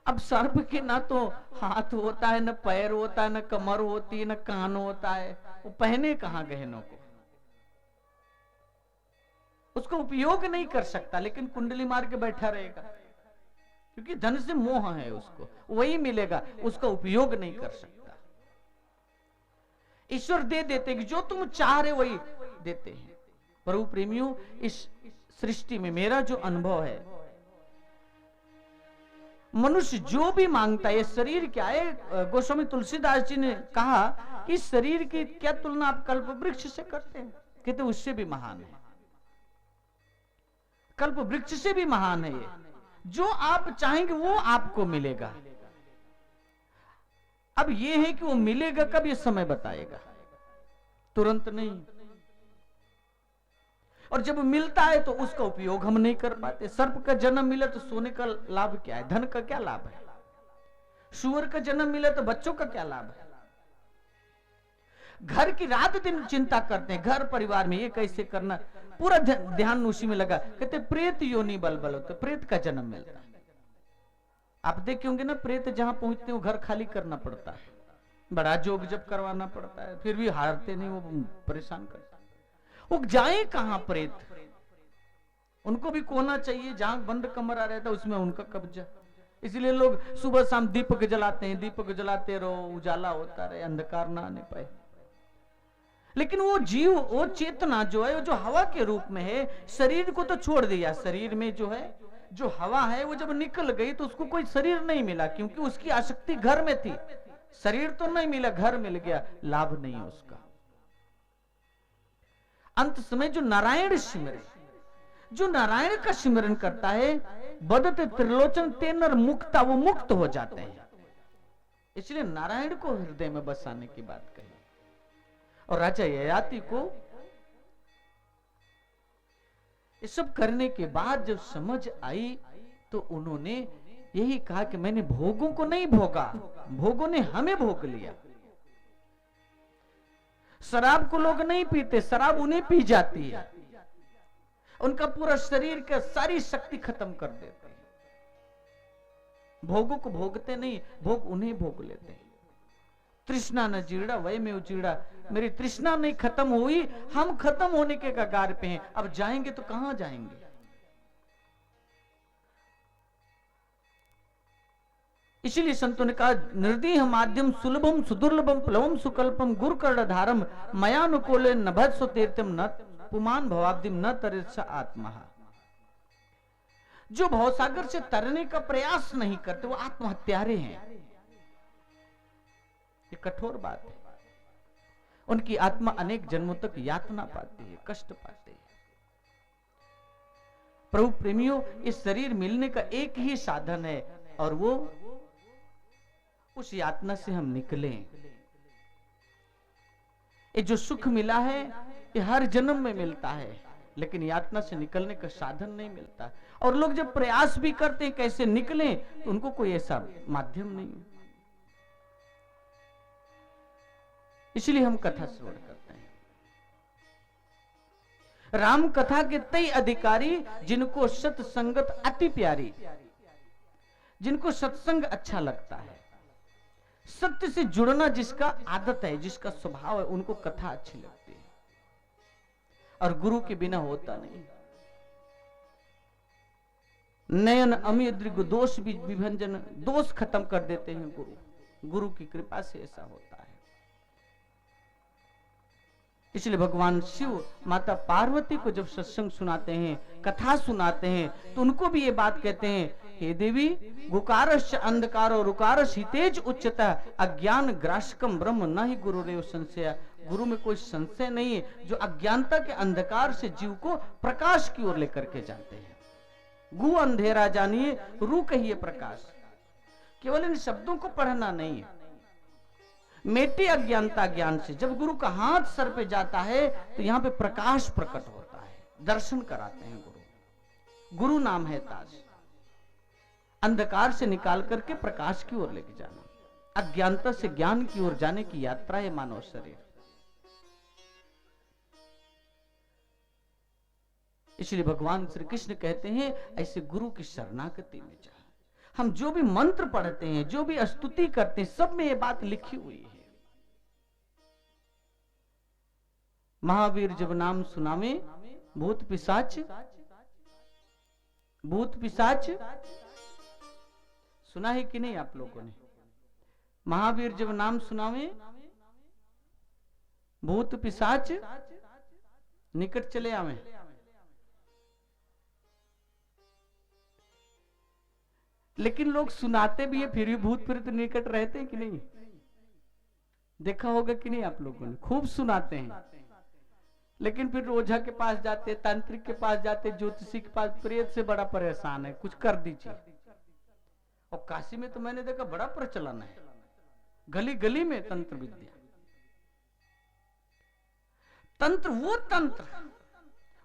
अब सर्प के ना तो हाथ होता है, न पैर होता है, न कमर होती है, न कान होता है, वो पहने कहां गहनों को? उसको उपयोग नहीं कर सकता, लेकिन कुंडली मार के बैठा रहेगा, क्योंकि धन से मोह है, उसको वही मिलेगा, उसका उपयोग नहीं कर सकता। ईश्वर दे देते कि जो तुम चाह रहे वही देते हैं। प्रभु प्रेमियों, इस सृष्टि में मेरा जो अनुभव है, मनुष्य जो भी मांगता है, ये शरीर क्या है? गोस्वामी तुलसीदास जी ने कहा कि शरीर की क्या तुलना आप कल्प वृक्ष से करते हैं? कहते उससे भी महान है, कल्प वृक्ष से भी महान है ये। जो आप चाहेंगे वो आपको मिलेगा। अब ये है कि वो मिलेगा कब, ये समय बताएगा, तुरंत नहीं। और जब मिलता है तो उसका उपयोग हम नहीं कर पाते। सर्प का जन्म मिला तो सोने का लाभ क्या है? धन का क्या लाभ है? सुअर का जन्म मिला तो बच्चों का क्या लाभ है? घर की रात दिन चिंता करते हैं, घर परिवार में ये कैसे करना, पूरा ध्यान उसी में लगा। कहते प्रेत योनि बल बल होते, प्रेत का जन्म मिलता है। आप देखे होंगे ना, प्रेत जहां पहुंचते हैं वो घर खाली करना पड़ता है, बड़ा जोग जब करवाना पड़ता है, फिर भी हारते नहीं, वो परेशान करता है। वो जाए कहां प्रेत, उनको भी कोना चाहिए, जहां बंद कमरा रहता है उसमें उनका कब्जा। इसलिए लोग सुबह शाम दीपक जलाते हैं, दीपक जलाते रहो, उजाला होता रहे, अंधकार ना आने पाए। लेकिन वो जीव, वो चेतना जो है, वो जो हवा के रूप में है, शरीर को तो छोड़ दिया, शरीर में जो है, जो हवा है, वो जब निकल गई तो उसको कोई शरीर नहीं मिला, क्योंकि उसकी आसक्ति घर में थी। शरीर तो नहीं मिला, घर मिल गया, लाभ नहीं है उसका। अंत समय जो नारायण सिमरे, जो नारायण का सिमरन करता है, बदते त्रिलोचन तेनर मुक्ता, वो मुक्त हो जाते हैं। इसलिए नारायण को हृदय में बसाने की बात कही। और राजा ययाति को ये सब करने के बाद जब समझ आई तो उन्होंने यही कहा कि मैंने भोगों को नहीं भोगा, भोगों ने हमें भोग लिया। शराब को लोग नहीं पीते, शराब उन्हें पी जाती है, उनका पूरा शरीर का सारी शक्ति खत्म कर देते हैं। भोगों को भोगते नहीं, भोग उन्हें भोग लेते हैं। तृष्णा न जीड़ा वह में उजीड़ा, मेरी तृष्णा नहीं खत्म हुई, हम खत्म होने के कगार पे हैं, अब जाएंगे तो कहां जाएंगे। इसीलिए संतों ने कहा, निर्दीह माध्यम सुलभम सुदुर्लभम प्लवम सुकल्पम गुरु कर्णधारम मयानुकूले नभत्सु तीर्थम न पुमान भवाब्दिम न तरित्स आत्मा। जो भवसागर से तरने का प्रयास नहीं करते वो आत्महत्यारे हैं। ये कठोर बात है। उनकी आत्मा अनेक जन्मों तक यातना पाती है, कष्ट पाते हैं। प्रभु प्रेमियों, इस शरीर मिलने का एक ही साधन है, और वो उस यातना से हम निकलें। ये जो सुख मिला है ये हर जन्म में मिलता है, लेकिन यातना से निकलने का साधन नहीं मिलता। और लोग जब प्रयास भी करते हैं कैसे निकलें, तो उनको कोई ऐसा माध्यम नहीं। इसलिए हम कथा श्रवण करते हैं। राम कथा के तई अधिकारी, जिनको सत्संगत अति प्यारी, जिनको सत्संग अच्छा लगता है, सत्य से जुड़ना जिसका आदत है, जिसका स्वभाव है, उनको कथा अच्छी लगती है। और गुरु के बिना होता नहीं। नयन अमी दृग दोष विभंजन, दोष खत्म कर देते हैं गुरु। गुरु की कृपा से ऐसा होता है। इसलिए भगवान शिव माता पार्वती को जब सत्संग सुनाते हैं, कथा सुनाते हैं, तो उनको भी ये बात कहते हैं, हे देवी, गुकारश्च अंधकारो रुकारश हितेज उच्चता अज्ञान ग्रासकम ब्रह्म न ही गुरुरेव संशय। गुरु में कोई संशय नहीं है, जो अज्ञानता के अंधकार से जीव को प्रकाश की ओर लेकर के जाते हैं। गु अंधेरा जानिए, रू कहिए प्रकाश। केवल इन शब्दों को पढ़ना नहीं है, मेटी अज्ञानता ज्ञान से। जब गुरु का हाथ सर पे जाता है तो यहाँ पे प्रकाश प्रकट होता है, दर्शन कराते हैं गुरु। गुरु नाम है ताज, अंधकार से निकाल करके प्रकाश की ओर लेके जाना, अज्ञानता से ज्ञान की ओर जाने की यात्रा है मानव शरीर। इसलिए भगवान श्री कृष्ण कहते हैं, ऐसे गुरु की शरणागति में जा। हम जो भी मंत्र पढ़ते हैं, जो भी स्तुति करते हैं, सब में ये बात लिखी हुई है। महावीर जब नाम सुनावे, भूत पिशाच, भूत पिशाच सुना है कि नहीं आप लोगों ने? महावीर जब नाम सुनावे, भूत पिशाच निकट चले आवे। लेकिन लोग सुनाते भी है, फिर भी भूत प्रेत निकट रहते हैं कि नहीं? देखा होगा कि नहीं आप लोगों ने? खूब सुनाते हैं, लेकिन फिर ओझा के पास जाते, तांत्रिक के पास जाते, ज्योतिषी के पास, प्रेत से बड़ा परेशान है, कुछ कर दीजिए। और काशी में तो मैंने देखा बड़ा प्रचलन है, गली गली में तंत्र विद्या। तंत्र वो तंत्र,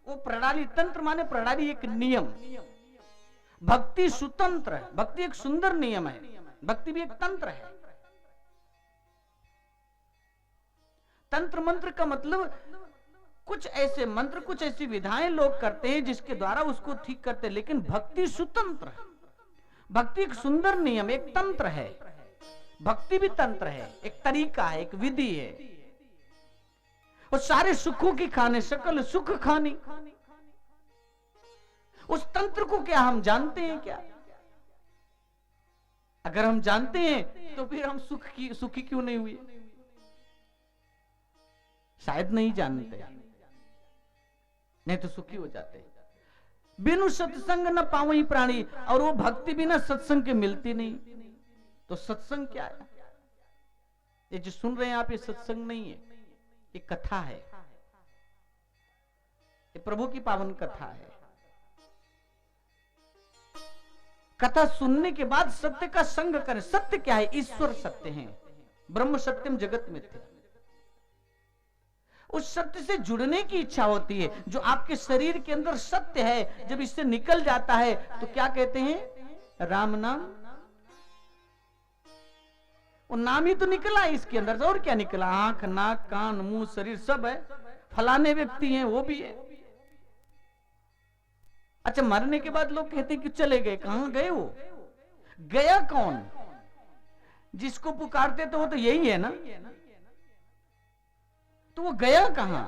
वो प्रणाली, तंत्र माने प्रणाली, एक नियम। भक्ति सुतंत्र है, भक्ति एक सुंदर नियम है, भक्ति भी एक तंत्र है। तंत्र मंत्र का मतलब कुछ ऐसे मंत्र, कुछ ऐसी विधाएं लोग करते हैं जिसके द्वारा उसको ठीक करते हैं, लेकिन भक्ति स्वतंत्र है। भक्ति एक सुंदर नियम, एक तंत्र है। भक्ति भी तंत्र है, एक तरीका है, एक विधि है। और सारे सुखों की खाने, सकल सुख खानी। उस तंत्र को क्या हम जानते हैं क्या? अगर हम जानते हैं तो फिर हम सुखी क्यों नहीं हुए? शायद नहीं जानते, नहीं तो सुखी हो जाते। बिनु सत्संग न पावई प्राणी, और वो भक्ति बिना सत्संग के मिलती नहीं। तो सत्संग क्या है? ये जो सुन रहे हैं आप, ये सत्संग नहीं है, ये कथा है। ये प्रभु की पावन कथा है। कथा सुनने के बाद सत्य का संग करें। सत्य क्या है? ईश्वर सत्य है, ब्रह्म सत्यम जगत मिथ्या। उस सत्य से जुड़ने की इच्छा होती है। जो आपके शरीर के अंदर सत्य है, जब इससे निकल जाता है तो क्या कहते हैं? राम नाम। वो नाम ही तो निकला है इसके अंदर से, और क्या निकला? आंख, नाक, कान, मुंह, शरीर सब है। फलाने व्यक्ति हैं, वो भी है। अच्छा, मरने के बाद लोग कहते हैं कि चले गए। कहां गए? वो गया कौन? जिसको पुकारते तो वो तो यही है ना। तो वो गया कहां?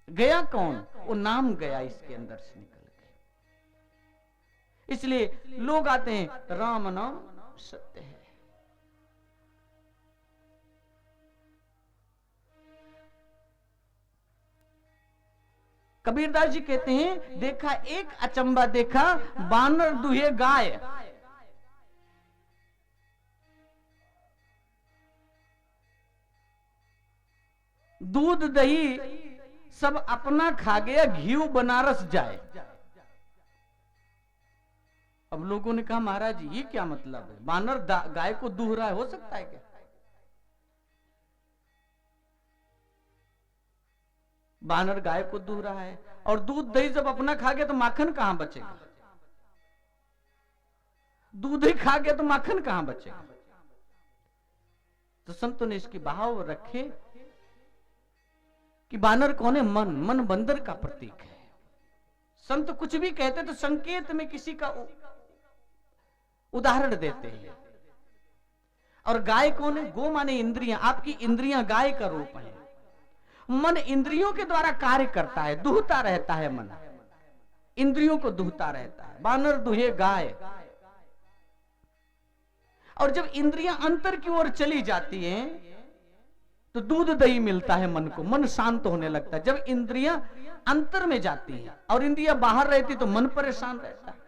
गया कौन? वो नाम गया इसके अंदर से निकल के। इसलिए लोग आते हैं, राम नाम सत्य है। कबीरदास जी कहते हैं, देखा एक अचंबा देखा, बानर दुहे गाय। दूध दही सब अपना खा गया, घी बनारस जाए। अब लोगों ने कहा, महाराज ये क्या मतलब है? बानर गाय को दूह रहा है, हो सकता है क्या? बानर गाय को दूह रहा है, और दूध दही जब अपना खा गया तो माखन कहां बचेगा? दूध ही खा गया तो माखन कहां बचेगा? तो संतों ने इसकी भाव रखे कि बानर कौन है? मन। मन बंदर का प्रतीक है। संत कुछ भी कहते तो संकेत में किसी का उदाहरण देते हैं। और गाय कौन है? गो माने इंद्रियां। आपकी इंद्रियां गाय का रूप है। मन इंद्रियों के द्वारा कार्य करता है, दुहता रहता है। मन इंद्रियों को दुहता रहता है। बानर दुहे गाय। और जब इंद्रियां अंतर की ओर चली जाती हैं तो दूध दही मिलता है मन को, मन शांत होने लगता है। जब इंद्रियां अंतर में जाती हैं और इंद्रियां बाहर रहती तो मन परेशान रहता है।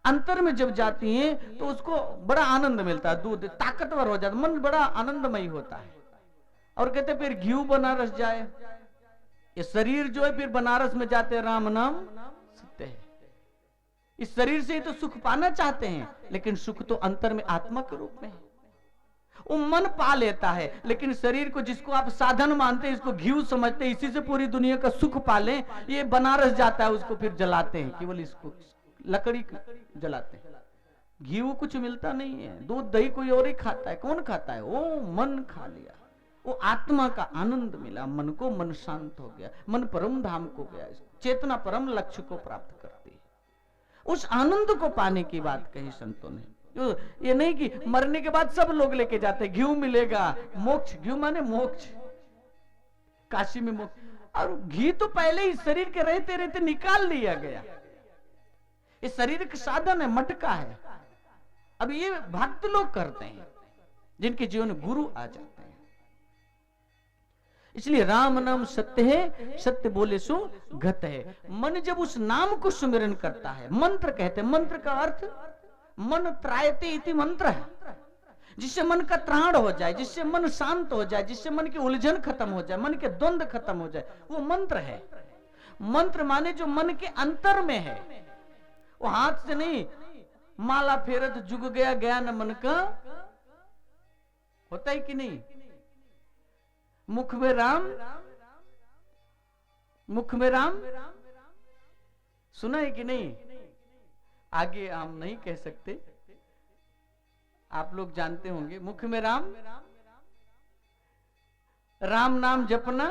अंतर में जब जाती हैं तो उसको बड़ा आनंद मिलता है, दूध ताकतवर हो जाता है, मन बड़ा आनंदमयी होता है। और कहते फिर घी बनारस जाए। ये शरीर जो है फिर बनारस में जाते, राम नाम सत्य है। इस शरीर से ही तो सुख पाना चाहते हैं, लेकिन सुख तो अंतर में आत्मा के रूप में है। वो मन पा लेता है, लेकिन शरीर को जिसको आप साधन मानते हैं, इसको घी समझते हैं, इसी से पूरी दुनिया का सुख पालें, ये बनारस जाता है, उसको फिर जलाते हैं, केवल इसको लकड़ी जलाते हैं। घी कुछ मिलता नहीं है, दूध दही कोई और ही खाता है। कौन खाता है? वो मन खा लिया, वो आत्मा का आनंद मिला मन को, मन शांत हो गया, मन परम धाम को गया। चेतना परम लक्ष्य को प्राप्त करती है। उस आनंद को पाने की बात कही संतों ने। ये नहीं कि मरने के बाद सब लोग लेके जाते, घी मिलेगा, मोक्ष। घी माने मोक्ष, काशी में मोक्ष। और घी तो पहले ही शरीर के रहते रहते निकाल लिया गया। ये शरीर का साधन है, मटका है। अब ये भक्त लोग करते हैं, जिनके जीवन में गुरु आ जाते हैं। इसलिए राम नाम सत्य है, सत्य बोले सो घत है। मन जब उस नाम को सुमिरन करता है, मंत्र कहते हैं। मंत्र का अर्थ मन त्रायते इति मंत्र है, जिससे मन का त्राण हो जाए, जिससे मन शांत हो जाए, जिससे मन की उलझन खत्म हो जाए, मन के द्वंद्व खत्म हो जाए, वो मंत्र है। मंत्र माने जो मन के अंतर में है, वो हाथ से नहीं। माला फेरत जुग गया ज्ञान मन का, होता है कि नहीं? मुख में राम, मुख में राम, सुना है कि नहीं? आगे हम नहीं कह सकते, आप लोग जानते होंगे। मुख में राम, राम नाम जपना,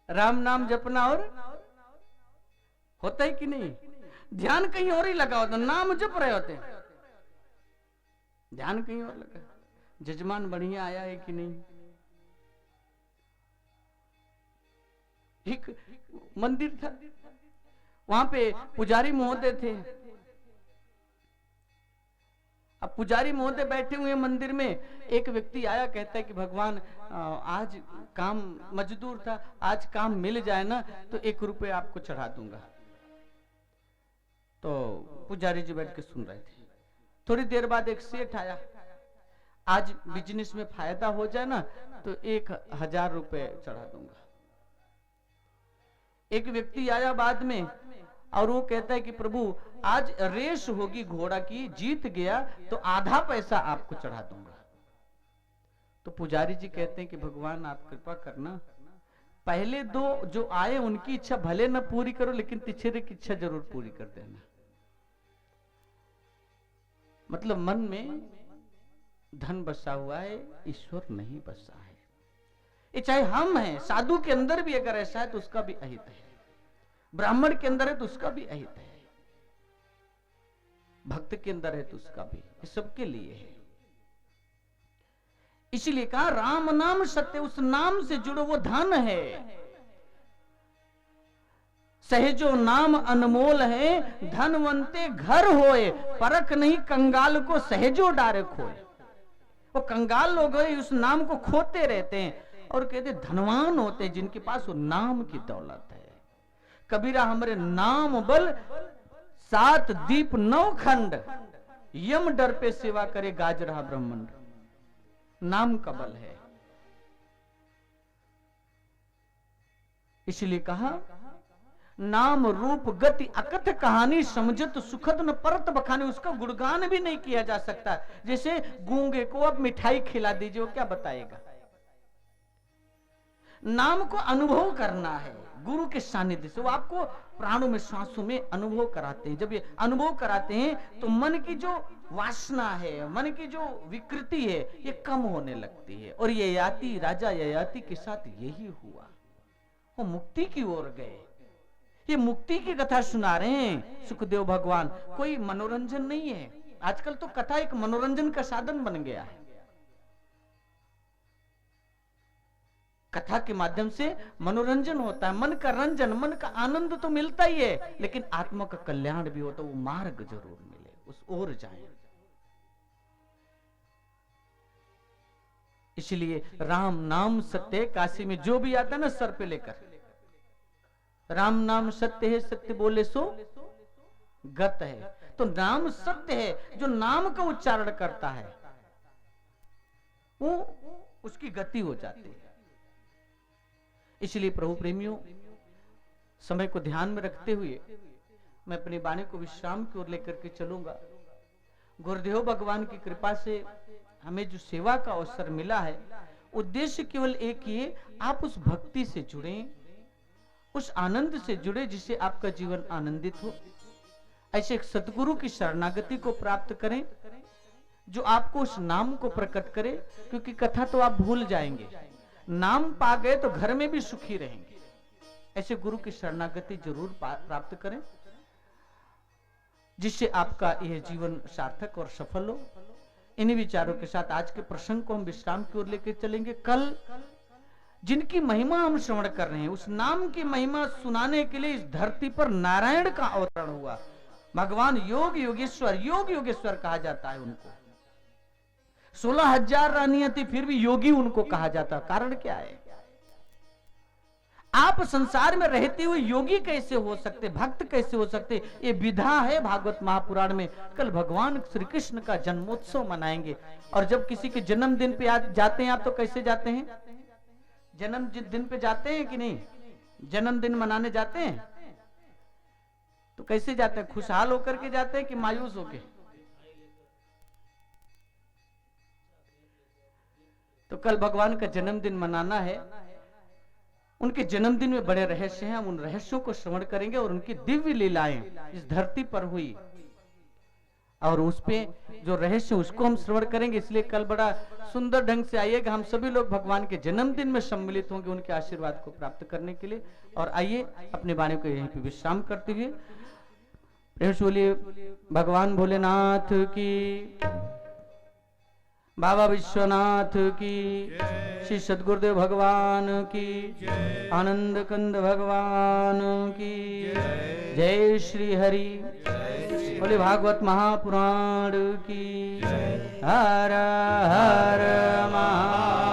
राम नाम जपना और होता है कि नहीं? ध्यान कहीं और ही लगा होता, नाम जप रहे होते, ध्यान कहीं और लगा। जजमान बढ़िया आया है कि नहीं? एक मंदिर था, वहां पे पुजारी महोदय थे। अब पुजारी महोदय बैठे हुए मंदिर में, एक व्यक्ति आया, कहता है कि भगवान आज काम, मजदूर था, आज काम मिल जाए ना तो 1 रुपये आपको चढ़ा दूंगा। तो पुजारी जी बैठ के सुन रहे थे। थोड़ी देर बाद एक सेठ आया, आज बिजनेस में फायदा हो जाए ना तो 1000 रुपये चढ़ा दूंगा। एक व्यक्ति आया बाद में और वो कहता है कि प्रभु आज रेस होगी घोड़ा की, जीत गया तो आधा पैसा आपको चढ़ा दूंगा। तो पुजारी जी कहते हैं कि भगवान आप कृपा करना, पहले 2 जो आए उनकी इच्छा भले न पूरी करो, लेकिन तीसरे की इच्छा जरूर पूरी कर देना। मतलब मन में धन बसा हुआ है, ईश्वर नहीं बसा है। ये चाहे हम हैं, साधु के अंदर भी अगर ऐसा है तो उसका भी अहित है, ब्राह्मण के अंदर है तो उसका भी अहित है, भक्त के अंदर है तो उसका भी, ये सबके लिए है। इसलिए कहा राम नाम सत्य, उस नाम से जुड़ो, वो धन है। सहजो नाम अनमोल है, धनवंते घर होए, परख नहीं कंगाल को सहजो डारे खोए। वो कंगाल लोग उस नाम को खोते रहते हैं और कहते धनवान होते हैं जिनके पास वो नाम की दौलत है। कबीरा हमरे नाम बल 7 दीप 9 खंड, यम डर पे सेवा करे गाज रहा ब्रह्मांड। नाम का बल है। इसलिए कहा नाम रूप गति अकथ कहानी, समझत सुखद न परत बखाने। उसका गुणगान भी नहीं किया जा सकता। जैसे गूंगे को अब मिठाई खिला दीजिए, वो क्या बताएगा? नाम को अनुभव करना है गुरु के सानिध्य से। वो आपको प्राणों में, सांसों में अनुभव कराते हैं। जब ये अनुभव कराते हैं तो मन की जो वासना है, मन की जो विकृति है, ये कम होने लगती है। और ययाति, राजा ययाति के साथ यही हुआ, वो मुक्ति की ओर गए। ये मुक्ति की कथा सुना रहे हैं सुखदेव भगवान, कोई मनोरंजन नहीं है। आजकल तो कथा एक मनोरंजन का साधन बन गया है। कथा के माध्यम से मनोरंजन होता है, मन का रंजन, मन का आनंद तो मिलता ही है, लेकिन आत्मा का कल्याण भी होता है। वो मार्ग जरूर मिले, उस ओर जाए। इसलिए राम नाम सत्य, काशी में जो भी आता है ना सर पे लेकर, राम नाम सत्य है, सत्य बोले सो गत है। तो नाम सत्य है, जो नाम का उच्चारण करता है वो उसकी गति हो जाती है। इसलिए प्रभु प्रेमियों, समय को ध्यान में रखते हुए मैं अपनी वाणी को विश्राम की ओर लेकर के चलूंगा। गुरुदेव भगवान की कृपा से हमें जो सेवा का अवसर मिला है, उद्देश्य केवल एक ही है, आप उस भक्ति से जुड़ें, उस आनंद से जुड़े जिससे आपका जीवन आनंदित हो। ऐसे एक सतगुरु की शरणागति को प्राप्त करें जो आपको उस नाम को प्रकट करे, क्योंकि कथा तो आप भूल जाएंगे, नाम पा गए तो घर में भी सुखी रहेंगे। ऐसे गुरु की शरणागति जरूर प्राप्त करें जिससे आपका यह जीवन सार्थक और सफल हो। इन्हीं विचारों के साथ आज के प्रसंग को हम विश्राम की ओर लेकर चलेंगे। कल जिनकी महिमा हम श्रवण कर रहे हैं, उस नाम की महिमा सुनाने के लिए इस धरती पर नारायण का अवतरण हुआ। भगवान योग योगेश्वर, योग योगेश्वर कहा जाता है उनको। 16,000 रानियां थी फिर भी योगी उनको कहा जाता। कारण क्या है? आप संसार में रहते हुए योगी कैसे हो सकते, भक्त कैसे हो सकते? ये विधा है भागवत महापुराण में। कल भगवान श्री कृष्ण का जन्मोत्सव मनाएंगे, और जब किसी के जन्मदिन पे जाते हैं आप तो कैसे जाते हैं? जन्म दिन पे जाते हैं कि नहीं? जन्मदिन मनाने जाते हैं तो कैसे जाते हैं? खुशहाल होकर के जाते हैं कि मायूस होके? तो कल भगवान का जन्मदिन मनाना है। उनके जन्मदिन में बड़े रहस्य हैं, हम उन रहस्यों को श्रवण करेंगे और उनकी दिव्य लीलाएं इस धरती पर हुई और उस पे जो रहस्य उसको हम श्रवण करेंगे। इसलिए कल बड़ा सुंदर ढंग से आइएगा, हम सभी लोग भगवान के जन्मदिन में सम्मिलित होंगे उनके आशीर्वाद को प्राप्त करने के लिए। और आइए अपनी वाणी को यहीं पे विश्राम करते हुए प्रेम से बोलिए भगवान भोलेनाथ की, बाबा विश्वनाथ की, श्री सद्गुरुदेव भगवान की, आनंद कंद भगवान की जय। श्री हरि बोले भागवत महापुराण की। हर हर महा